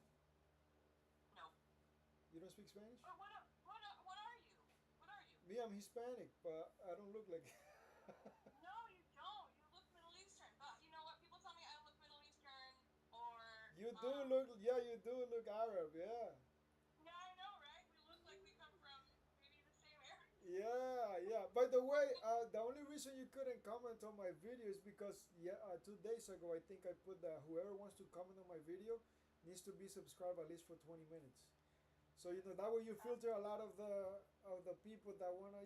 No. You don't speak Spanish? What are you? What are you? Me, I'm Hispanic, but I don't look like. No, you don't. You look Middle Eastern. But you know what? People tell me I look Middle Eastern or You do look, yeah, you do look Arab, yeah. yeah, I know, right? We look like we come from maybe the same area. Yeah, yeah. By the way, the only reason you couldn't comment on my video is because 2 days ago I think I put that whoever wants to comment on my video needs to be subscribed at least for 20 minutes. So that way you filter a lot of the people that wanna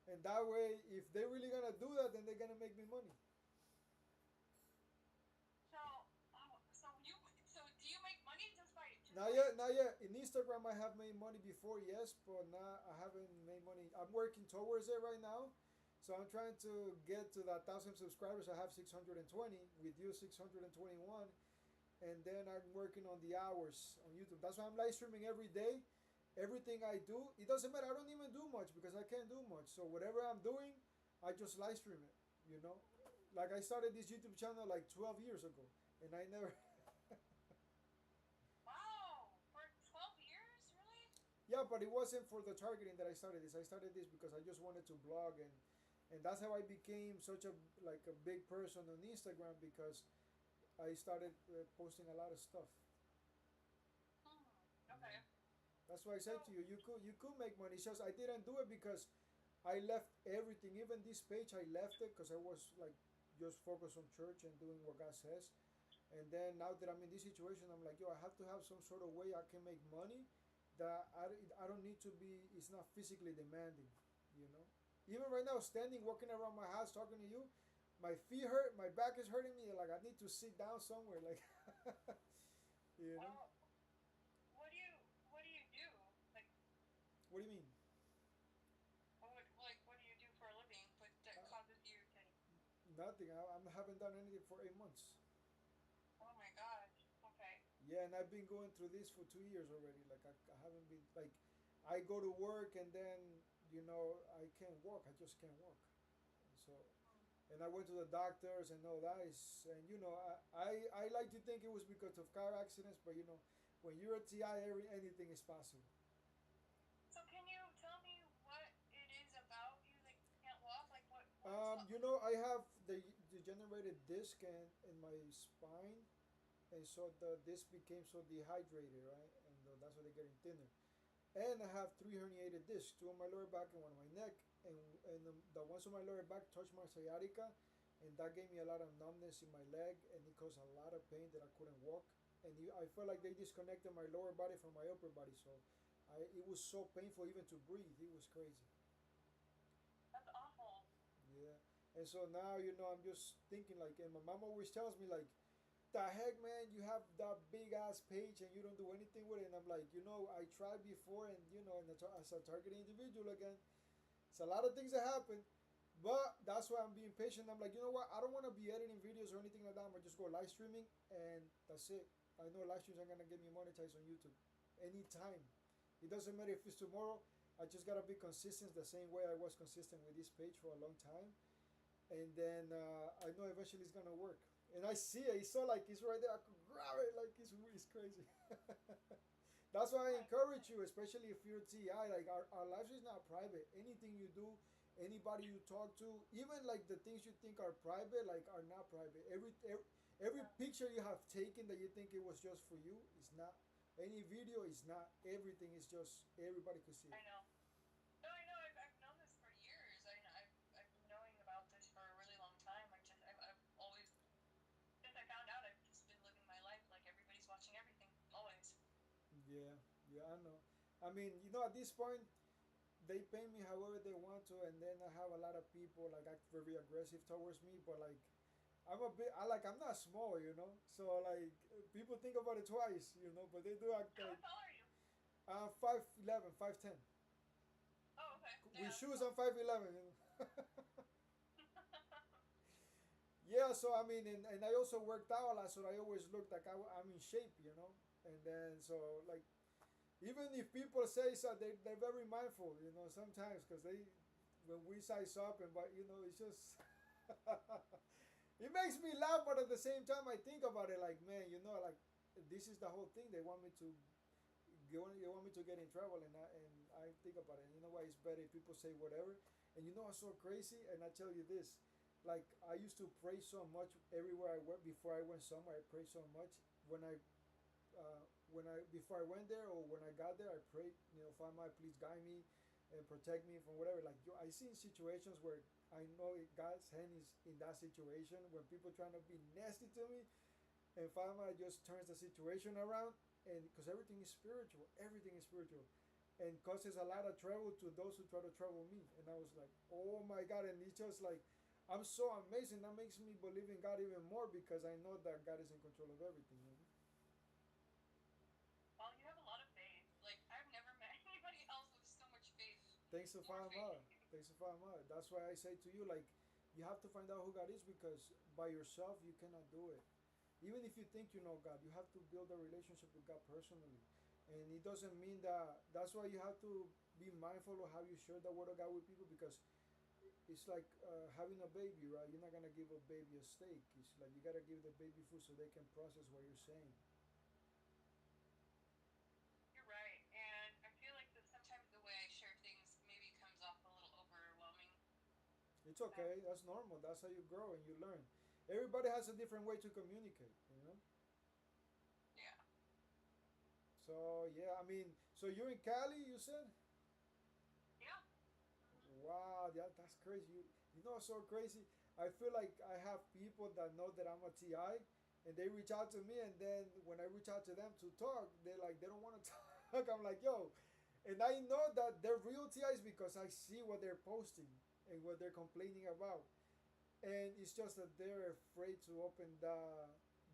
and that way if they're really gonna do that, then they're gonna make me money. So, so do you make money just Not by yet, not yet. In Instagram, I have made money before, yes, but not. I haven't made money. I'm working towards it right now, so I'm trying to get to that 1,000 subscribers. I have 620. With you, 621, and then I'm working on the hours on YouTube. That's why I'm live streaming every day. Everything I do, it doesn't matter. I don't even do much because I can't do much. So whatever I'm doing, I just live stream it. You know, like I started this YouTube channel like 12 years ago, and I never. wow, for 12 years, really? Yeah, but it wasn't for the targeting that I started this. I started this because I just wanted to blog, and that's how I became such a like a big person on Instagram because I started posting a lot of stuff. Okay. Yeah. That's why I said to So, you, you could make money. It's just I didn't do it because I left everything, even this page. I left it because I was like just focused on church and doing what God says. And then now that I'm in this situation, I'm like, yo, I have to have some sort of way I can make money that I don't need to be, it's not physically demanding, you know? Even right now, standing, walking around my house, talking to you, my feet hurt, my back is hurting me, like I need to sit down somewhere, like, you know? well, what do you do? Like, What do you mean? what do you do for a living? What that Uh, causes you to? Nothing. I haven't done anything for 8 months. Oh my gosh. Okay. Yeah, and I've been going through this for 2 years already. Like I haven't been like, I go to work and then I can't walk. I just can't walk. So, and I went to the doctors and all that is, and I like to think it was because of car accidents, but when you're a TI, anything is possible. So can you tell me what it is about you that you can't walk? Like what's up? I have the degenerated disc in my spine, and so the disc became so dehydrated, right? And that's why they're getting thinner. And I have three herniated discs, two on my lower back and one on my neck. And the ones on my lower back touched my sciatica, and that gave me a lot of numbness in my leg, and it caused a lot of pain that I couldn't walk. And I felt like they disconnected my lower body from my upper body, so it was so painful even to breathe. It was crazy. That's awful. Yeah. And so now, I'm just thinking like, and my mom always tells me like, the heck, man, you have that big ass page and you don't do anything with it. And I'm like, I tried before, and as a targeted individual again, it's a lot of things that happen. But that's why I'm being patient. I'm like, you know what? I don't want to be editing videos or anything like that. I'm gonna just go live streaming, and that's it. I know live streams are gonna get me monetized on YouTube anytime. It doesn't matter if it's tomorrow. I just gotta be consistent the same way I was consistent with this page for a long time, and then I know eventually it's gonna work. And I see it. It's so like it's right there. I could grab it. Like it's crazy. That's why I Right. encourage you, especially if you're TI. Like our life is not private. Anything you do, anybody you talk to, even like the things you think are private, like are not private. Every Yeah. picture you have taken that you think it was just for you is not. Any video is not. Everything is just everybody could see it. I know. No, I know. I've known this for years. I've been knowing about this for a really long time. I've always since I found out I've just been living my life like everybody's watching everything always. Yeah, yeah, I know. I mean, at this point, they pay me however they want to, and then I have a lot of people like act very aggressive towards me. But like I'm a bit, I'm not small, So like people think about it twice, But they do act How like tall are you? 5'11", 5'10". Oh, okay. With Yeah, that's shoes, tall. I'm 5'11". Yeah, so I mean, and I also worked out a lot, so I always looked like I'm in shape. And then so like even if people say so, they're very mindful, sometimes because they when we size up and but it's just it makes me laugh, but at the same time I think about it like man, like this is the whole thing. They want me to get in trouble, and I think about it. And you know why it's better if people say whatever. And what's so crazy? And I tell you this, like I used to pray so much everywhere I went before I went somewhere. I prayed so much when I before I went there or when I got there. I prayed, Father, please guide me and protect me from whatever. Like I seen situations where I know God's hand is in that situation when people trying to be nasty to me, and Father just turns the situation around, and because everything is spiritual, and causes a lot of trouble to those who try to trouble me. And I was like, oh my God! And it's just like, I'm so amazing. That makes me believe in God even more because I know that God is in control of everything. Well, you have a lot of faith. Like I've never met anybody else with so much faith. Thanks to More Father faith. Mother. Thanks to Father Mother. That's why I say to you, like, you have to find out who God is because by yourself you cannot do it. Even if you think you know God, you have to build a relationship with God personally. And it doesn't mean that. That's why you have to be mindful of how you share the word of God with people because it's like having a baby, right? You're not gonna give a baby a steak. It's like you gotta give the baby food so they can process what you're saying. You're right, and I feel like that sometimes the way I share things maybe comes off a little overwhelming. It's Um, okay. That's normal. That's how you grow and you learn. Everybody has a different way to communicate. yeah, So yeah, I mean, so you're in Cali, you said? yeah. Hmm. Wow, that's crazy. You know what's so crazy? I feel like I have people that know that I'm a TI, and they reach out to me, and then when I reach out to them to talk, they don't want to talk. I'm like, yo, and I know that they're real TIs because I see what they're posting and what they're complaining about, and it's just that they're afraid to open the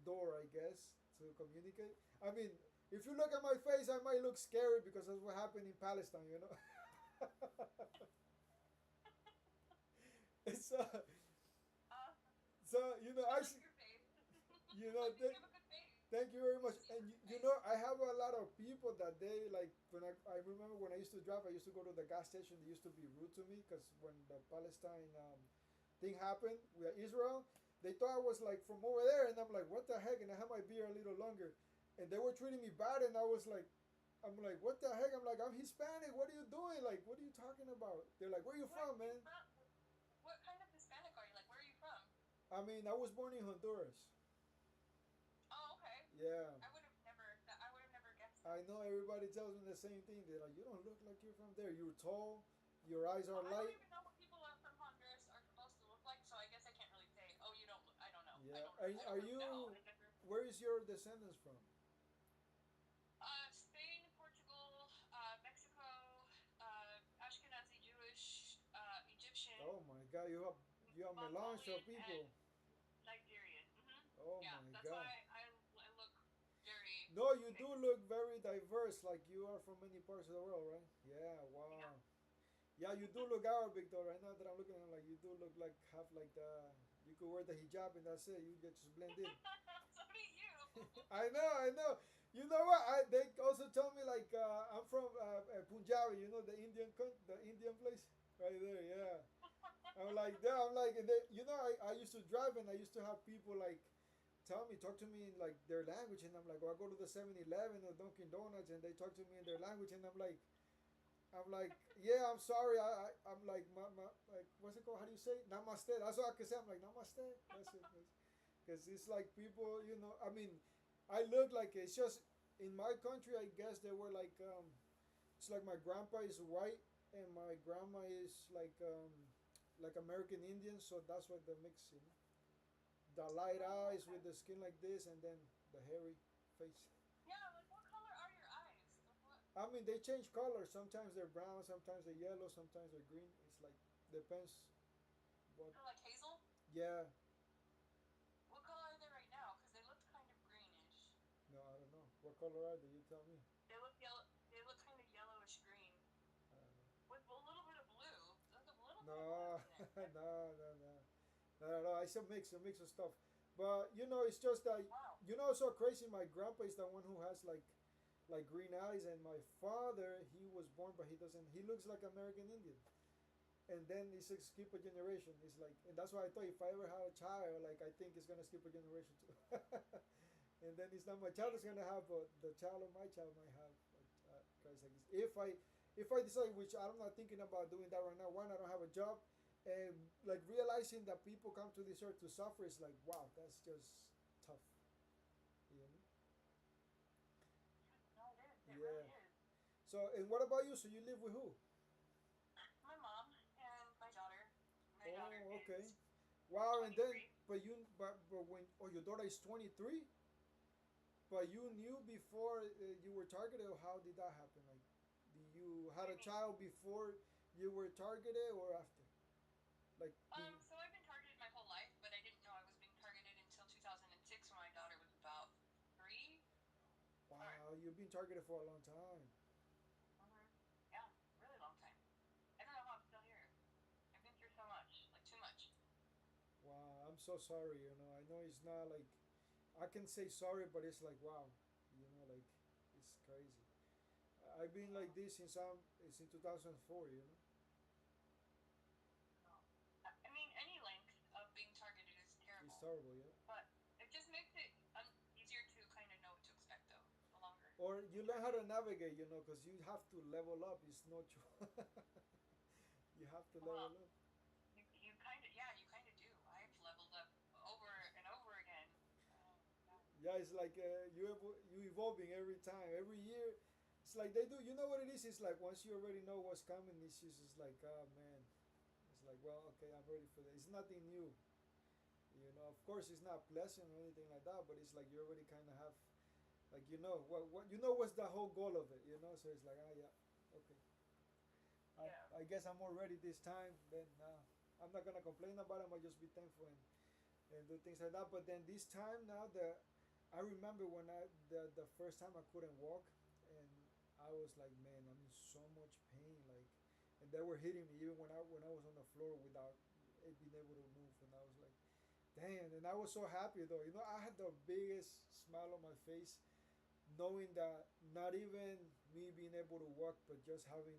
door, I guess, to communicate. I mean, if you look at my face, I might look scary because that's what happened in Palestine. It's Uh, so I I like see, your faith. you I know think th- you have a good faith. thank you very much. Just And super you faith. know I have a lot of people that they like when I remember when I used to drive. I used to go to the gas station. They used to be rude to me because when the Palestine thing happened with Israel, they thought I was like from over there, and I'm like, what the heck? And I had my beer a little longer, and they were treating me bad, and I was like. I'm like, what the heck? I'm like, I'm Hispanic. What are you doing? Like, what are you talking about? They're like, where are you Where are from, you man? from? What kind of Hispanic are you? Like, where are you from? I mean, I was born in Honduras. Oh, okay. Yeah. I would have never. I would have never guessed I that. know everybody tells me the same thing. They're like, you don't look like you're from there. You're tall, your eyes are Well, I don't light. even know what people are from Honduras are supposed to look like, so I guess I can't really say. Oh, you don't. I don't know. I Yeah. don't. I Are don't really know. you? I never. Where is your descendants from? Spain, Portugal, Mexico, Ashkenazi Jewish, Egyptian, Oh my God, you have melange of Mongolian, and people. Nigerian. Oh Yeah, my that's God. why I look very No, you do mixed. look very diverse. Like you are from many parts of the world, right? Yeah. Yeah. Wow. Yeah, you do look Arabic though. Right now that I'm looking at, like you do look like have like the. You could wear the hijab and that's it. You get just blend in. So do you. I know, I know. You know what? They also told me like I'm from Punjabi. You know the Indian place right there. Yeah. I'm like there. I'm like, and I used to drive and I used to have people like talk to me in like their language, and I'm like, I go to the 7-Eleven or Dunkin' Donuts, and they talk to me in their language, and I'm like, yeah, I'm sorry. I'm like, like, what's it called? How do you say it? Namaste. That's all I can say. I'm like, namaste. That's it. Because it's like people, I mean, I look like it's just in my country. I guess they were it's like my grandpa is white and my grandma is like American Indian. So that's what the mix. The light Oh, eyes okay. with the skin like this, and then the hairy face. Yeah, like what color are your eyes? Like what? I mean, they change color. Sometimes they're brown, sometimes they're yellow, sometimes they're green. It's like depends what. They're like hazel. Yeah, What color are they right now? Because they looked kind of greenish. no, I don't know. What color are they? You tell me. They look yellow. They look kind of yellowish green I don't know. with a little bit of blue. There's a little bit of blue No, in there. no, no, no, no, no. It's a mix of stuff. But you know, it's just that Wow. you know, it's so crazy. My grandpa is the one who has like green eyes, and my father, he was born, but he doesn't. He looks like American Indian. And then it's a skip a generation. It's like, and that's why I thought if I ever had a child, like I think it's gonna skip a generation too. And then it's not my child is gonna have, but the child of my child might have. Christ, like this. If I decide, which I'm not thinking about doing that right now. One, I don't have a job, and like realizing that people come to this earth to suffer is like, wow, that's just tough. You know? No, it is. It Yeah. really is. So, and what about you? So you live with who? My mom and my daughter. My daughter Oh, okay. is Wow, and then 23. but when your daughter is 23, but you knew before you were targeted, or how did that happen? Like, did you What had do a you mean? child before you were targeted, or after? Like, So I've been targeted my whole life, but I didn't know I was being targeted until 2006 when my daughter was about 3. Or, wow, you've been targeted for a long time. mhm. Yeah, really long time. I don't know how I'm still here. I've been through so much, like too much. Wow, I'm so sorry. You know, I know it's not like I can say sorry, but it's like wow, you know, like it's crazy. I've been Yeah. like this since 2004. You know, So, I mean, any length of being targeted is it's terrible, terrible. Yeah. but it just makes it easier to kind of know what to expect, though, the longer Or you you're learn how to here. navigate, you know, because you have to level up. It's not you have to level Well, up. you kind of, yeah, you kind of do. I've leveled up over and over again. Yeah. Yeah, it's like you evolving every time, every year. It's like they do. You know what it is? It's like once you already know what's coming, it's just it's like oh man, it's like well okay, I'm ready for that. It's nothing new. You know, of course, it's not pleasant or anything like that, but it's like you already kind of have like you know what you know what's the whole goal of it. You know, so it's like ah yeah, okay. Yeah. I guess I'm more ready this time. Then I'm not gonna complain about it. I'll just be thankful and do things like that. But then this time now, I remember when the first time I couldn't walk, and I was like, man, I'm in so much pain, like, and they were hitting me even when I was on the floor without it being able to move, and I was like, damn, and I was so happy though. You know, I had the biggest smile on my face, knowing that not even me being able to walk, but just having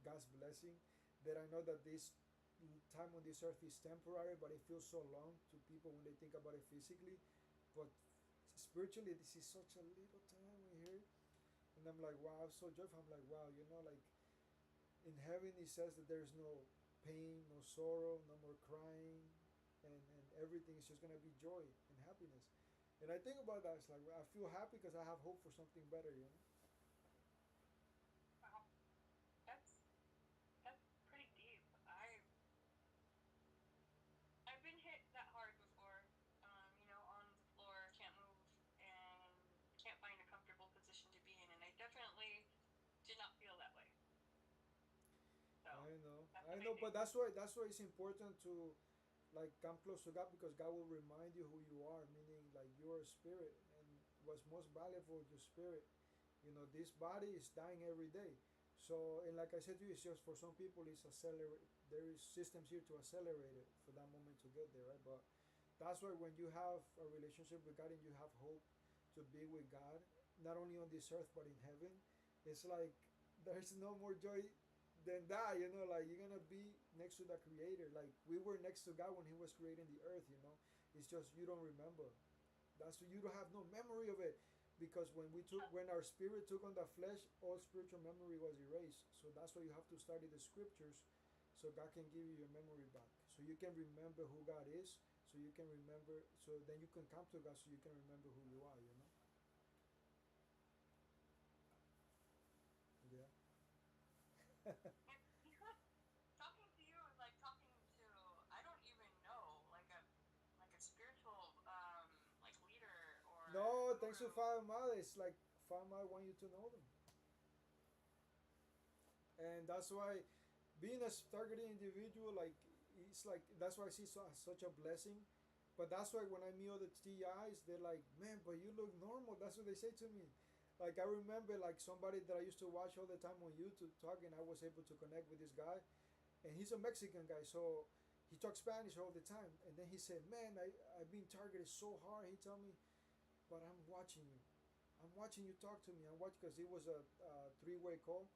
God's blessing, that I know that this time on this earth is temporary, but it feels so long to people when they think about it physically. But spiritually, this is such a little time we're here. And I'm like, wow, I'm so joyful. I'm like, wow, you know, like in heaven, it says that there's no pain, no sorrow, no more crying, and everything is just going to be joy and happiness. And I think about that. It's like, I feel happy because I have hope for something better, you know? Wow. That's that's pretty deep. I've been hit that hard before. On the floor, can't move, and can't find a comfortable position to be in, and I definitely did not feel that way. So that's I know, amazing. but that's why it's important to like come close to God because God will remind you who you are, meaning like you're a spirit, and what's most valuable is your spirit. You know, this body is dying every day. So, and like I said to you, it's just for some people, it's accelerate. There is systems here to accelerate it for that moment to get there, right? But that's why when you have a relationship with God and you have hope to be with God, not only on this earth but in heaven, it's like there's no more joy than that. You know, like you're gonna be next to the Creator. Like we were next to God when He was creating the earth. You know, it's just you don't remember. That's you don't have no memory of it because when our spirit took on the flesh, all spiritual memory was erased. So that's why you have to study the scriptures, so God can give you your memory back, so you can remember who God is, so you can remember, so then you can come to God, so you can remember who you are. You know? Yeah. Talking to you is like talking to I don't even know like a spiritual like leader or No, thanks to guru. Father Mother. It's like Father Mother want you to know them. And that's why being a targeted individual, like it's like that's why I see such a blessing. But that's why when I meet other TIs, they're like, "Man, but you look normal." That's what they say to me. Like I remember, like somebody that I used to watch all the time on YouTube talking. I was able to connect with this guy, and he's a Mexican guy, so he talks Spanish all the time. And then he said, "Man, I've been targeted so hard." He told me, "But I'm watching you. I'm watching you talk to me. I'm watching because it was a three-way call.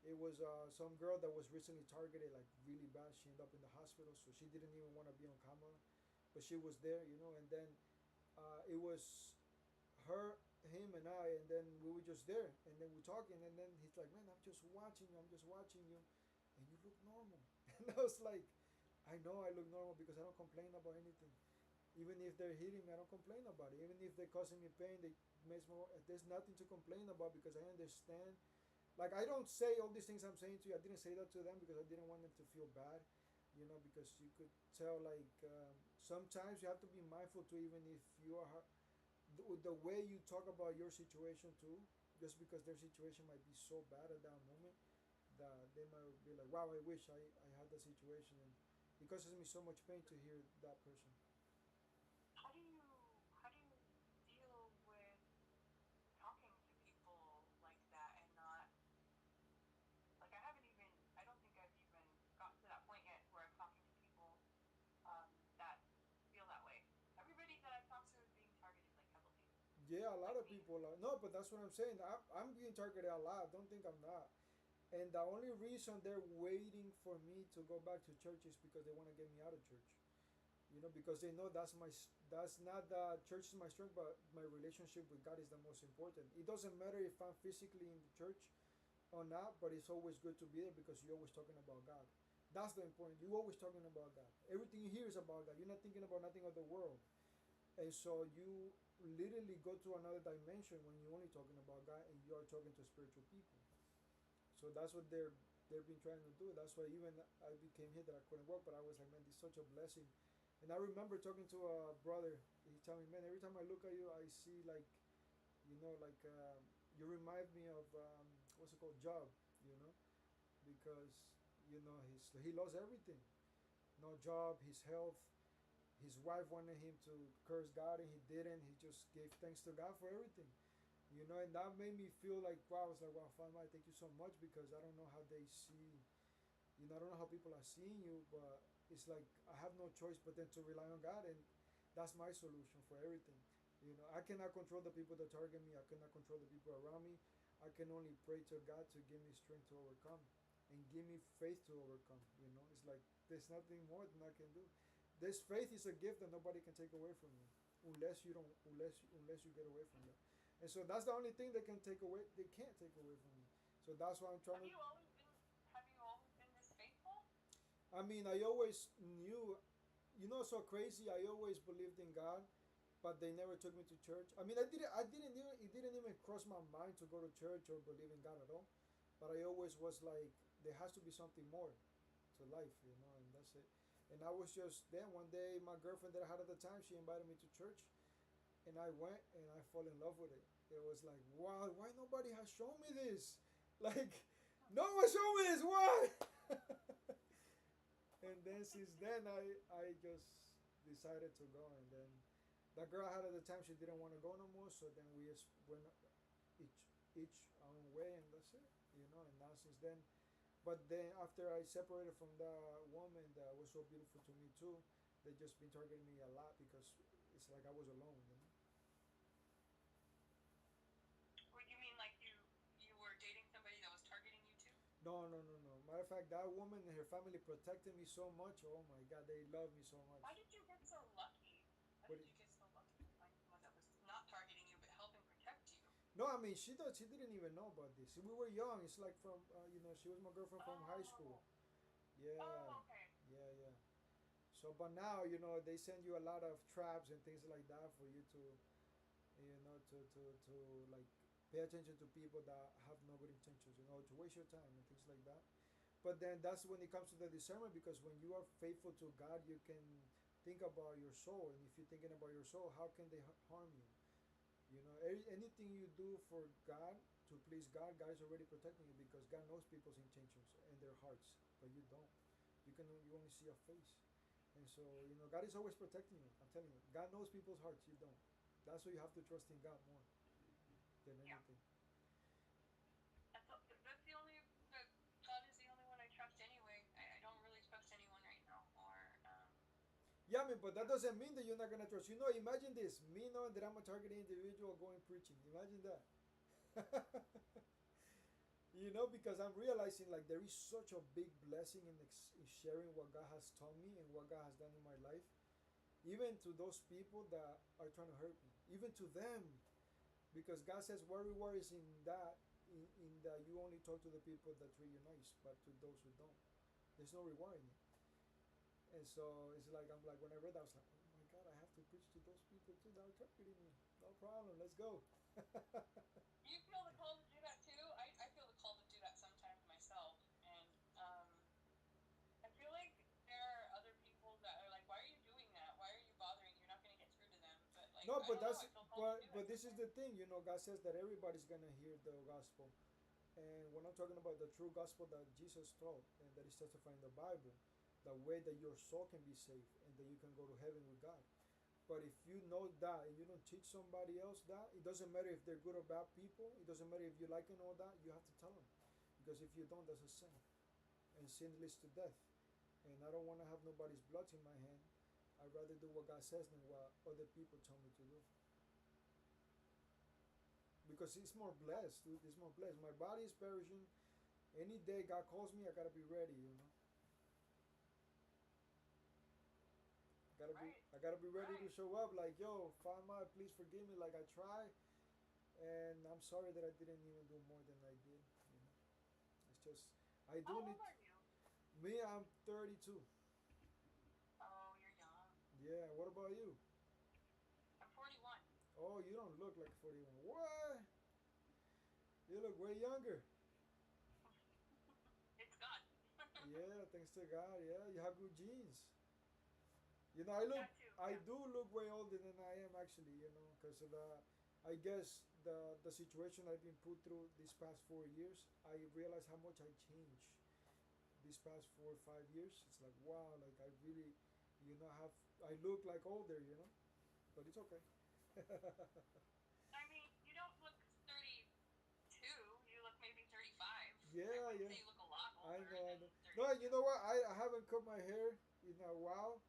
It was some girl that was recently targeted like really bad. She ended up in the hospital, so she didn't even want to be on camera, but she was there, you know. And then it was her, him, and I, and then we were just there, and then we're talking, and then he's like, "Man, I'm just watching you. I'm just watching you, and you look normal." And I was like, "I know I look normal because I don't complain about anything. Even if they're hitting me, I don't complain about it. Even if they're causing me pain, they makes more. There's nothing to complain about because I understand. Like I don't say all these things I'm saying to you. I didn't say that to them because I didn't want them to feel bad, you know. Because you could tell like sometimes you have to be mindful too, even if you are the way you talk about your situation too. Just because their situation might be so bad at that moment that they might be like, "Wow, I wish I had that situation," and it causes me so much pain to hear that person. How do you deal with talking to people like that and not like I don't think I've even gotten to that point yet where I'm talking to people that feel that way. Everybody that I've talked to is being targeted like heavily, Yeah, a lot like of me. people are. No, but that's what I'm saying. I'm being targeted a lot. Don't think I'm not. And the only reason they're waiting for me to go back to church is because they want to get me out of church. You know, because they know that's not the church is my strength, but my relationship with God is the most important. It doesn't matter if I'm physically in the church or not, but it's always good to be there because you're always talking about God. That's the important. You're always talking about God. Everything you hear is about God. You're not thinking about nothing of the world. And so you literally go to another dimension when you're only talking about God and you are talking to spiritual people. So that's what they've been trying to do. That's why even I became here that I couldn't work, but I was like, man, this is such a blessing. And I remember talking to a brother. He told me, man, every time I look at you, I see like, you know, like you remind me of what's it called, Job, you know, because you know he lost everything, no job, his health. His wife wanted him to curse God, and he didn't. He just gave thanks to God for everything, you know, and that made me feel like wow. I was like, wow, Father, thank you so much because I don't know how they see, you know, I don't know how people are seeing you, but it's like I have no choice but then to rely on God, and that's my solution for everything. You know, I cannot control the people that target me. I cannot control the people around me. I can only pray to God to give me strength to overcome, and give me faith to overcome. You know, it's like there's nothing more than I can do. This faith is a gift that nobody can take away from you, unless you don't, unless you get away from it. And so that's the only thing they can take away. They can't take away from me. So that's why I'm trying Have to. you always been have you always been this faithful? I mean, I always knew, you know, so crazy. I always believed in God, but they never took me to church. I mean, I didn't even, it didn't even cross my mind to go to church or believe in God at all. But I always was like, there has to be something more to life, you know, and that's it. And I was just then one day, my girlfriend that I had at the time, she invited me to church, and I went and I fell in love with it. It was like, wow, why nobody has shown me this? Like, no one showed me this. Why? And then since then I just decided to go, and then the girl I had at the time, she didn't want to go no more, so then we just went each our own way, and that's it, you know. And now since then, but then after I separated from the woman that was so beautiful to me too, they just been targeting me a lot because it's like I was alone, you know. Or you mean like you were dating somebody that was targeting you too? No, no, no, no. Matter of fact, that woman and her family protected me so much. Oh my God, they love me so How much. did you get so lucky? How But did you get so lucky to find someone that was not targeting you but helping protect you? no, I mean she didn't even know about this. We were young. It's like from you know, she was my girlfriend from high school. Oh, Yeah, oh, okay. yeah, yeah. So, but now you know they send you a lot of traps and things like that for you to, you know, to like pay attention to people that have no good intentions. You know, to waste your time and things like that. But then that's when it comes to the discernment, because when you are faithful to God, you can think about your soul, and if you're thinking about your soul, how can they harm you? You know, anything you do for God, to please God, God is already protecting you because God knows people's intentions and their hearts, but you don't. You only see a face, and so God is always protecting you. I'm telling you, God knows people's hearts. You don't. That's why you have to trust in God more than Yeah. anything. That's the only. God is the only one I trust anyway. I don't really trust anyone right now, or Yeah, I mean, but that doesn't mean that you're not gonna trust. Imagine this: me knowing that I'm a targeted individual going preaching. Imagine that. Because I'm realizing like there is such a big blessing in sharing what God has taught me and what God has done in my life, even to those people that are trying to hurt me, even to them, because God says, "What reward is in that? In that you only talk to the people that treat you nice, but to those who don't, there's no reward in it." And so it's like I'm like when I read that, I was like, "Oh my God, I have to preach to those people too that are targeting me. No problem, let's go." you feel the call to do that too. I feel the call to do that sometimes myself, and I feel like there are other people that are like, "Why are you doing that? Why are you bothering? You're not going to get through to them." But like, No, I but don't know. that's I feel called to do but it this is sometimes. the thing, God says that everybody's gonna hear the gospel. And when I'm talking about the true gospel that Jesus taught and that is testified in the Bible, the way that your soul can be saved and that you can go to heaven with God. But if you know that and you don't teach somebody else that, it doesn't matter if they're good or bad people, it doesn't matter if you like and all that, you have to tell them. Because if you don't, that's a sin. And sin leads to death. And I don't want to have nobody's blood in my hand. I'd rather do what God says than what other people tell me to do. Because it's more blessed, dude. It's more blessed. My body is perishing. Any day God calls me, I gotta be ready. Right. I gotta be ready to Right. show up. Like, yo, Fama, please forgive me. Like I try, and I'm sorry that I didn't even do more than I did. It's just I How do need. old are you? Me, I'm 32. Oh, you're young. Yeah. What about you? I'm 41. Oh, you don't look like 41. What? You look way younger. It's God. Yeah, thanks to God. Yeah, you have good genes. I look, That too. I Yeah. do look way older than I am actually. Because of I guess the situation I've been put through these past 4 years. I realize how much I changed these past 4 or 5 years. It's like wow, like I really, have I look like older. But it's okay. I mean, you don't look 32. You look maybe 35. I Yeah, wouldn't yeah. say you look a lot I older know, I than know. No, you 32. know what? I haven't cut my hair in a while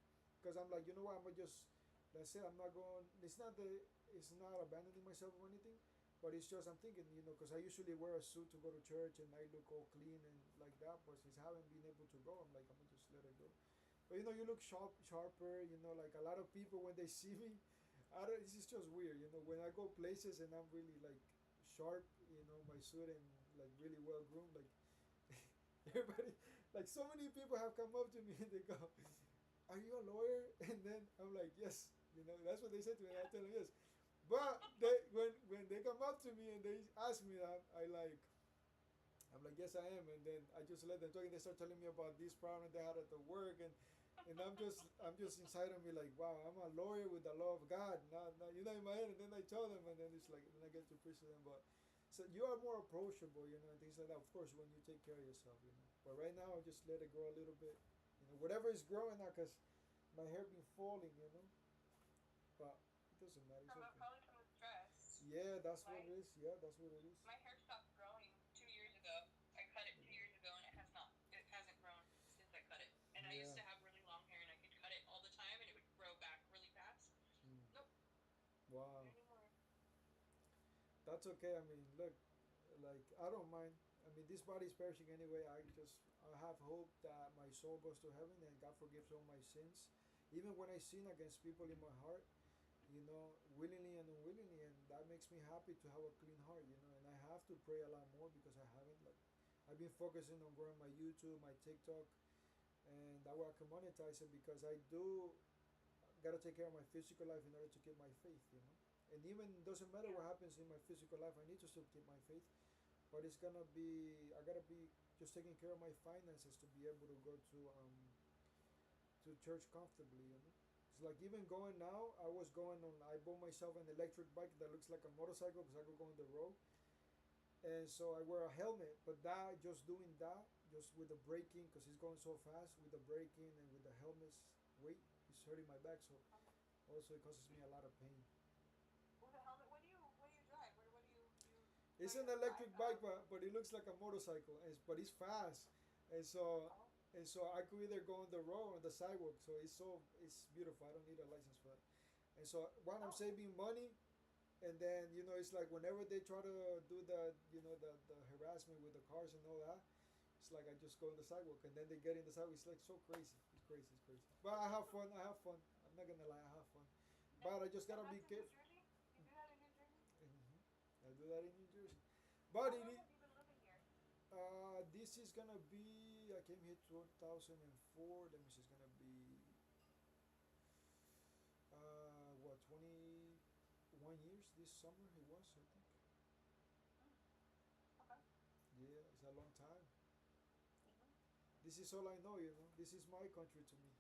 because I'm like, what? I'm gonna just that's it. I'm not going. It's not abandoning myself or anything, but it's just I'm thinking, because I usually wear a suit to go to church and I look all clean and like that. But since I haven't been able to go, I'm like, I'm gonna just let it go. But you look sharper. Like a lot of people when they see me, I don't. It's just weird. When I go places and I'm really like sharp. My suit and like really well groomed. Like everybody, like so many people have come up to me and they go, "Are you a lawyer?" And then I'm like, "Yes." That's what they said to me. And I tell them yes. But when they come up to me and they ask me that, I'm like, "Yes, I am." And then I just let them talk and they start telling me about this problem they had at the work and I'm just inside of me like, wow, I'm a lawyer with the law of God. Now in my head, and then I tell them, and then it's like, then I get to preach to them. But so you are more approachable, and things like that. Of course, when you take care of yourself. But right now, I just let it grow a little bit. Whatever is growing now, cause my hair been falling. But it doesn't matter. It's okay. Probably from the stress. Yeah, that's what it My is. Yeah, that's what it is. my hair stopped growing 2 years ago. I cut it 2 years ago, and it has not. It hasn't grown since I cut it. And I used Yeah. to have really long hair, and I could cut it all the time, and it would grow back really fast. Mm. Nope, not Wow. anymore. That's okay. I mean, look, like I don't mind. I mean, this body is perishing anyway. I have hope that my soul goes to heaven and God forgives all my sins, even when I sin against people in my heart. Willingly and unwillingly, and that makes me happy to have a clean heart. And I have to pray a lot more because I haven't. Like, I've been focusing on growing my YouTube, my TikTok, and that way I can monetize it because I do gotta take care of my physical life in order to keep my faith. And even doesn't matter Yeah. what happens in my physical life, I need to still keep my faith. But it's gonna be I gotta be just taking care of my finances to be able to go to church comfortably. It's like even going now. I bought myself an electric bike that looks like a motorcycle because I could go on the road. and so I wear a helmet. But that just doing that, just with the braking, because it's going so fast with the braking and with the helmet's weight, it's hurting my back. So also it causes me a lot of pain. With a helmet, what do you drive? What do you It's what do an you drive? electric bike, but it looks like a motorcycle, but it's fast, and so Oh, and so I could either go on the road or on the sidewalk. So it's beautiful. I don't need a license for that. And so one, I'm oh, saving money, and then it's like whenever they try to do the harassment with the cars and all that, it's like I just go on the sidewalk, and then they get in the sidewalk. It's like so crazy. It's crazy. It's crazy. But I have fun. I have fun. I'm not gonna lie. I have fun. and But I just and gotta be that's in New careful. Jersey. You do that in New Jersey? I do that in New Jersey. But How it, long have you been living here? this is gonna be. I came here 2004. Let me see. It's gonna be what 21 years this summer. It was, I think. Mm, okay. Yeah, it's a long time. Hmm. This is all I know. This is my country to me.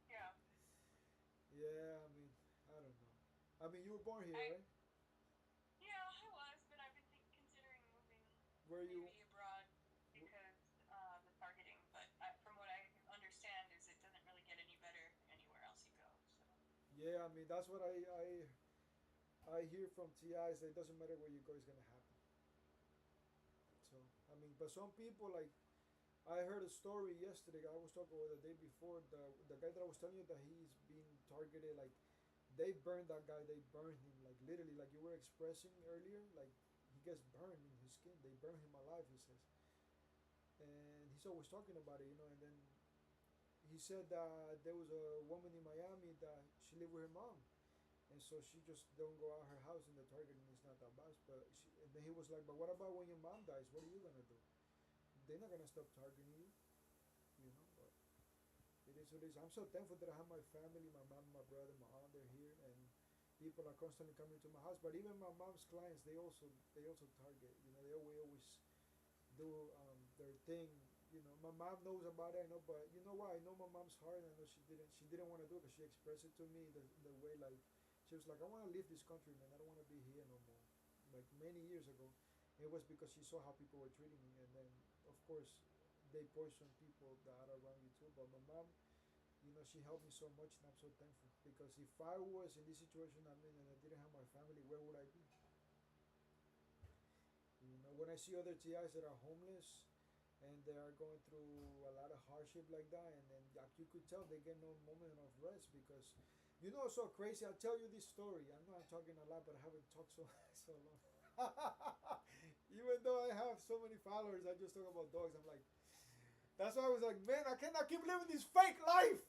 Yeah. Yeah, I mean, I don't know. I mean, you were born here, I right? Yeah, I was, but I've been considering moving Where you? maybe abroad because the targeting. But from what I understand, is it doesn't really get any better anywhere else you go. So. Yeah, I mean, that's what I hear from TIs. That it doesn't matter where you go, it's gonna happen. So I mean, but some people like I heard a story yesterday. I was talking about the day before. The guy that I was telling you that he's being targeted. Like they burned that guy. They burned him. Like literally, like you were expressing earlier. Like he gets burned in his skin. They burn him alive. He says, and he's always talking about it. And then he said that there was a woman in Miami that she lived with her mom, and so she just don't go out her house, and the targeting is not that bad. And then he was like, but what about when your mom dies? What are you gonna do? They're not gonna stop targeting you. But it is what it is. I'm so thankful that I have my family, my mom, my brother, my aunt. They're here, and people are constantly coming to my house. But even my mom's clients, they also target. They always do their thing. My mom knows about it. I know, but you know what? I know my mom's heart. I know she didn't want to do it because she expressed it to me the way like she was like, I want to leave this country, man. I don't want to be here no more. Like many years ago, it was because she saw how people were treating me, and then of course they poison people that are around you too. But my mom, she helped me so much, and I'm so thankful because if I was in this situation I'm in and I didn't have my family, where would I be? When I see other TIs that are homeless and they are going through a lot of hardship like that, and then like you could tell they get no moment of rest because it's so crazy. I'll tell you this story. I know I'm talking a lot, but I haven't talked so so long. Even though I have so many followers, I just talk about dogs. I'm like, that's why I was like, man, I cannot keep living this fake life.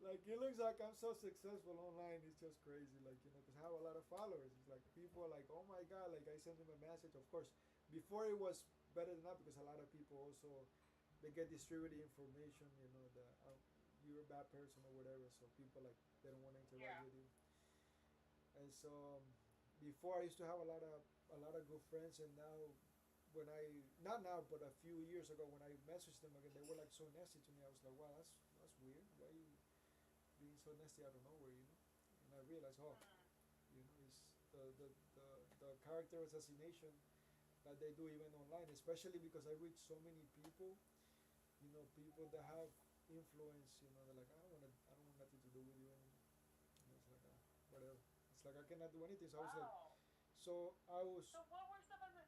Like it looks like I'm so successful online. It's just crazy, like because I have a lot of followers. It's like people are like, oh my god, like I send them a message. Of course, before it was better than that because a lot of people also they get distributed information. That you're a bad person or whatever. So people like they don't want to interact Yeah. with you. And so before I used to have a lot of good friends, and now when I not now but a few years ago when I messaged them again, they were like so nasty to me. I was like, wow, that's weird. Why you being so nasty out of nowhere? And I realized, oh, Mm. it's the character assassination that they do even online, especially because I reach so many people. People that have influence. They're like, I don't want nothing to do with you anymore. It's like, whatever. It's like I cannot do anything. So I was like, Wow. so I was. So what were some of the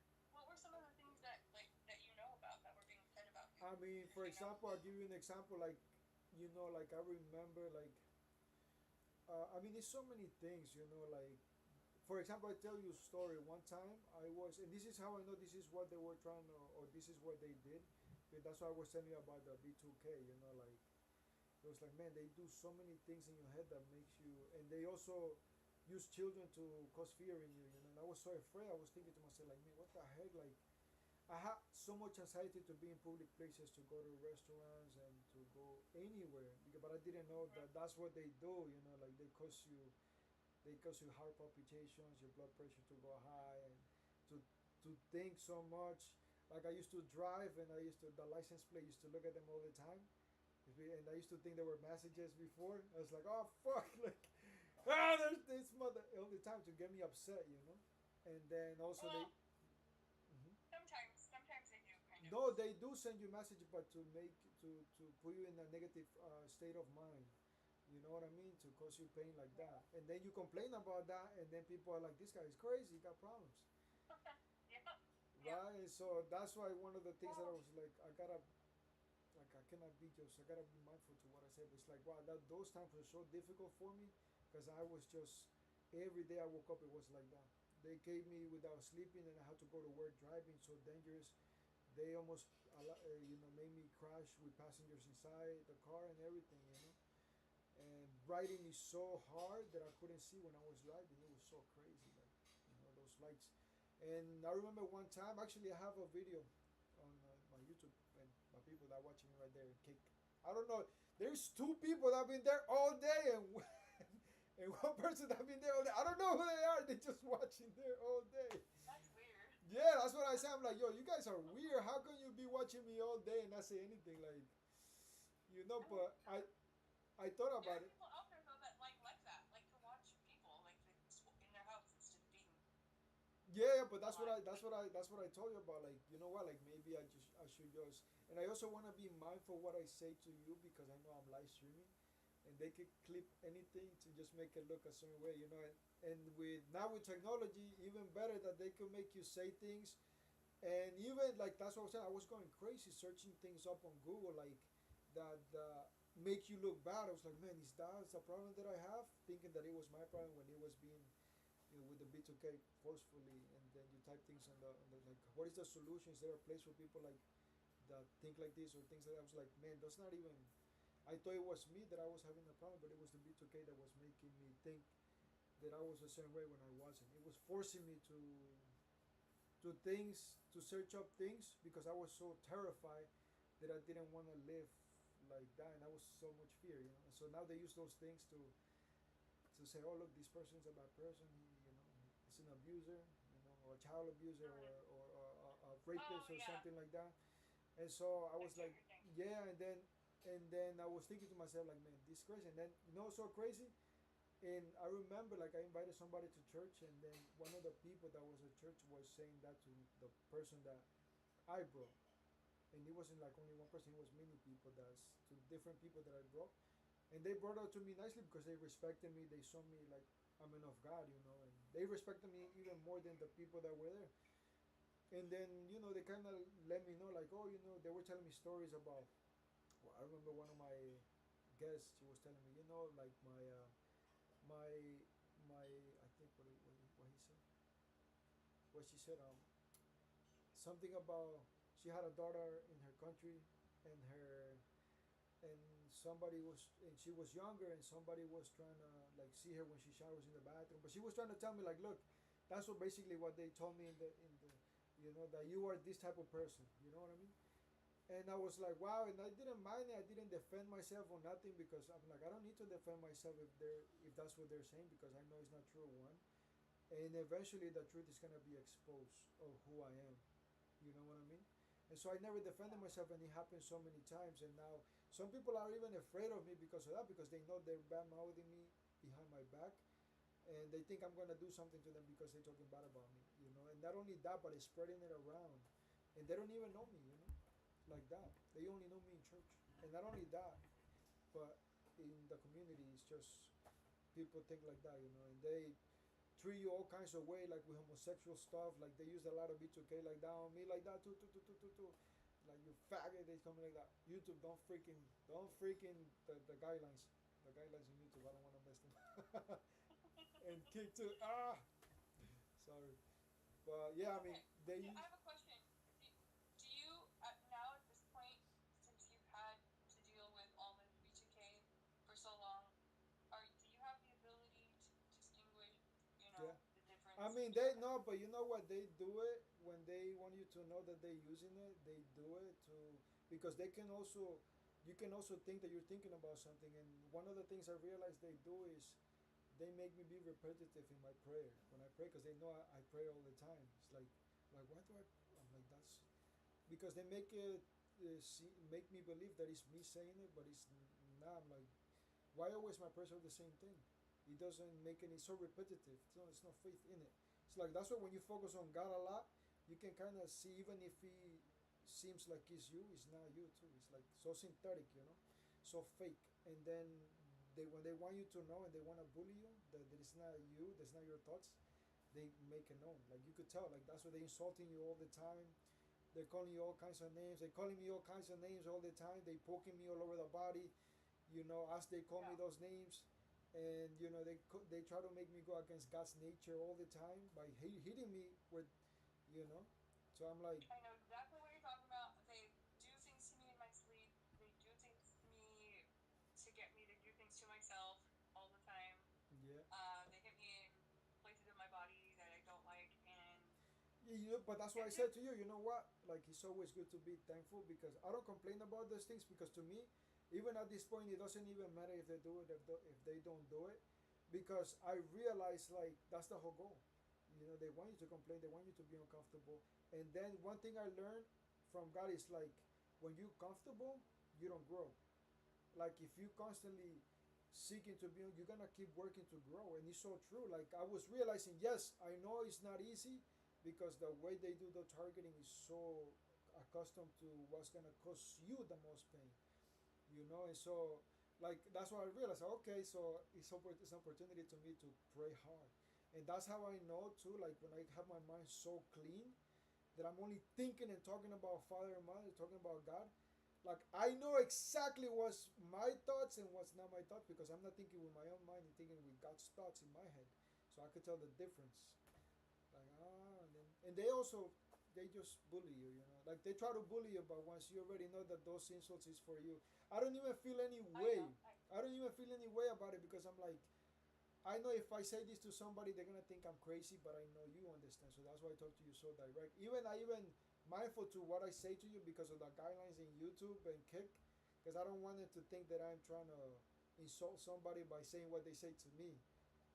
things that that you know about that were being said about you? I mean, for Do you know? example, I'll give you an example. Like, like I remember, like, I mean, there's so many things. Like, for example, I tell you a story. One time, and this is how I know this is what they were trying to, or this is what they did. But that's why I was telling you about the B2K. Like it was like, man, they do so many things in your head that makes you, and they also use children to cause fear in you. And I was so afraid. I was thinking to myself, like, man, what the heck, like. I had so much anxiety to be in public places, to go to restaurants and to go anywhere. But I didn't know Mhm. that that's what they do. Like they cause you heart palpitations, your blood pressure to go high, and to think so much. Like I used to drive, and the license plate used to look at them all the time, and I used to think there were messages before. I was like, oh fuck, like Ah, there's this mother all the time to get me upset, you know. And then also they, Well, mhm. sometimes they do kind of. No, they do send you message, but to make to put you in a negative state of mind. You know what I mean? To cause you pain like Yeah. that, and then you complain about that, and then people are like, "This guy is crazy. He got problems." Yep. Yep. Right, and so that's why one of the things that I Well, was like, I gotta, like, I cannot be just, I gotta be mindful to what I say. But it's like, wow, that those times were so difficult for me, because I was just every day I woke up, it was like that. They gave me without sleeping, and I had to go to work driving so dangerous. They almost, you know, made me crash with passengers inside the car and everything, you know. And riding is so hard that I couldn't see when I was driving. It was so crazy, like, you know, those lights. And I remember one time, actually, I have a video on my YouTube, and my people that are watching me right there, kick. I don't know. There's two people that have been there all day, and and one person that have been there all day. I don't know who they are. They're just watching there all day. that's weird. Yeah, that's what I said. I'm like, yo, you guys are weird. How can you be watching me all day and not say anything? Like, you know, I mean, but I thought there about are it. people out there though that like that, like to watch people like in their house instead of being Yeah, but alive. that's what I told you about. Like, you know what? Like, maybe I should just, and I also want to be mindful what I say to you, because I know I'm live streaming, and they could clip anything to just make it look a certain way, you know. And with now with technology, even better that they can make you say things. And even like that's what I was saying. I was going crazy searching things up on Google, like that make you look bad. I was like, man, is that a problem that I have? Thinking that it was my problem when it was being, you know, with the B2K forcefully. And then you type things on the like, what is the solution? Is there a place for people like that think like this or things like that? I was like, man, that's not even. I thought it was me that I was having a problem, but it was the B2K that was making me think that I was a certain way when I wasn't. It was forcing me to things to search up things because I was so terrified that I didn't want to live like that, and I was so much fear, you know. And so now they use those things to say, oh look, this person's a bad person, he, you know, he's an abuser, you know, or a child abuser, Mhm. or a Oh rapist or yeah, something like that. And so I I was see what like, you're saying. yeah, and then I was thinking to myself like, man, this is crazy. And then you know, so crazy. And I remember, like, I invited somebody to church, and then one of the people that was at church was saying that to the person that I brought, and it wasn't like only one person; it was many people. That's to different people that I brought, and they brought it to me nicely because they respected me. They saw me like a man of God, you know, and they respected me even more than the people that were there. And then you know they kind of let me know like, oh, you know, they were telling me stories about. Well, I remember one of my guests. She was telling me, you know, like my my I think what he said, what she said, something about she had a daughter in her country, and her and somebody was, and she was younger, and somebody was trying to like see her when she showers in the bathroom, but she was trying to tell me like, look, that's what basically what they told me in the you know, that you are this type of person, you know what I mean. And I was like, wow, and I didn't mind it. I didn't defend myself or nothing, because I'm like, I don't need to defend myself if that's what they're saying, because I know it's not true. One, and eventually the truth is gonna be exposed of who I am. You know what I mean? And so I never defended Yeah. myself, and it happened so many times. And now some people are even afraid of me because of that, because they know they're bad mouthing me behind my back, and they think I'm gonna do something to them because they're talking bad about me. You know, and not only that, but it's spreading it around, and they don't even know me. You know, like that. They only know me in church, and not only that, but in the community, it's just people think like that. You know, and they treat you all kinds of way, like with homosexual stuff. Like they use a lot of B2K like that on me, like that too. Like you faggot, they come like that. YouTube, don't freaking the guidelines, the guidelines in YouTube. I don't want to mess them. And kick too. Ah, sorry, but It's yeah, I mean okay. they. I have a question. Do, do you now at this point, since you've had to deal with all this B2K for so long, do you have the ability to distinguish, Yeah, the I difference? mean they know, but you know what they do it when they want you to know that they're using it. They do it to, because they can also, you can also think that you're thinking about something. And one of the things I realized they do is they make me be repetitive in my prayer when I pray, because they know I pray all the time. It's like why do I? I'm like, that's because they make it make me believe that it's me saying it, but it's not. I'm like, why always my prayers are the same thing? It doesn't make any so repetitive. It's no faith in it. It's like that's why when you focus on God a lot, you can kind of see even if He seems like it's you, it's not you too. It's like so synthetic, so fake. And then when they want you to know and they want to bully you that it's not you, that's not your thoughts, they make it known. Like you could tell, like that's why they're insulting you all the time. They're calling you all kinds of names. They're calling me all kinds of names all the time. They poking me all over the body, as they call me Yeah. those names, and they try to make me go against God's nature all the time by hitting me with, you know. So I'm like, I know exactly what you're talking about. They do things to me in my sleep. They do things to me to get me to do things to myself all the time. yeah, They hit me in places of my body that I don't like, and yeah, but that's why I and said to you, you know what? Like it's always good to be thankful because I don't complain about those things because to me, even at this point, it doesn't even matter if they do it if they don't do it, because I realize like that's the whole goal. They want you to complain, they want you to be uncomfortable, and then one thing I learned from God is like when you're comfortable, you don't grow. Like if you constantly seeking to be, you're gonna keep working to grow, and it's so true. Like I was realizing, yes, I know it's not easy because the way they do the targeting is so accustomed to what's gonna cause you the most pain, and so like that's why I realized, okay, so it's an opportunity to me to pray hard, and that's how I know too. Like when I have my mind so clean that I'm only thinking and talking about Father and Mother, talking about God. Like I know exactly what's my thoughts and what's not my thoughts because I'm not thinking with my own mind and thinking with God's thoughts in my head. So I could tell the difference. Like and they also they just bully you. Like they try to bully you, but once you already know that those insults is for you, I don't even feel any I way. know. I don't even feel any way about it because I'm like, I know if I say this to somebody, they're gonna think I'm crazy, but I know you understand. So that's why I talk to you so direct. I even mindful to what I say to you because of the guidelines in YouTube and Kick, because I don't want them to think that I'm trying to insult somebody by saying what they say to me.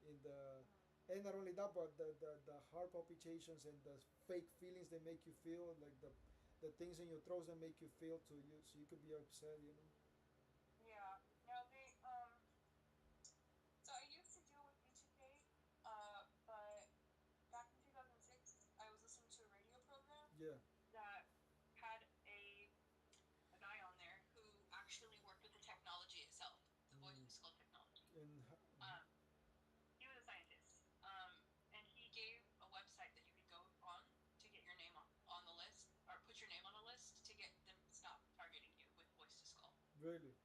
In the and not only that, but the heart palpitations and the fake feelings they make you feel, like the things in your throat that make you feel to you, so you could be upset. Yeah. Now so I used to deal with B2K, but back in 2006, I was listening to a radio program Yeah. that had a guy on there who actually worked with the technology itself, the voice Mm. to skull technology. And Um, he was a scientist, and he gave a website that you could go on to get your name on the list or put your name on the list to get them to stop targeting you with voice to skull. really,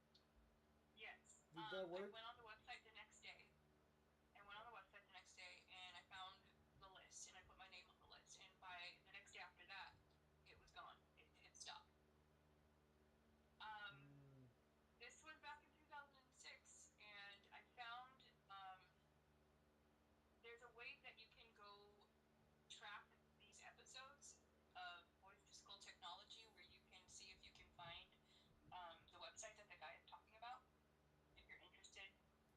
Yes. did that I work? went on the website the next day. And I found the list and I put my name on the list. And by the next day after that, it was gone. It hit stop. Um, Mm. this was back in 2006, and I found there's a way that you can go track these episodes of Voice to Skull Technology where you can see if you can find the website that the guy is talking about. If you're interested,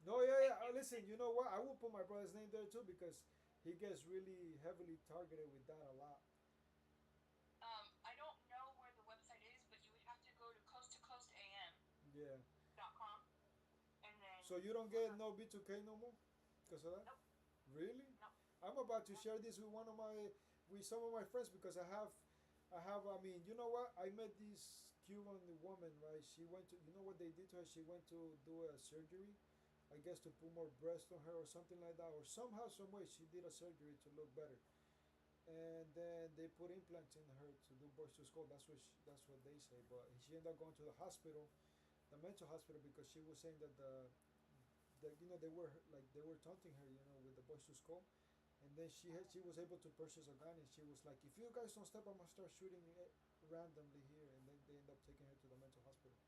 No, yeah, I yeah. can. Listen, you know what? I will put my brother's name there too because he gets really heavily targeted with that a lot. I don't know where the website is, but you would have to go to Yeah. coasttocoastam.com and then So you don't look get up. no B2K no more because of that? Nope, Really? nope, I'm about to nope. share this with some of my friends because I mean, you know what? I met this Cuban woman, right? She went to, you know what they did to her? She went to do a surgery, I guess to put more breast on her or something like that, or somehow, some way she did a surgery to look better. And then they put implants in her to do voice to skull. That's what they say. But she ended up going to the hospital, the mental hospital, because she was saying that they were taunting her, with the voice to skull. And then she was able to purchase a gun, and she was like, if you guys don't stop, I'm gonna start shooting randomly here. And then they end up taking her to the mental hospital.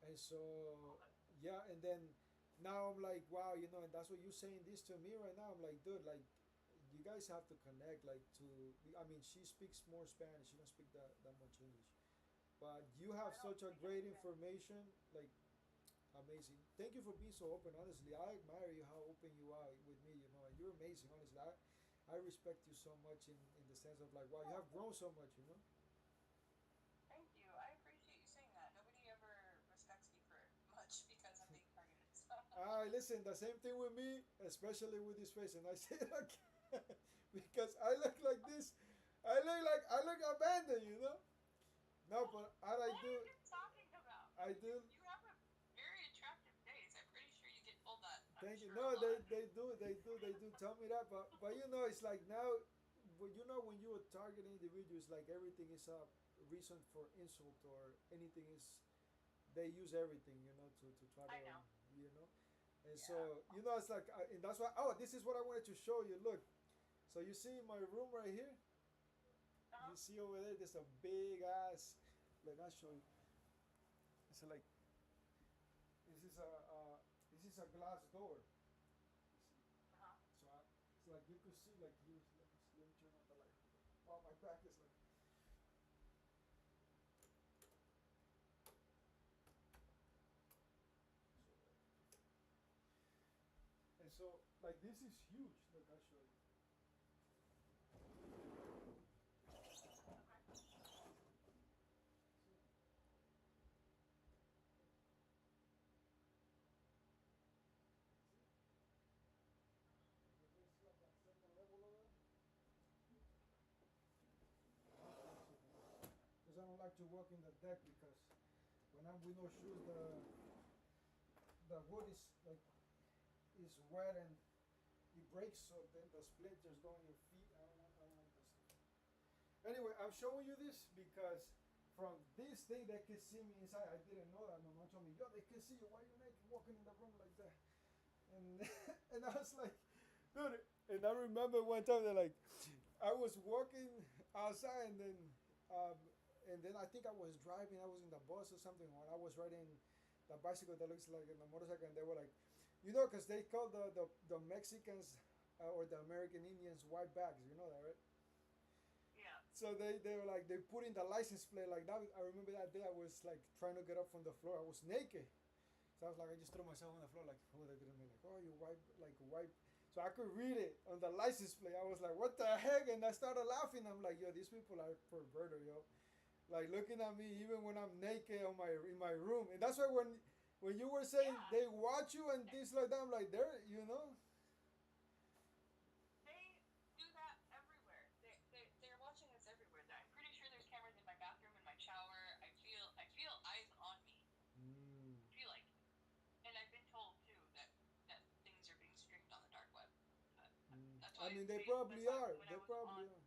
And so Okay. yeah, and then now I'm like, wow, and that's what you're saying this to me right now. I'm like, dude, like you guys have to connect, like to. I mean, she speaks more Spanish. She don't speak that much English, but you have I don't such a speak any great Spanish. information, like amazing. Thank you for being so open. Honestly, I admire you how open you are with me. And you're amazing. Honestly, I respect you so much in the sense of like, wow, you Oh, have grown so much. thank you. I appreciate you saying that. Nobody ever respects me for much because I'm being targeted. So. I listen. The same thing with me, especially with this face, and I say it again because I look like this. I look abandoned, you know. No, but all I What are do, you talking about? I do. You have a very attractive face. I'm pretty sure you get told that. I'm Thank you. sure a No, lot. they do tell me that, but you know, it's like now, but you know, when you target individuals, like everything is a reason for insult or anything is, they use everything, you know, to try I to, know. you know, and Yeah. so you know, it's like, and that's why. Oh, this is what I wanted to show you. Look, so you see my room right here. Uh-huh. You see over there, there's a big ass. Like I show you. It's like this is a this is a glass door. You see? Uh-huh. So it's like you could see like you. Let me turn on the light. Wow, my back is like. And so like this is huge. Look, I'll show you. There's like a second level of it. Because I don't like to walk in the deck because when I'm with no shoes, the wood is like is wet and it breaks, so then the splinters go on your feet. I don't want that stuff. Anyway, I'm showing you this because from this thing they can see me inside. I didn't know that. My mom told me, yo, they can see you. Why you naked walking in the room like that? And and I was like, dude. And I remember one time that like I was walking outside um, and then I think I was driving. I was in the bus or something, or I was riding the bicycle that looks like a motorcycle, and they were like, you know, because they call the Mexicans or the American Indians white bags. You know that, right? Yeah. So they were like they put in the license plate like that. I remember that day I was like trying to get up from the floor. I was naked. So I was like, I just threw myself on the floor, like, oh, they're gonna be like, oh, you wipe, like, wipe. So I could read it on the license plate. I was like, what the heck? And I started laughing. I'm like, yo, these people are perverted, yo. Like looking at me even when I'm naked on my in my room. And that's why when you were saying Yeah. they watch you and things like that, I'm like, they're, you know. They do that everywhere. They're watching us everywhere. I'm pretty sure there's cameras in my bathroom, in my shower. I feel eyes on me. Mm. I feel like, and I've been told too that things are being streamed on the dark web. But Mm. that's I why mean, they that's probably why are. when They I was probably on are.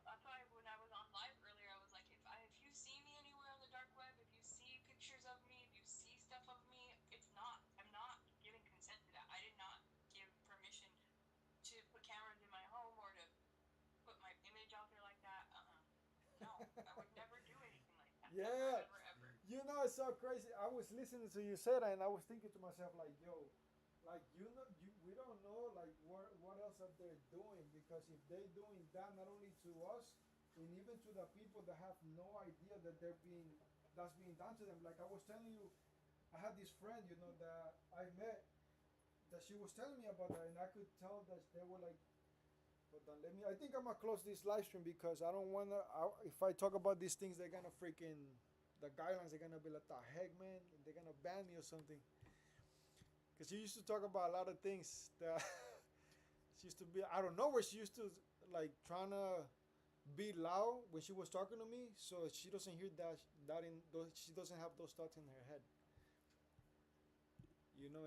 that's why when I was on live earlier, I was like, if you see me anywhere on the dark web, if you see pictures of me, if you see stuff of me, I'm not giving consent to that. I did not give permission to put cameras in my home or to put my image out there like that. No, I would never do anything like that. Never, Yeah. ever, ever. You know, it's so crazy. I was listening to you say that, and I was thinking to myself, like, yo, like you know, we don't know like what else are they doing, because if they doing that not only to us and even to the people that have no idea that that's being done to them. Like I was telling you, I had this friend, you know, that I met that she was telling me about that, and I could tell that they were like. But then let me. I think I'm gonna close this live stream because I don't wanna. If I talk about these things, they're gonna freaking. The guidelines are gonna be like, the heck, man? They're gonna ban me or something. Because she used to talk about a lot of things that she used to be. I don't know where she used to like trying to be loud when she was talking to me, so she doesn't hear that in those. She doesn't have those thoughts in her head. You know.